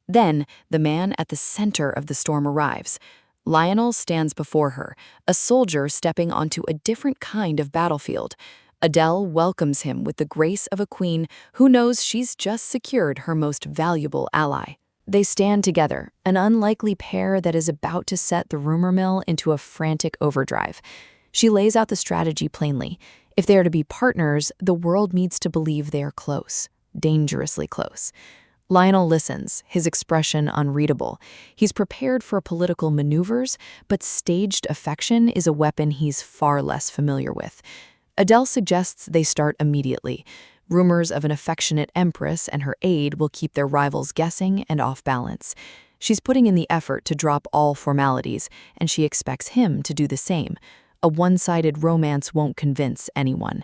Then, the man at the center of the storm arrives. Lionel stands before her, a soldier stepping onto a different kind of battlefield. Adele welcomes him with the grace of a queen who knows she's just secured her most valuable ally. They stand together, an unlikely pair that is about to set the rumor mill into a frantic overdrive. She lays out the strategy plainly. If they are to be partners, the world needs to believe they are close, dangerously close. Lionel listens, his expression unreadable. He's prepared for political maneuvers, but staged affection is a weapon he's far less familiar with. Adele suggests they start immediately. Rumors of an affectionate Empress and her aide will keep their rivals guessing and off balance. She's putting in the effort to drop all formalities, and she expects him to do the same. A one-sided romance won't convince anyone.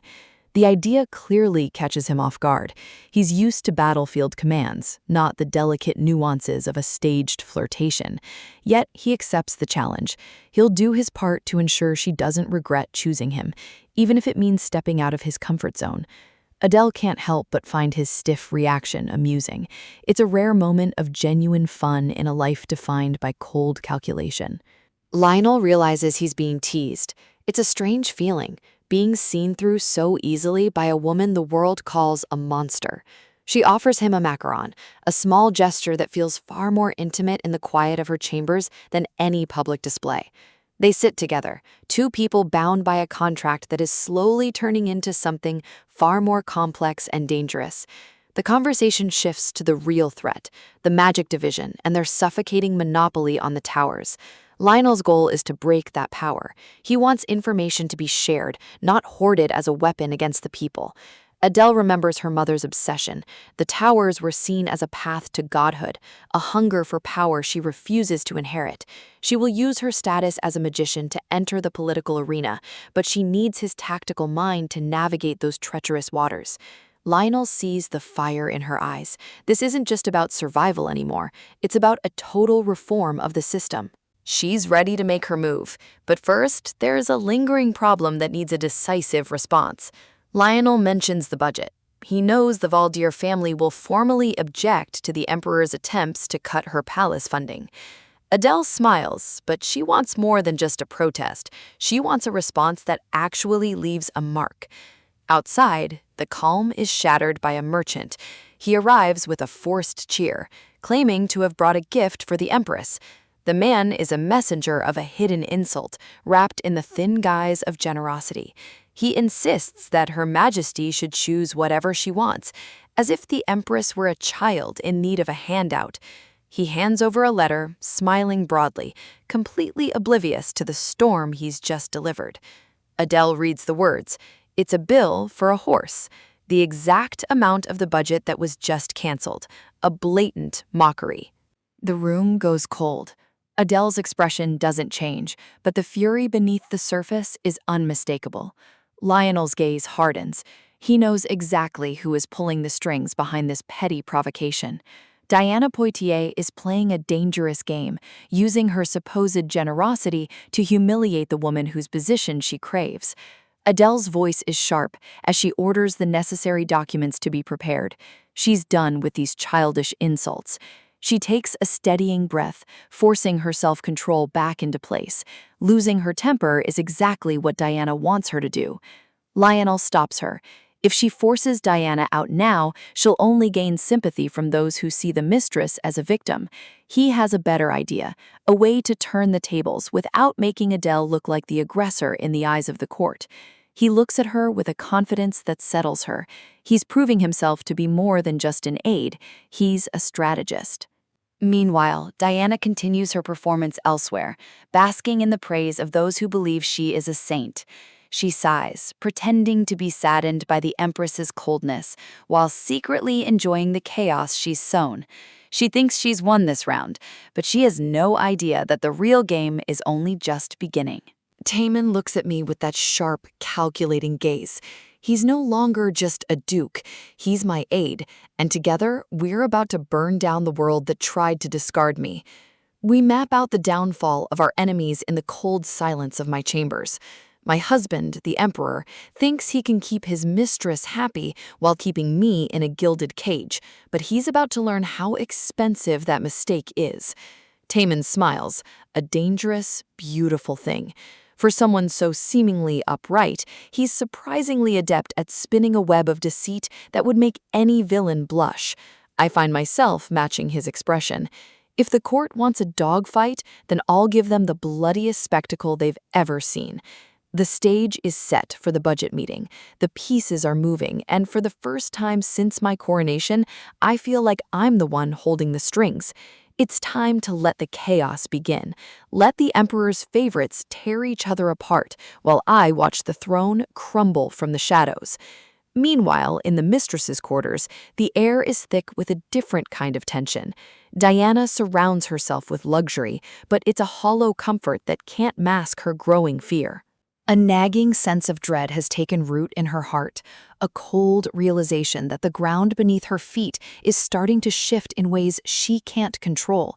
The idea clearly catches him off guard. He's used to battlefield commands, not the delicate nuances of a staged flirtation. Yet he accepts the challenge. He'll do his part to ensure she doesn't regret choosing him, even if it means stepping out of his comfort zone. Adele can't help but find his stiff reaction amusing. It's a rare moment of genuine fun in a life defined by cold calculation. Lionel realizes he's being teased. It's a strange feeling, being seen through so easily by a woman the world calls a monster. She offers him a macaron, a small gesture that feels far more intimate in the quiet of her chambers than any public display. They sit together, two people bound by a contract that is slowly turning into something far more complex and dangerous. The conversation shifts to the real threat, the magic division, and their suffocating monopoly on the towers. Lionel's goal is to break that power. He wants information to be shared, not hoarded as a weapon against the people. Adele remembers her mother's obsession. The towers were seen as a path to godhood, a hunger for power she refuses to inherit. She will use her status as a magician to enter the political arena, but she needs his tactical mind to navigate those treacherous waters. Lionel sees the fire in her eyes. This isn't just about survival anymore. It's about a total reform of the system. She's ready to make her move, but first, there's a lingering problem that needs a decisive response. Lionel mentions the budget. He knows the Valdir family will formally object to the Emperor's attempts to cut her palace funding. Adele smiles, but she wants more than just a protest. She wants a response that actually leaves a mark. Outside, the calm is shattered by a merchant. He arrives with a forced cheer, claiming to have brought a gift for the Empress. The man is a messenger of a hidden insult, wrapped in the thin guise of generosity. He insists that Her Majesty should choose whatever she wants, as if the Empress were a child in need of a handout. He hands over a letter, smiling broadly, completely oblivious to the storm he's just delivered. Adele reads the words. It's a bill for a horse, the exact amount of the budget that was just canceled, a blatant mockery. The room goes cold. Adele's expression doesn't change, but the fury beneath the surface is unmistakable. Lionel's gaze hardens. He knows exactly who is pulling the strings behind this petty provocation. Diana Poitiers is playing a dangerous game, using her supposed generosity to humiliate the woman whose position she craves. Adele's voice is sharp as she orders the necessary documents to be prepared. She's done with these childish insults. She takes a steadying breath, forcing her self-control back into place. Losing her temper is exactly what Diana wants her to do. Lionel stops her. If she forces Diana out now, she'll only gain sympathy from those who see the mistress as a victim. He has a better idea, a way to turn the tables without making Adele look like the aggressor in the eyes of the court. He looks at her with a confidence that settles her. He's proving himself to be more than just an aide. He's a strategist. Meanwhile, Diana continues her performance elsewhere, basking in the praise of those who believe she is a saint. She sighs, pretending to be saddened by the Empress's coldness, while secretly enjoying the chaos she's sown. She thinks she's won this round, but she has no idea that the real game is only just beginning. Taemin looks at me with that sharp, calculating gaze. He's no longer just a duke, he's my aide, and together we're about to burn down the world that tried to discard me. We map out the downfall of our enemies in the cold silence of my chambers. My husband, the Emperor, thinks he can keep his mistress happy while keeping me in a gilded cage, but he's about to learn how expensive that mistake is. Taemin smiles, a dangerous, beautiful thing. For someone so seemingly upright, he's surprisingly adept at spinning a web of deceit that would make any villain blush. I find myself matching his expression. If the court wants a dogfight, then I'll give them the bloodiest spectacle they've ever seen. The stage is set for the budget meeting. The pieces are moving, and for the first time since my coronation, I feel like I'm the one holding the strings. It's time to let the chaos begin. Let the Emperor's favorites tear each other apart, while I watch the throne crumble from the shadows. Meanwhile, in the mistress's quarters, the air is thick with a different kind of tension. Diana surrounds herself with luxury, but it's a hollow comfort that can't mask her growing fear. A nagging sense of dread has taken root in her heart, a cold realization that the ground beneath her feet is starting to shift in ways she can't control.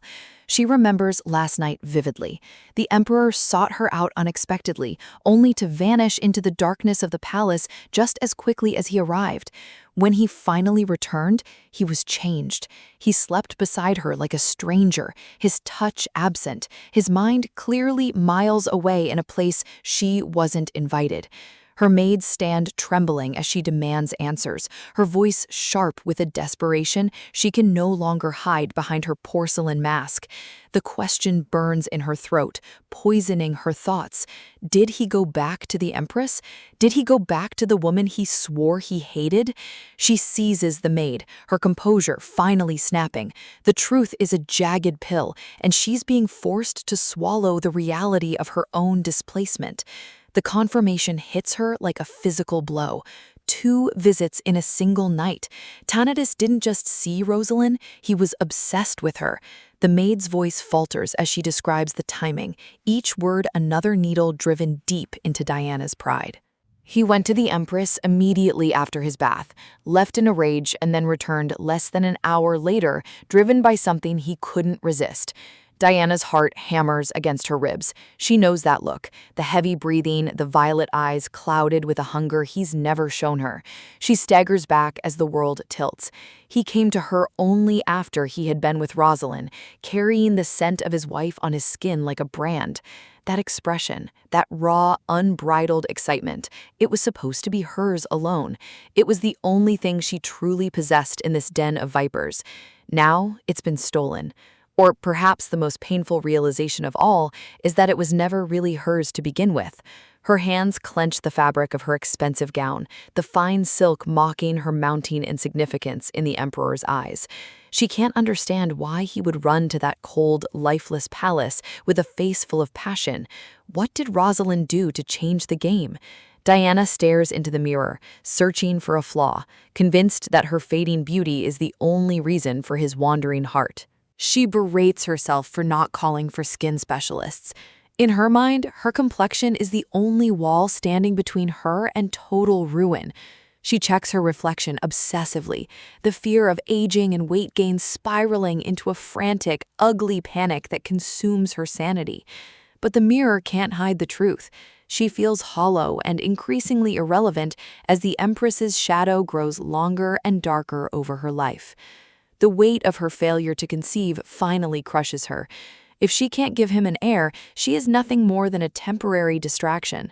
She remembers last night vividly. The Emperor sought her out unexpectedly, only to vanish into the darkness of the palace just as quickly as he arrived. When he finally returned, he was changed. He slept beside her like a stranger, his touch absent, his mind clearly miles away in a place she wasn't invited. Her maids stand trembling as she demands answers, her voice sharp with a desperation she can no longer hide behind her porcelain mask. The question burns in her throat, poisoning her thoughts. Did he go back to the Empress? Did he go back to the woman he swore he hated? She seizes the maid, her composure finally snapping. The truth is a jagged pill, and she's being forced to swallow the reality of her own displacement. The confirmation hits her like a physical blow. 2 visits in a single night. Tanidus didn't just see Rosalind, he was obsessed with her. The maid's voice falters as she describes the timing, each word another needle driven deep into Diana's pride. He went to the Empress immediately after his bath, left in a rage, and then returned less than an hour later, driven by something he couldn't resist. Diana's heart hammers against her ribs. She knows that look, the heavy breathing, the violet eyes clouded with a hunger he's never shown her. She staggers back as the world tilts. He came to her only after he had been with Rosalind, carrying the scent of his wife on his skin like a brand. That expression, that raw, unbridled excitement, it was supposed to be hers alone. It was the only thing she truly possessed in this den of vipers. Now it's been stolen. Or perhaps the most painful realization of all is that it was never really hers to begin with. Her hands clench the fabric of her expensive gown, the fine silk mocking her mounting insignificance in the Emperor's eyes. She can't understand why he would run to that cold, lifeless palace with a face full of passion. What did Rosalind do to change the game? Diana stares into the mirror, searching for a flaw, convinced that her fading beauty is the only reason for his wandering heart. She berates herself for not calling for skin specialists. In her mind, her complexion is the only wall standing between her and total ruin. She checks her reflection obsessively, the fear of aging and weight gain spiraling into a frantic, ugly panic that consumes her sanity. But the mirror can't hide the truth. She feels hollow and increasingly irrelevant as the Empress's shadow grows longer and darker over her life. The weight of her failure to conceive finally crushes her. If she can't give him an heir, she is nothing more than a temporary distraction.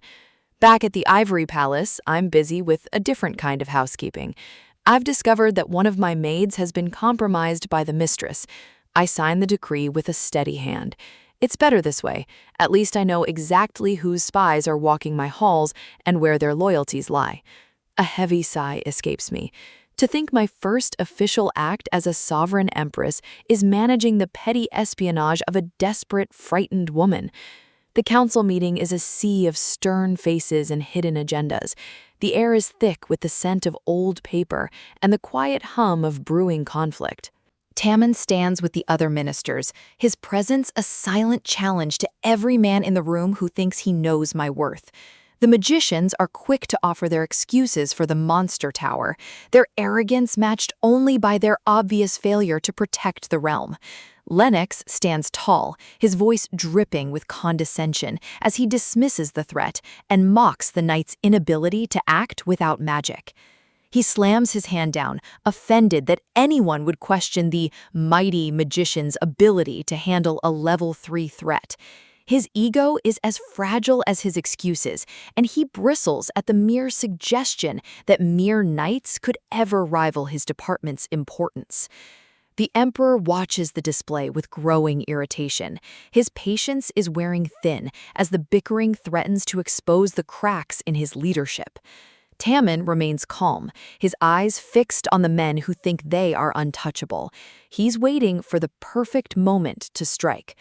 Back at the Ivory Palace, I'm busy with a different kind of housekeeping. I've discovered that one of my maids has been compromised by the mistress. I sign the decree with a steady hand. It's better this way. At least I know exactly whose spies are walking my halls and where their loyalties lie. A heavy sigh escapes me. To think my first official act as a sovereign empress is managing the petty espionage of a desperate, frightened woman. The council meeting is a sea of stern faces and hidden agendas. The air is thick with the scent of old paper and the quiet hum of brewing conflict. Tamon stands with the other ministers, his presence a silent challenge to every man in the room who thinks he knows my worth. The magicians are quick to offer their excuses for the monster tower, their arrogance matched only by their obvious failure to protect the realm. Lennox stands tall, his voice dripping with condescension as he dismisses the threat and mocks the knight's inability to act without magic. He slams his hand down, offended that anyone would question the mighty magician's ability to handle a level 3 threat. His ego is as fragile as his excuses, and he bristles at the mere suggestion that mere knights could ever rival his department's importance. The Emperor watches the display with growing irritation. His patience is wearing thin as the bickering threatens to expose the cracks in his leadership. Tamon remains calm, his eyes fixed on the men who think they are untouchable. He's waiting for the perfect moment to strike.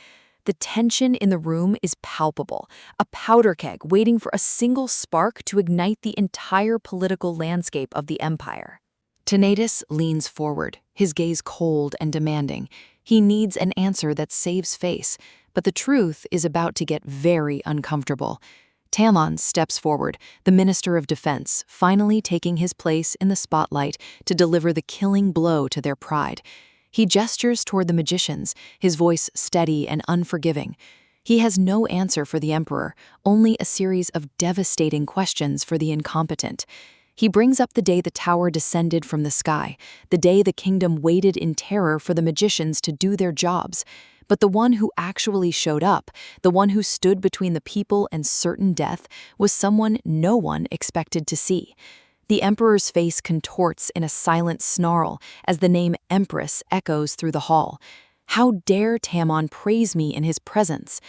The tension in the room is palpable, a powder keg waiting for a single spark to ignite the entire political landscape of the empire. Tenatus leans forward, his gaze cold and demanding. He needs an answer that saves face, but the truth is about to get very uncomfortable. Tamon steps forward, the Minister of Defense, finally taking his place in the spotlight to deliver the killing blow to their pride. He gestures toward the magicians, his voice steady and unforgiving. He has no answer for the Emperor, only a series of devastating questions for the incompetent. He brings up the day the tower descended from the sky, the day the kingdom waited in terror for the magicians to do their jobs. But the one who actually showed up, the one who stood between the people and certain death, was someone no one expected to see. The Emperor's face contorts in a silent snarl as the name Empress echoes through the hall. How dare Tamon praise me in his presence?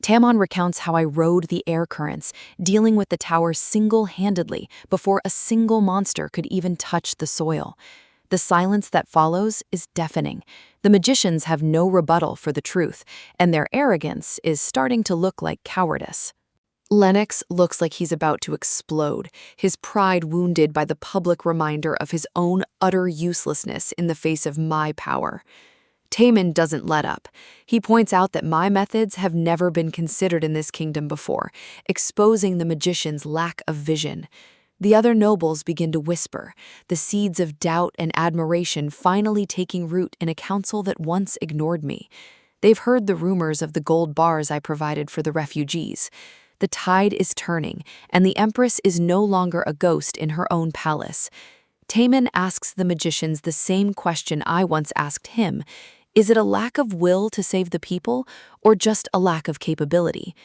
Tamon recounts how I rode the air currents, dealing with the tower single-handedly before a single monster could even touch the soil. The silence that follows is deafening. The magicians have no rebuttal for the truth, and their arrogance is starting to look like cowardice. Lennox looks like he's about to explode, his pride wounded by the public reminder of his own utter uselessness in the face of my power. Tamon doesn't let up. He points out that my methods have never been considered in this kingdom before, exposing the magician's lack of vision. The other nobles begin to whisper, the seeds of doubt and admiration finally taking root in a council that once ignored me. They've heard the rumors of the gold bars I provided for the refugees. The tide is turning, and the Empress is no longer a ghost in her own palace. Tamon asks the magicians the same question I once asked him. Is it a lack of will to save the people, or just a lack of capability?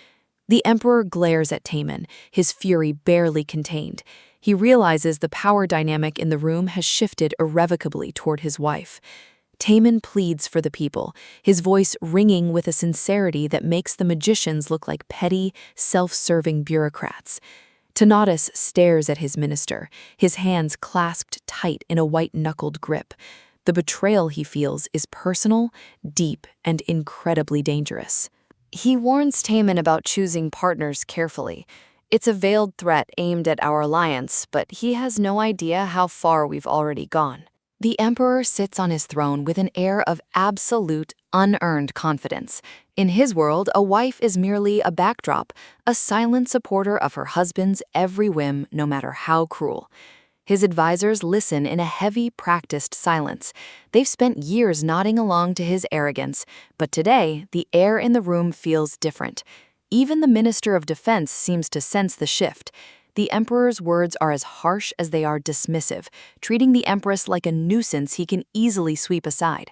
The Emperor glares at Tamon, his fury barely contained. He realizes the power dynamic in the room has shifted irrevocably toward his wife. Tamon pleads for the people, his voice ringing with a sincerity that makes the magicians look like petty, self-serving bureaucrats. Tenatus stares at his minister, his hands clasped tight in a white-knuckled grip. The betrayal he feels is personal, deep, and incredibly dangerous. He warns Tamon about choosing partners carefully. It's a veiled threat aimed at our alliance, but he has no idea how far we've already gone. The Emperor sits on his throne with an air of absolute, unearned confidence. In his world, a wife is merely a backdrop, a silent supporter of her husband's every whim, no matter how cruel. His advisors listen in a heavy, practiced silence. They've spent years nodding along to his arrogance, but today, the air in the room feels different. Even the Minister of Defense seems to sense the shift. The Emperor's words are as harsh as they are dismissive, treating the Empress like a nuisance he can easily sweep aside.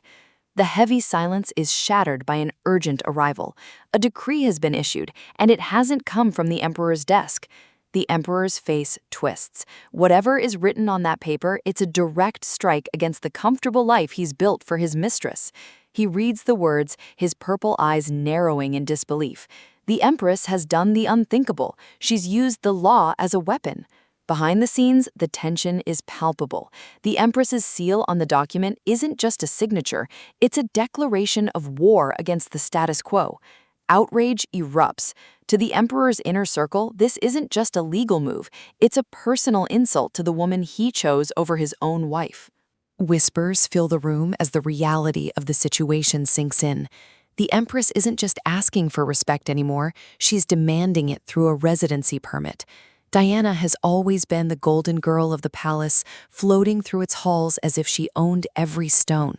The heavy silence is shattered by an urgent arrival. A decree has been issued, and it hasn't come from the Emperor's desk. The Emperor's face twists. Whatever is written on that paper, it's a direct strike against the comfortable life he's built for his mistress. He reads the words, his purple eyes narrowing in disbelief. The Empress has done the unthinkable. She's used the law as a weapon. Behind the scenes, the tension is palpable. The Empress's seal on the document isn't just a signature, it's a declaration of war against the status quo. Outrage erupts. To the emperor's inner circle, this isn't just a legal move, it's a personal insult to the woman he chose over his own wife. Whispers fill the room as the reality of the situation sinks in. The Empress isn't just asking for respect anymore, she's demanding it through a residency permit. Diana has always been the golden girl of the palace, floating through its halls as if she owned every stone.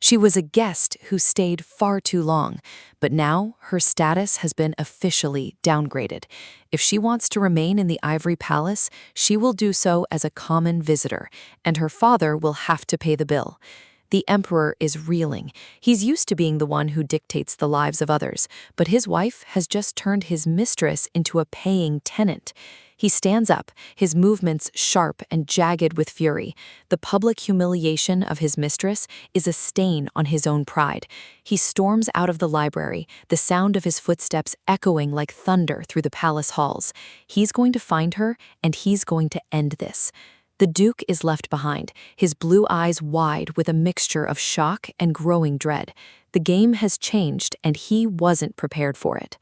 She was a guest who stayed far too long, but now her status has been officially downgraded. If she wants to remain in the Ivory Palace, she will do so as a common visitor, and her father will have to pay the bill. The emperor is reeling. He's used to being the one who dictates the lives of others, but his wife has just turned his mistress into a paying tenant. He stands up, his movements sharp and jagged with fury. The public humiliation of his mistress is a stain on his own pride. He storms out of the library, the sound of his footsteps echoing like thunder through the palace halls. He's going to find her, and he's going to end this. The Duke is left behind, his blue eyes wide with a mixture of shock and growing dread. The game has changed, and he wasn't prepared for it.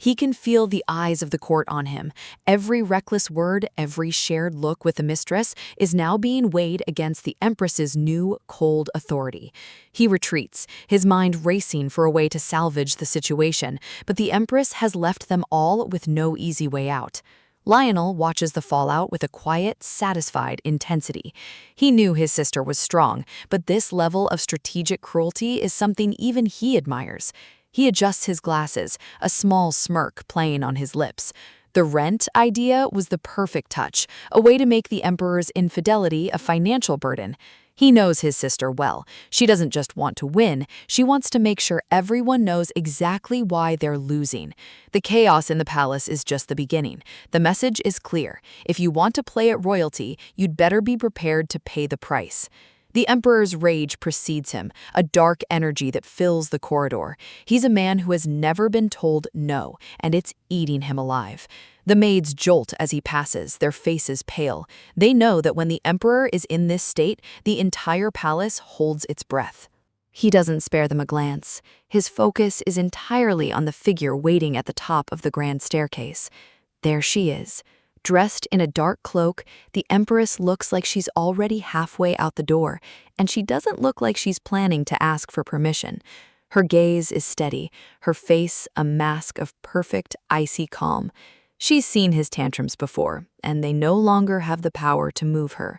He can feel the eyes of the court on him. Every reckless word, every shared look with the mistress is now being weighed against the Empress's new, cold authority. He retreats, his mind racing for a way to salvage the situation, but the Empress has left them all with no easy way out. Lionel watches the fallout with a quiet, satisfied intensity. He knew his sister was strong, but this level of strategic cruelty is something even he admires. He adjusts his glasses, a small smirk playing on his lips. The rent idea was the perfect touch, a way to make the emperor's infidelity a financial burden. He knows his sister well. She doesn't just want to win, she wants to make sure everyone knows exactly why they're losing. The chaos in the palace is just the beginning. The message is clear. If you want to play at royalty, you'd better be prepared to pay the price. The emperor's rage precedes him, a dark energy that fills the corridor. He's a man who has never been told no, and it's eating him alive. The maids jolt as he passes, their faces pale. They know that when the emperor is in this state, the entire palace holds its breath. He doesn't spare them a glance. His focus is entirely on the figure waiting at the top of the grand staircase. There she is. Dressed in a dark cloak, the Empress looks like she's already halfway out the door, and she doesn't look like she's planning to ask for permission. Her gaze is steady, her face a mask of perfect, icy calm. She's seen his tantrums before, and they no longer have the power to move her.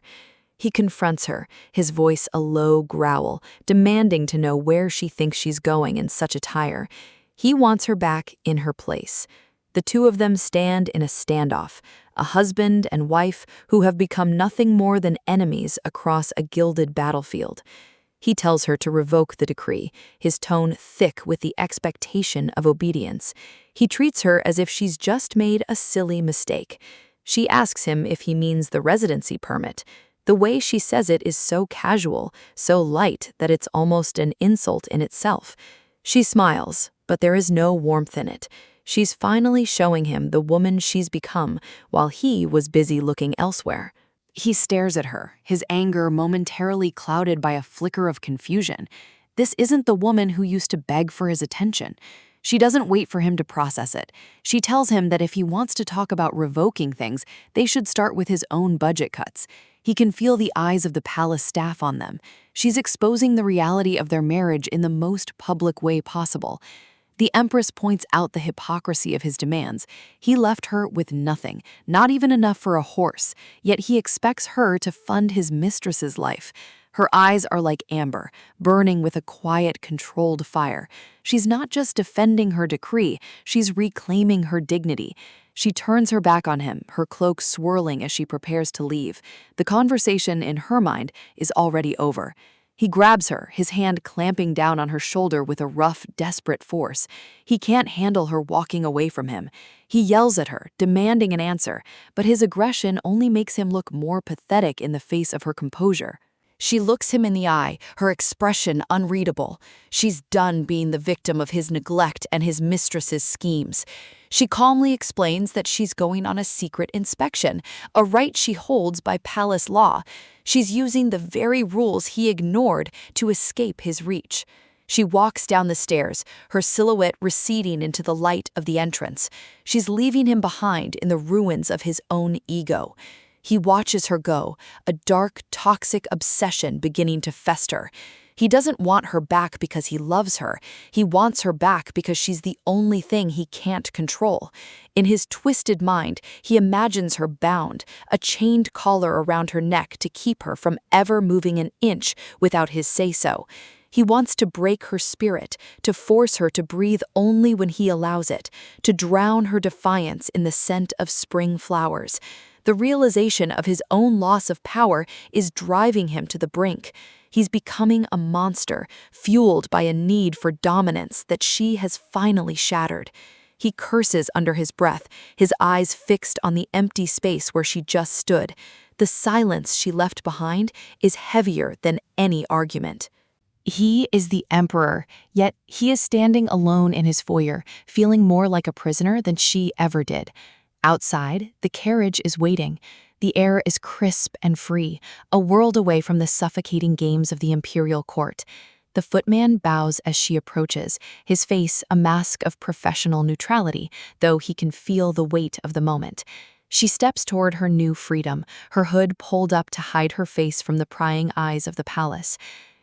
He confronts her, his voice a low growl, demanding to know where she thinks she's going in such attire. He wants her back in her place. The two of them stand in a standoff, a husband and wife who have become nothing more than enemies across a gilded battlefield. He tells her to revoke the decree, his tone thick with the expectation of obedience. He treats her as if she's just made a silly mistake. She asks him if he means the residency permit. The way she says it is so casual, so light, that it's almost an insult in itself. She smiles, but there is no warmth in it. She's finally showing him the woman she's become while he was busy looking elsewhere. He stares at her, his anger momentarily clouded by a flicker of confusion. This isn't the woman who used to beg for his attention. She doesn't wait for him to process it. She tells him that if he wants to talk about revoking things, they should start with his own budget cuts. He can feel the eyes of the palace staff on them. She's exposing the reality of their marriage in the most public way possible. The Empress points out the hypocrisy of his demands. He left her with nothing, not even enough for a horse, yet he expects her to fund his mistress's life. Her eyes are like amber, burning with a quiet, controlled fire. She's not just defending her decree, she's reclaiming her dignity. She turns her back on him, her cloak swirling as she prepares to leave. The conversation, in her mind, is already over. He grabs her, his hand clamping down on her shoulder with a rough, desperate force. He can't handle her walking away from him. He yells at her, demanding an answer, but his aggression only makes him look more pathetic in the face of her composure. She looks him in the eye, her expression unreadable. She's done being the victim of his neglect and his mistress's schemes. She calmly explains that she's going on a secret inspection, a right she holds by palace law. She's using the very rules he ignored to escape his reach. She walks down the stairs, her silhouette receding into the light of the entrance. She's leaving him behind in the ruins of his own ego. He watches her go, a dark, toxic obsession beginning to fester. He doesn't want her back because he loves her. He wants her back because she's the only thing he can't control. In his twisted mind, he imagines her bound, a chained collar around her neck to keep her from ever moving an inch without his say-so. He wants to break her spirit, to force her to breathe only when he allows it, to drown her defiance in the scent of spring flowers. The realization of his own loss of power is driving him to the brink. He's becoming a monster, fueled by a need for dominance that she has finally shattered. He curses under his breath, his eyes fixed on the empty space where she just stood. The silence she left behind is heavier than any argument. He is the emperor, yet he is standing alone in his foyer, feeling more like a prisoner than she ever did. Outside, the carriage is waiting. The air is crisp and free, a world away from the suffocating games of the imperial court. The footman bows as she approaches, his face a mask of professional neutrality, though he can feel the weight of the moment. She steps toward her new freedom, her hood pulled up to hide her face from the prying eyes of the palace.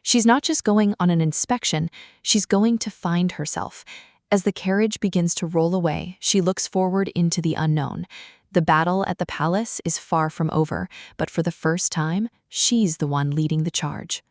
She's not just going on an inspection, she's going to find herself. As the carriage begins to roll away, she looks forward into the unknown. The battle at the palace is far from over, but for the first time, she's the one leading the charge.